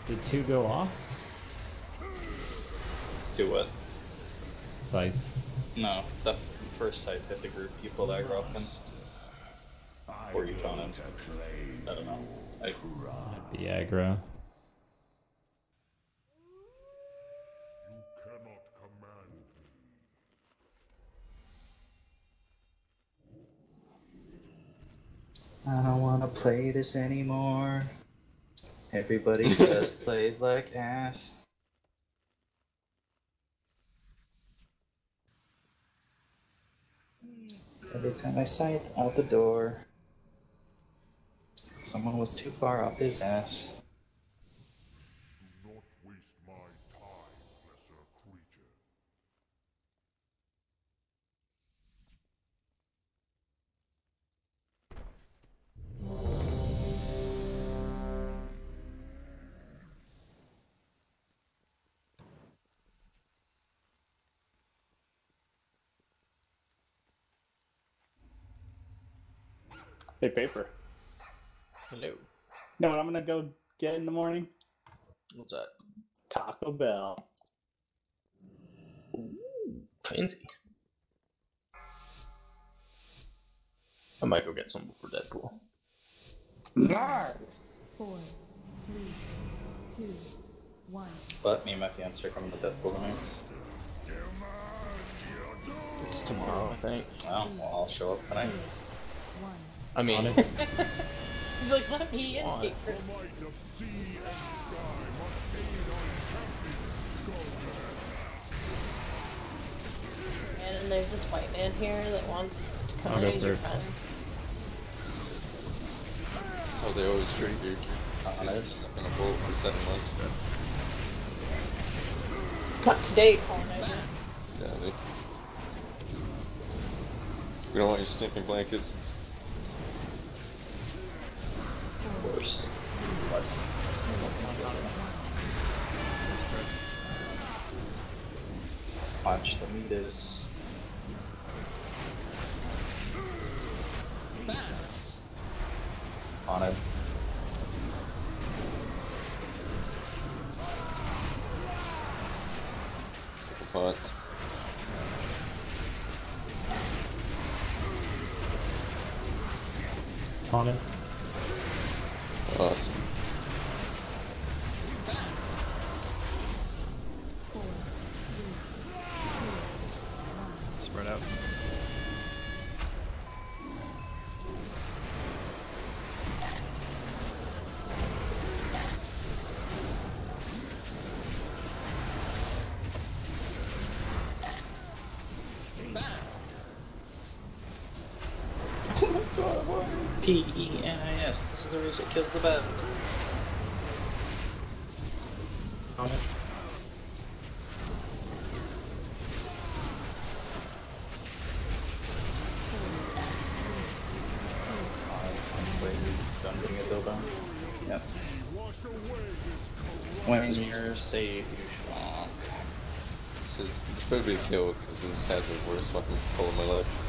Did 2 go off?
Do what?
Size.
No, the first site hit the group, you pulled aggro off him. Or you taunt him. I don't know.
Might be aggro.
I don't wanna play this anymore. Everybody just plays like ass. Every time I sight out the door, someone was too far up his ass.
Do not waste my time, lesser creature.
Hey, paper.
Hello.
Know what I'm gonna go get in the morning?
What's that?
Taco Bell.
Fancy. I might go get some for Deadpool.
Nice.
4, 3, 2, 1.
But me and my fiance are coming to Deadpool tonight.
It's tomorrow, I think.
Well, I'll show up tonight.
I mean,
He's like, let me in here. And then there's this white man here that wants to come
I'll
and
go
use your
first.
friend.
That's how they always treat you.
On it.
In a boat for 7 months.
Not today, colonizer.
Exactly. We don't want your stinking blankets.
Of course. Watch the meters. On it.
Pots.
Taunted.
Awesome.
Spread out.
P-E-N-I-S. This is a reach that kills the best. On it. Wait, who's done being a dildo? Yep. When you're safe, you schlock.
This better be a kill because this had the worst fucking pull of my life.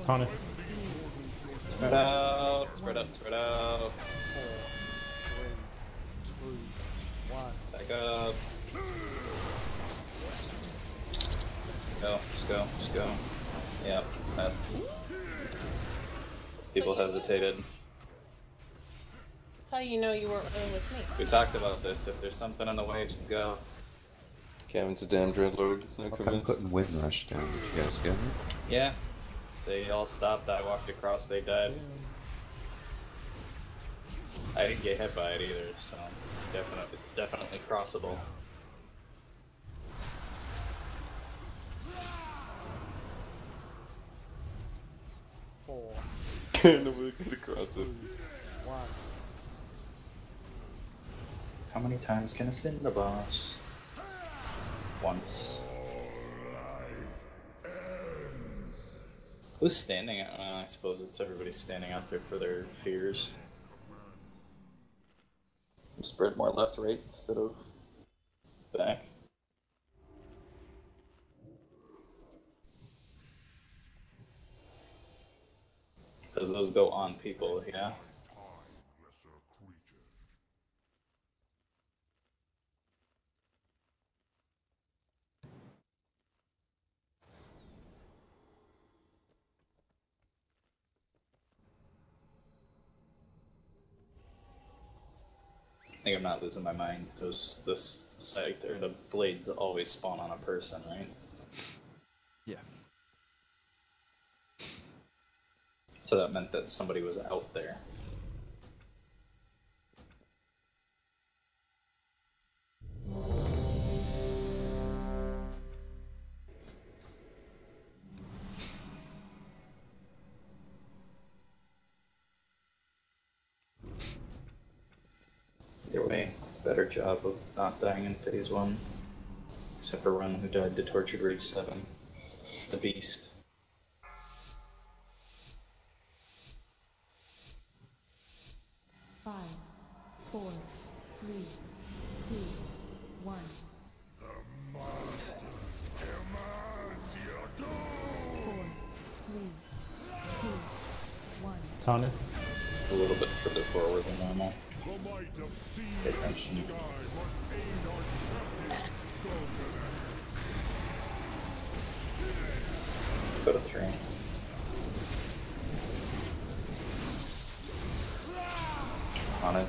Tonic.
Spread out, spread out, spread out.
4, 3, 2, 1.
Back up. Go, just go, just go. Yep, that's... People hesitated.
That's how you know you weren't running with me.
We talked about this. If there's something in the way, just go.
Kevin's a damn dreadlord. No
I'm
convinced.
putting Wind Rush down. Did you guys get it?
Yeah. They all stopped. I walked across. They died. I didn't get hit by it either, so it's definitely crossable.
Four.
Nobody could across it.
1.
How many times can I spin the boss? Once. Who's standing out? I suppose it's everybody standing out there for their fears. Spread more left, right instead of back. Because those go on people, yeah. I think I'm not losing my mind. This site there, the blades always spawn on a person, right?
Yeah.
So that meant that somebody was out there. Either way, better job of not dying in phase 1. Except for Run, who died to Tortured Rage 7. The Beast.
Five, 4, 3, 2, 1. Four, 3, 2, 1.
Tonic.
It's a little bit further forward than normal. Pay attention. Go to 3. On it.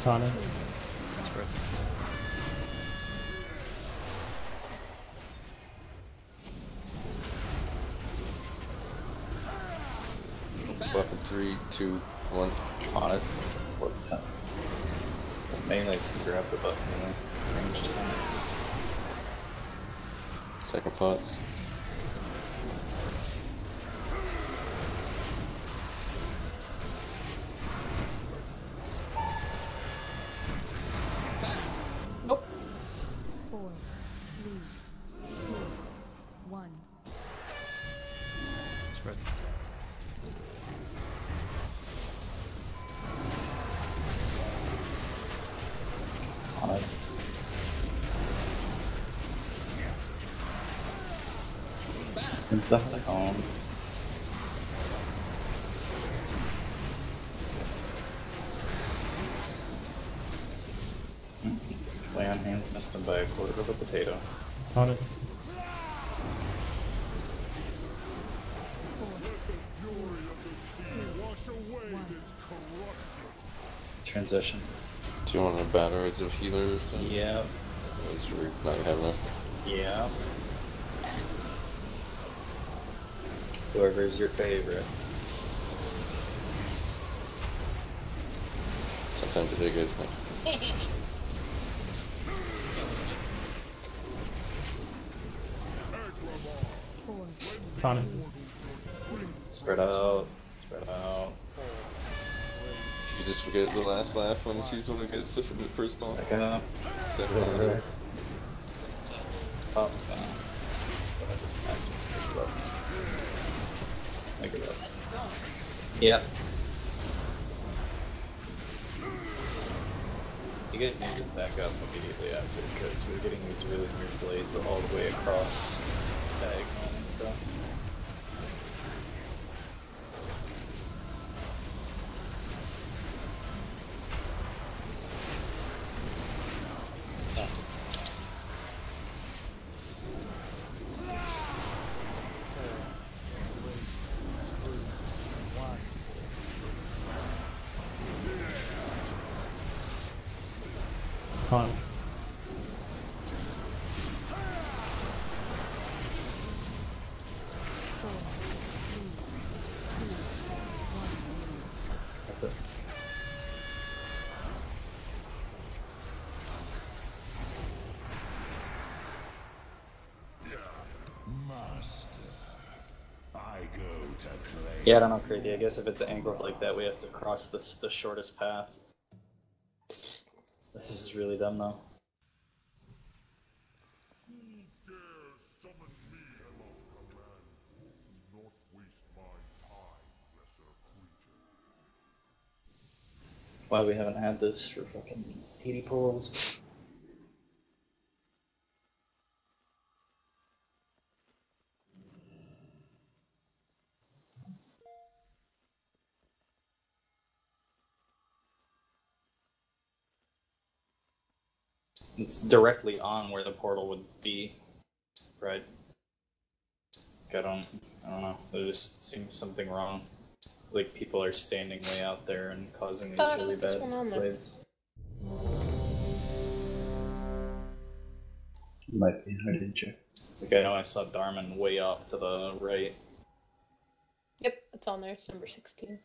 Tonic.
Buff in 3, 2, 1.
On it. What the time? Mainly grab the button, ranged time.
Second pots.
Nope.
4, 3, 2, 1.
Spread.
On it. Himself like home. Lay on hands missed him by a quarter of a potato.
Tonic.
Transition.
Do you want a battle as a healer or something?
Yeah.
That's weird. Not having enough.
Yeah. Whoever's your favorite.
Sometimes the big guys think.
Tonic.
Spread out. Spread out.
You just forget the last laugh when she's the one who gets the first ball.
Back up.
Second one.
Up. Yep. You guys need to stack up immediately after because we're getting these really weird blades all the way across diagonal and stuff.
Time.
Master, I go to claim.
Yeah, I don't know, Crazy. I guess if it's angled like that, we have to cross the shortest path. This is really dumb, though. Why we haven't had this for fucking 80 pulls. It's directly on where the portal would be, right? I don't know. There just seems something wrong. Like people are standing way out there and causing these really bad blades.
Might be hard to check.
Like I know I saw Darman way off to the right.
Yep, it's on there. It's number 16.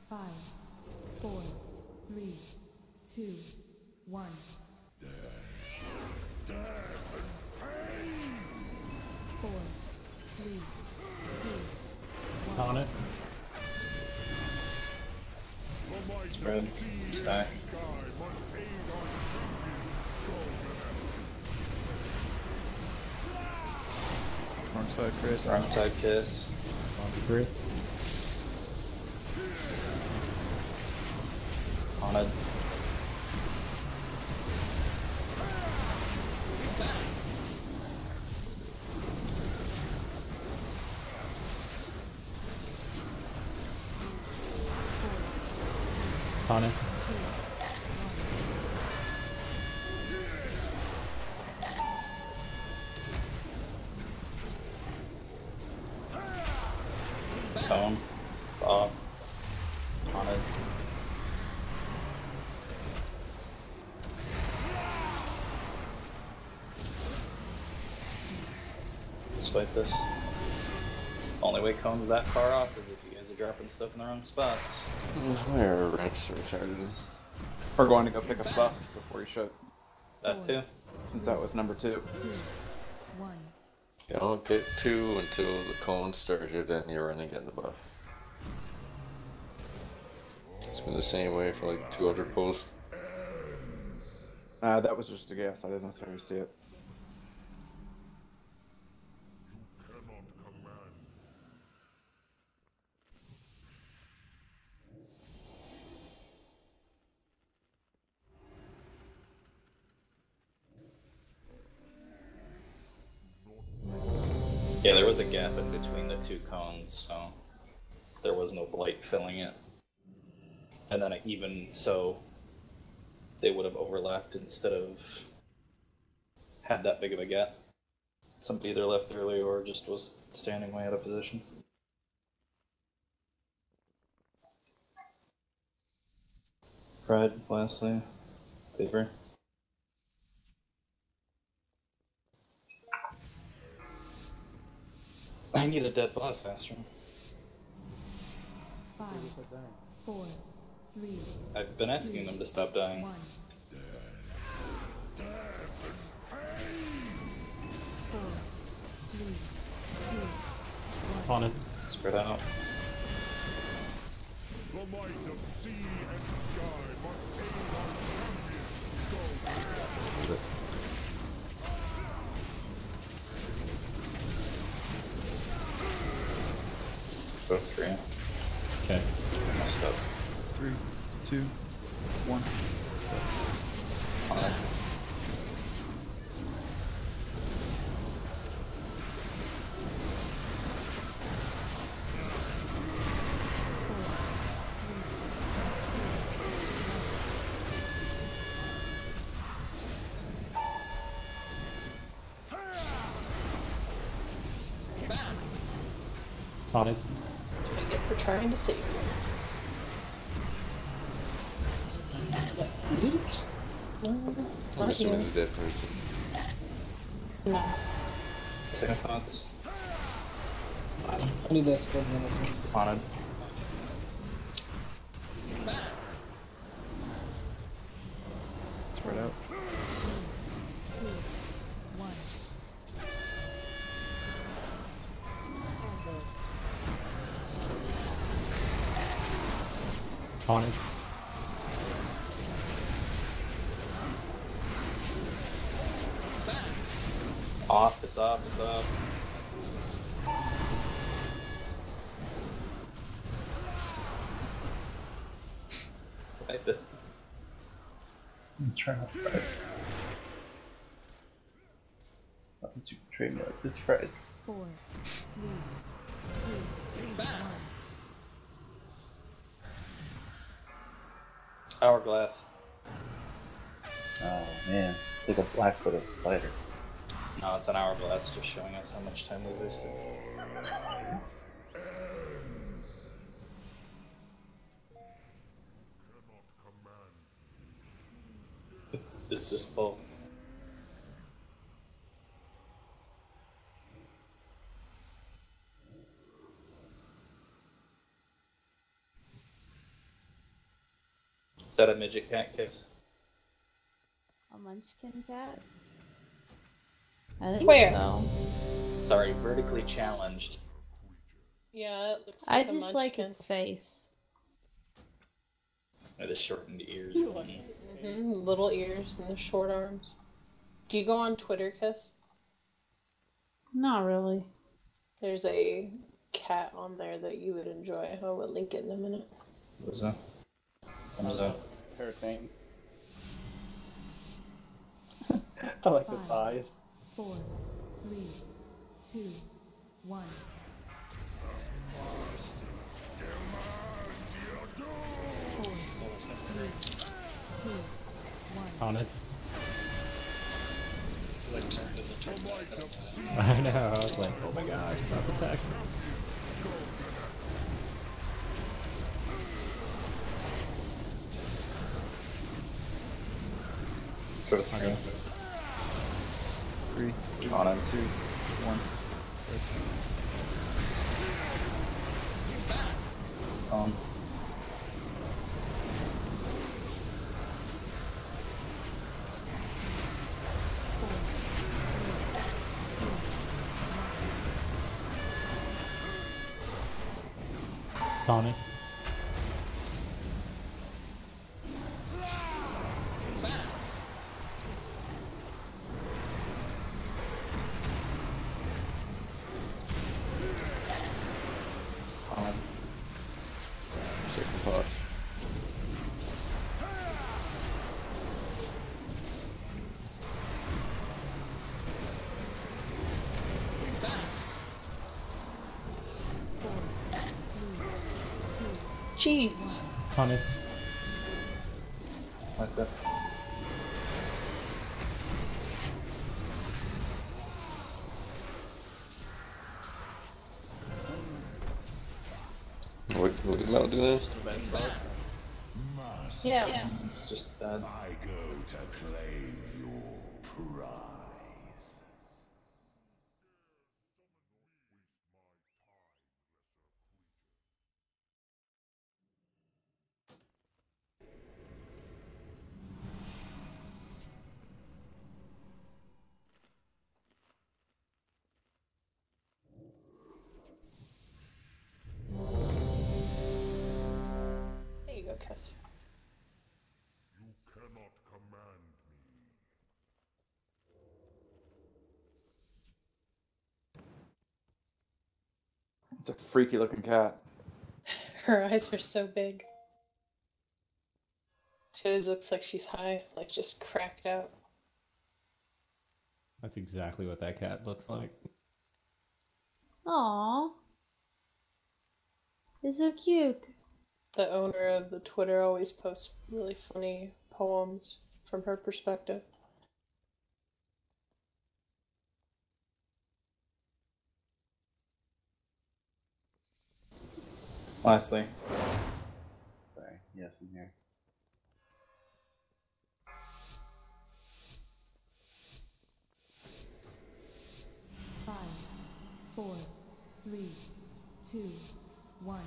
Five, 4, 3, 2, 1.
Death and pain.
4, 3, 2, 1.
On it.
Spread. Stack.
Wrong side, Chris.
Wrong side, Kiss.
1, 3.
On it.
On it.
Cone. It's off. On it. Let's fight this. Only way Cone's that far off is if you guys are dropping stuff in the wrong spots.
My ranks are retarded.
We're going to go pick up buffs before you should.
That too.
Since that was number 2.
2, 1.
You don't get 2 until the cone started, then you're running in the buff. It's been the same way for like 200 pulls.
That was just a guess. I didn't necessarily see it.
Yeah, there was a gap in between the two cones, so there was no blight filling it. And then even so, they would have overlapped instead of had that big of a gap. Somebody either left early or just was standing way out of position. Pride, lastly, Paper. I need a dead boss, Astro.
5, 4, 3.
I've been asking them to stop dying.
1. 4,
Taunted.
Spread out.
The might of sea and sky must aid our champions. Go.
Both three.
Okay.
I messed up.
3, 2, 1.
Taunted.
What I get for trying to save you.
I'm
Not
assuming
you.
the dead person.
No.
Second thoughts.
I need this for this one.
Haunted.
Spread out.
Taunted.
Off, it's up, it's up. Like this.
Let's try not to fight. Why don't you treat me like this, Fred?
4, 3, 2, 1.
Hourglass.
Oh man, it's like a black-footed spider.
No, it's an hourglass, just showing us how much time we wasted. It's just full. Is that a midget cat kiss?
A munchkin cat? I think
Where?
so.
Sorry, vertically challenged.
Yeah, it looks
I
like a
just like
munchkin.
its face.
Or the shortened ears.
Little ears and the short arms. Do you go on Twitter, Kiss?
Not really.
There's a cat on there that you would enjoy. I will link it in a minute.
What is that? What is that?
Her thing. I like its eyes.
4, 3, 2, 1.
Taunted.
Like turned into
I know, I was like, oh my gosh, stop attacking.
Okay.
3,
On it.
2, 1.
Taunted.
Second thoughts.
Jeez.
Taunted.
Like that.
What did Mel do there?
Yeah.
It's just bad.
I go to claim your prize.
It's a freaky looking cat.
Her eyes are so big. She always looks like she's high, like just cracked out.
That's exactly what that cat looks like.
Aww. It's so cute.
The owner of the Twitter always posts really funny poems from her perspective.
Lastly.
Sorry. Yes, I'm here.
Five, 4, 3, 2, 1.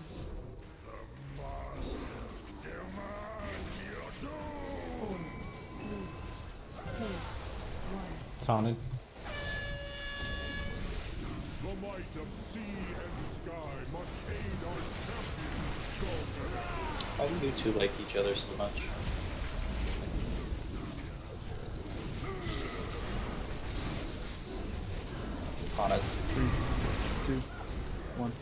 Taunted.
The might of sea and sky must aid our champion.
Why do you two like each other so much? On it.
3, 2, 1.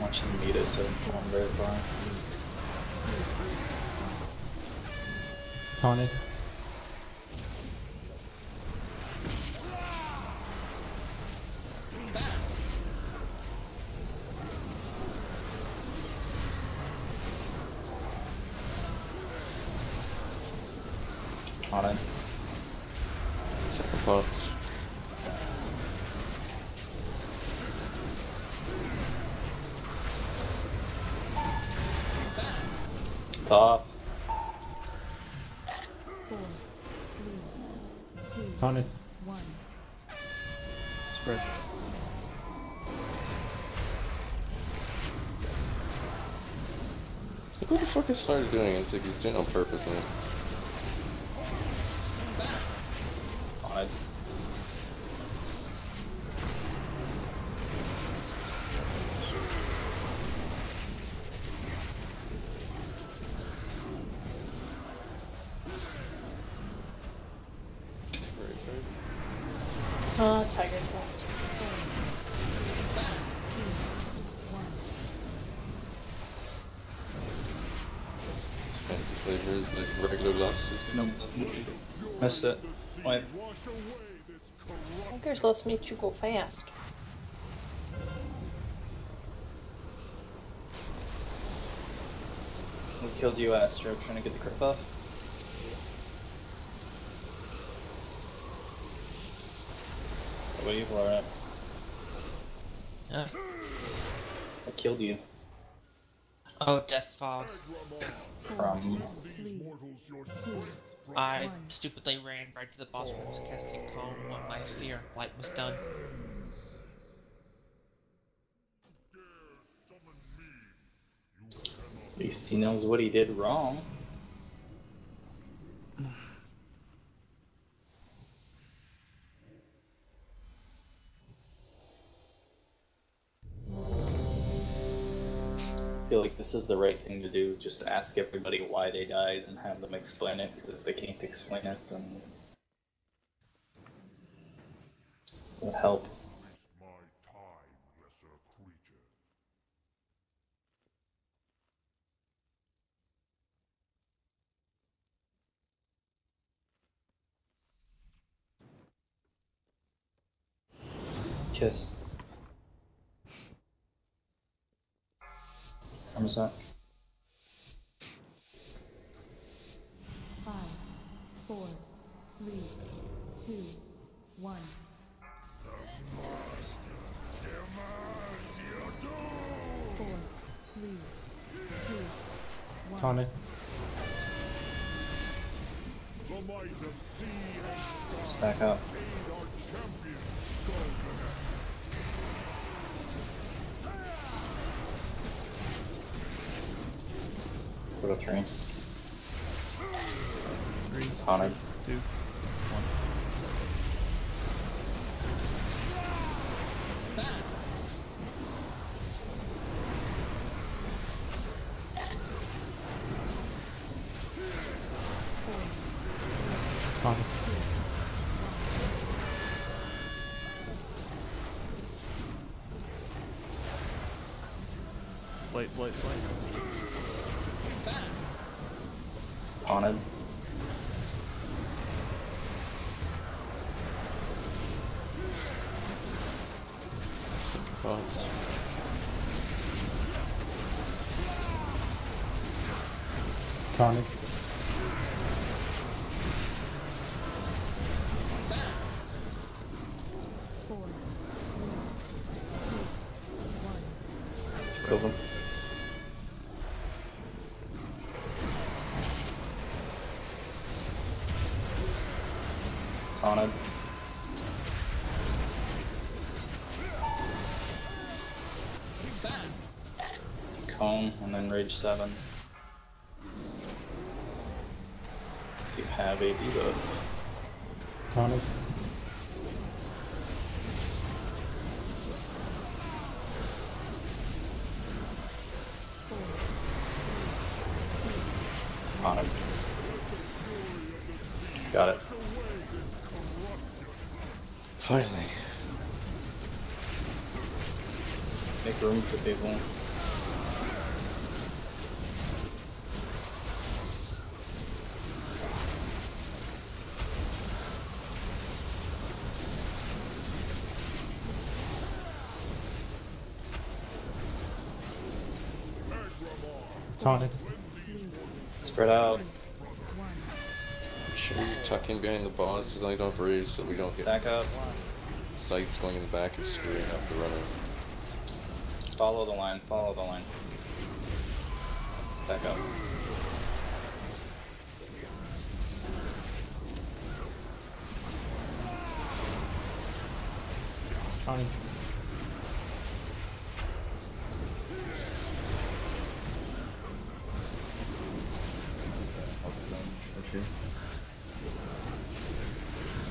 Watch them beat us and going very far.
Taunted.
On it.
Second thoughts.
It's off.
4, 3, 2,
Taunted.
1.
Spread.
What the fuck is Snyder doing? It's like he's doing it on purpose now.
On it.
Tiger's last.
Fancy flavors like regular loss.
Nope. Missed it. Wait.
Tiger's last makes you go fast.
Who killed you, Astro? Trying to get the crit buff? Wait for it.
Yeah.
I killed you.
Oh, Death Fog.
From...
I stupidly ran right to the boss when I was casting Calm when my fear light was done.
At least he knows what he did wrong. I feel like this is the right thing to do, just ask everybody why they died and have them explain it, because if they can't explain it, then it would help. Kiss. Comes up.
5, 4, 3, 2, 1. Four, 3, 2, 1.
Taunted.
Stack up. Go to 3.
3,
Haunted.
2, 1.
Tommy.
Wait.
Haunted.
Bots.
Tommy.
Kill them. Haunted. Cone, and then Rage 7. If you have a debuff.
Tommy.
Haunted. Got it.
Finally.
Make room for people.
Taunted.
Spread out.
Make sure you tuck in behind the boss so they don't rage so we don't
Stack
get
up.
sights going in the back and screwing up the runners.
Follow the line, follow the line. Stack up.
Tony.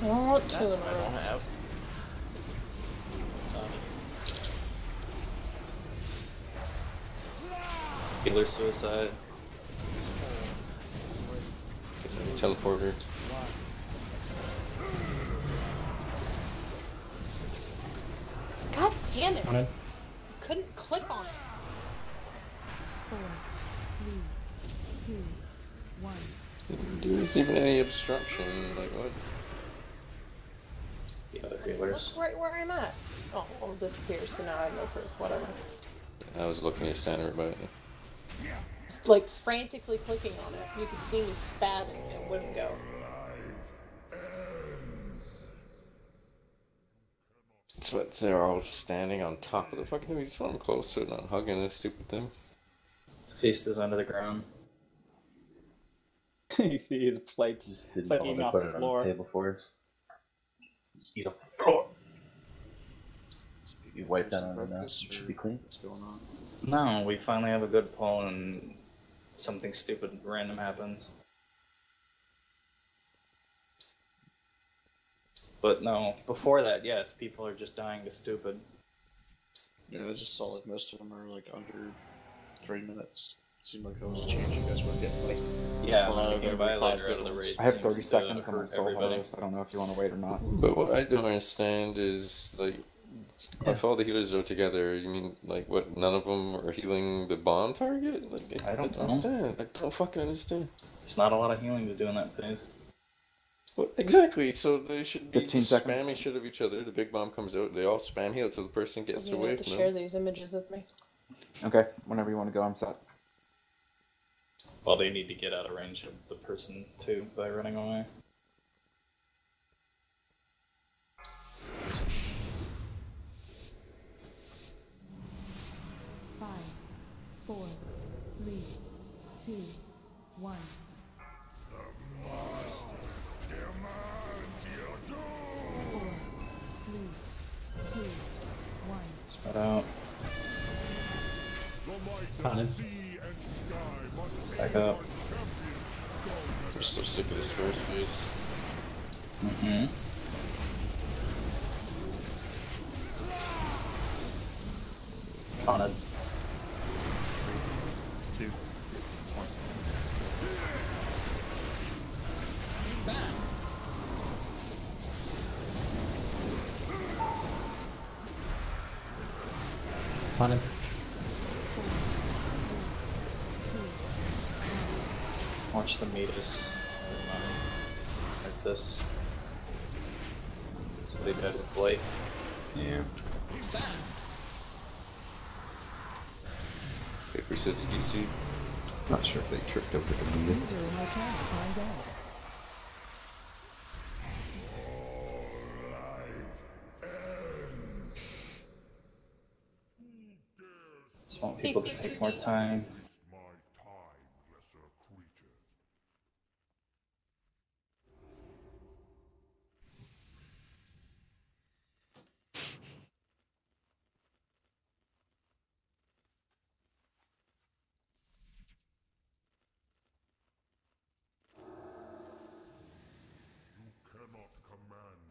I don't want two in a row.
I don't have.
Healer suicide.
Teleporter.
God damn it!
Taunted.
Couldn't click on it.
4, 3, 2, 1.
There's even any obstruction, like what?
The other healers.
Look right where I'm at. Oh, well, it disappears, so now I have no proof. Whatever.
I was looking at Santa about it.
Just, like, frantically clicking on it. You could see me spazzing and it wouldn't go.
It's what they're all standing on top of the fucking thing. We just want them close to it, not hugging this stupid thing.
Feast is under the ground.
You see his plates.
Just didn't
It's like
bother
eating off
put
the
it on
floor.
the table for us. Just eat off the floor. You wipe that on enough, it should be clean.
What's going on?
No, we finally have a good pull and something stupid random happens. But no, before that, yes, people are just dying to stupid.
Yeah, I just saw like most of them are like under 3 minutes. It seemed like that was a change you guys were getting. Like,
Yeah,
well,
taking
every
Violator
5
out of the
minutes.
raid
I have 30
seems to
seconds on my
hurt
soul
everybody.
hollow, so I don't know if you want to wait or not.
But what I don't understand is, like, if all the healers are together, you mean, like, what, none of them are healing the bomb target? Like,
I don't know.
understand. I don't fucking understand.
There's not a lot of healing to do in that phase.
Well, exactly, so they should be
15
just
seconds.
spamming shit of each other. The big bomb comes out, they all spam heal till the person gets
You
away
need to
from
share
them.
these images with me.
Okay, whenever you want to go, I'm set.
Well, they need to get out of range of the person too by running away.
Five, 4, 3, 2, 1. Four, 3, 2, 1.
Spread out.
Taunted.
Stack up.
I'm so sick of this first phase.
Mm-hmm. Haunted.
2, 1.
Taunted.
Watch the Metis. Like this. That's what they did with Blight.
Yeah.
Paper says DC.
Not sure if they tripped over the Venus.
User in your channel timed out.
Just want people to take more time.
Cannot command.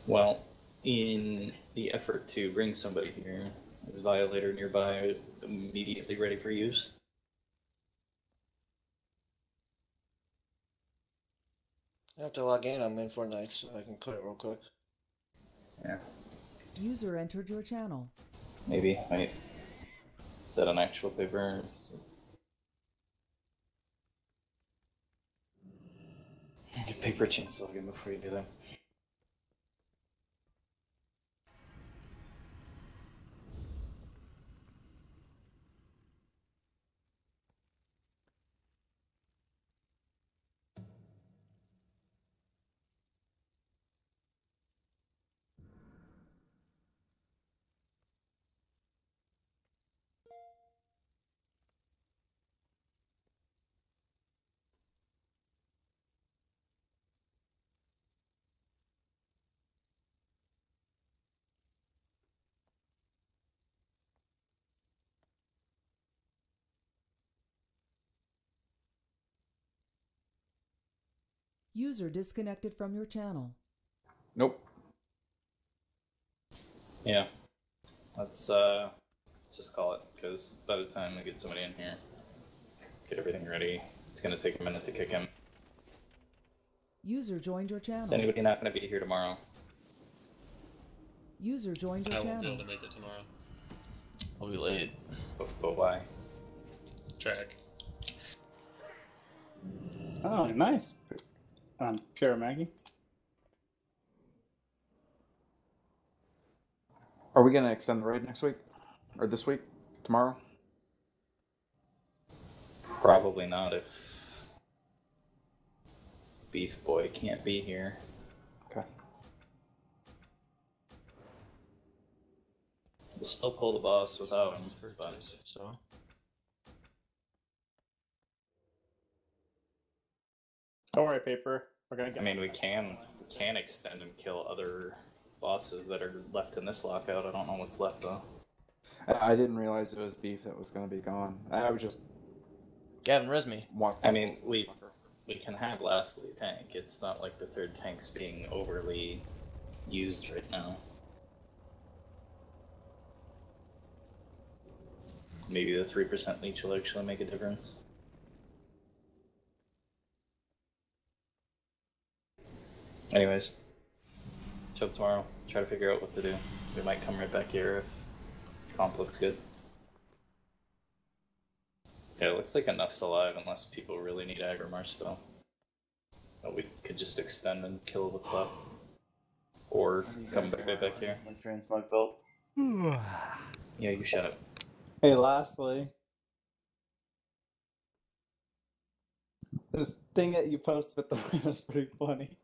Well, in the effort to bring somebody here, is Violator nearby immediately ready for use?
I have to log in. I'm in Fortnite, so I can clear it real quick.
Yeah.
User entered your channel.
Maybe. Wait. Is that an actual paper? Give paper a chance to log in before you do that.
User disconnected from your channel.
Nope.
Yeah. Let's just call it, because by the time we get somebody in here, get everything ready, it's gonna take a minute to kick him.
User joined your channel.
Is anybody not gonna be here tomorrow?
User joined your
I
channel.
won't be able to make it tomorrow.
I'll be late.
But why?
Track.
Oh, nice. Pure Maggie.
Are we gonna extend the raid next week? Or this week? Tomorrow?
Probably not if Beef Boy can't be here.
Okay.
We'll still pull the boss without him, but
so.
Don't worry, paper. We're gonna get.
I mean, we can extend and kill other bosses that are left in this lockout. I don't know what's left though.
I didn't realize it was beef that was gonna be gone. I was just.
Gavin, res me.
I mean, we can have lastly tank. It's not like the third tank's being overly used right now. Maybe the 3% leech will actually make a difference. Anyways, show up tomorrow. Try to figure out what to do. We might come right back here if comp looks good. Yeah, it looks like enough's alive unless people really need aggro still. But we could just extend and kill what's left. Or come back right back here.
My transmog belt.
Yeah, you shut up.
Hey, lastly, this thing that you posted with the win was pretty funny.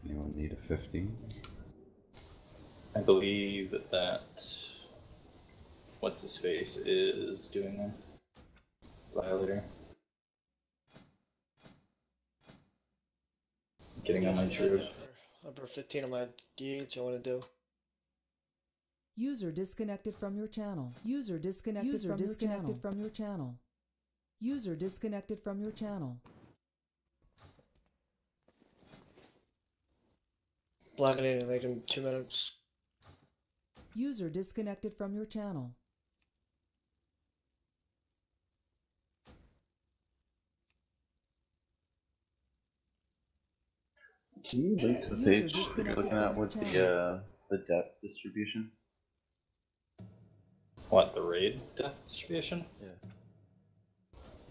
Anyone need a 15?
I believe that what's his face is doing a Violator. Getting on my troop.
Number 15 on my DH I want to do.
User disconnected from your channel. User disconnected from your channel. User disconnected from your channel.
Blocking like in 2 minutes.
User disconnected from your channel.
Can you link to the page that you're looking at with the depth distribution?
What, the raid death distribution?
Yeah.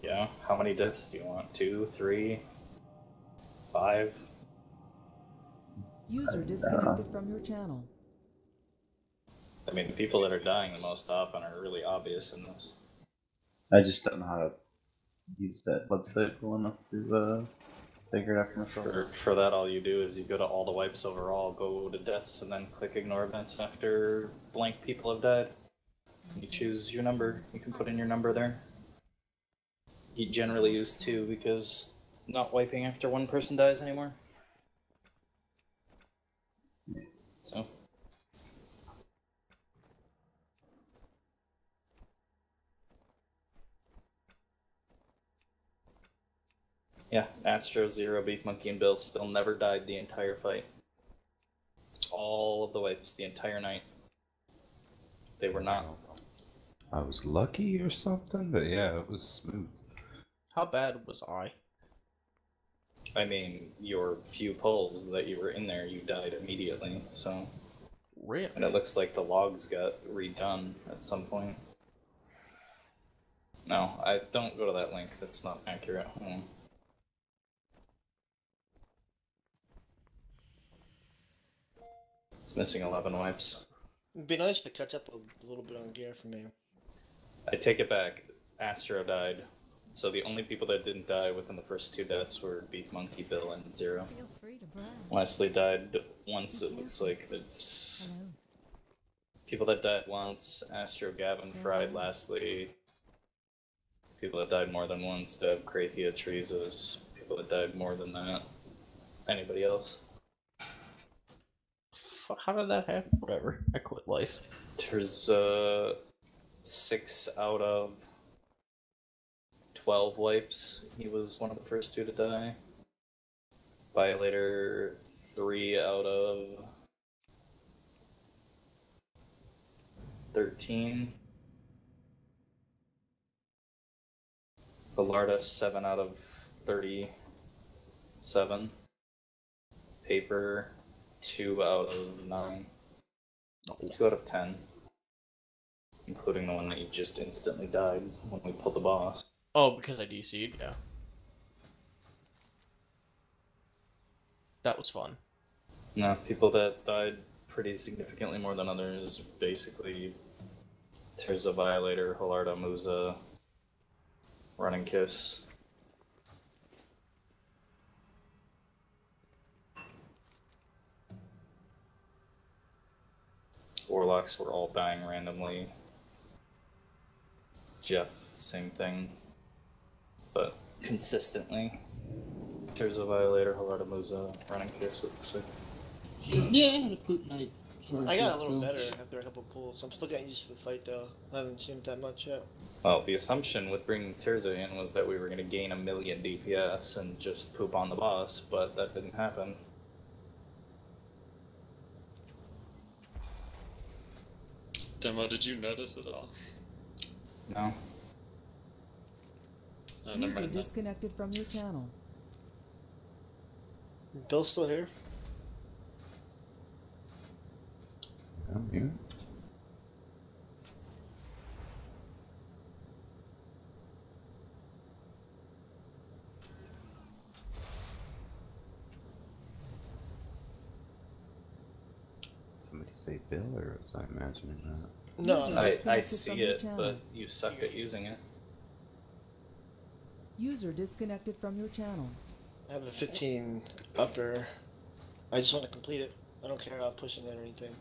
Yeah. How many deaths do you want? 2, 3, 5?
User disconnected from your channel.
I mean, the people that are dying the most often are really obvious in this.
I just don't know how to use that website well enough to figure it out for myself.
For that, all you do is you go to all the wipes overall, go to deaths, and then click ignore events after blank people have died. You choose your number. You can put in your number there. You generally use 2 because not wiping after one person dies anymore. So. Yeah, Astro, Zero, Beef Monkey, and Bill still never died the entire fight. All of the wipes, the entire night. They were not.
I was lucky or something, but yeah, it was smooth.
How bad was I?
I mean, your few pulls that you were in there, you died immediately, so...
Really?
And it looks like the logs got redone at some point. No, I don't go to that link, that's not accurate. It's missing 11 wipes.
It'd be nice to catch up a little bit on gear for me.
I take it back. Astro died. So the only people that didn't die within the first 2 deaths were Beef Monkey, Bill, and Zero.
Feel free to brag.
Leslie died once, it looks like. It's people that died once. Astro, Gavin, Fried, lastly. People that died more than once, Deb, Krathia, Teresa's. People that died more than that. Anybody else?
How did that happen? Whatever. I quit life.
There's 6 out of 12 wipes. He was one of the first 2 to die. Violator 3 out of 13. Velarda 7 out of 37. Paper 2 out of 9. 2 out of 10. Including the one that you just instantly died when we pulled the boss.
Oh, because I DC'd? Yeah. That was fun.
No, people that died pretty significantly more than others, basically, there's a Violator, Hilarda, Musa, Running Kiss. Warlocks were all dying randomly. Jeff, same thing. But consistently. There's a Violator, Hilarda, Musa, Running Kiss, it looks like.
Yeah, I had a poop night. I got a little better after a couple pulls. I'm still getting used to the fight though. I haven't seen it that much yet.
Well, the assumption with bringing Tirza in was that we were going to gain 1 million DPS and just poop on the boss, but that didn't happen.
Demo, did you notice it all?
No.
User disconnected from your channel.
Bill's still here?
I'm here. Somebody say Bill, or was I imagining that?
No,
I see it, but you suck at using it.
User disconnected from your channel.
I have a 15 upper. I just want to complete it. I don't care about pushing it or anything.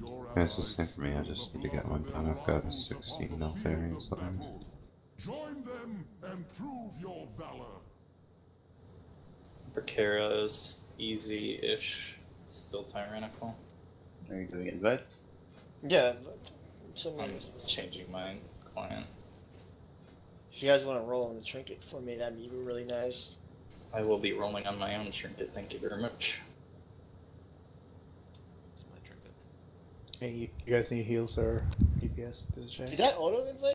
Yeah, it's the same for me, I just need to get one done. I've got a 16 health area, so
Join them and prove your valor.
Berkera is easy-ish. Still tyrannical.
Are you doing invites?
Yeah, but
I'm changing my client.
if you guys want to roll on the trinket for me, that'd be really nice.
I will be rolling on my own trinket, thank you very much.
Hey, you guys need heals or DPS? Does it change?
Did that auto invite?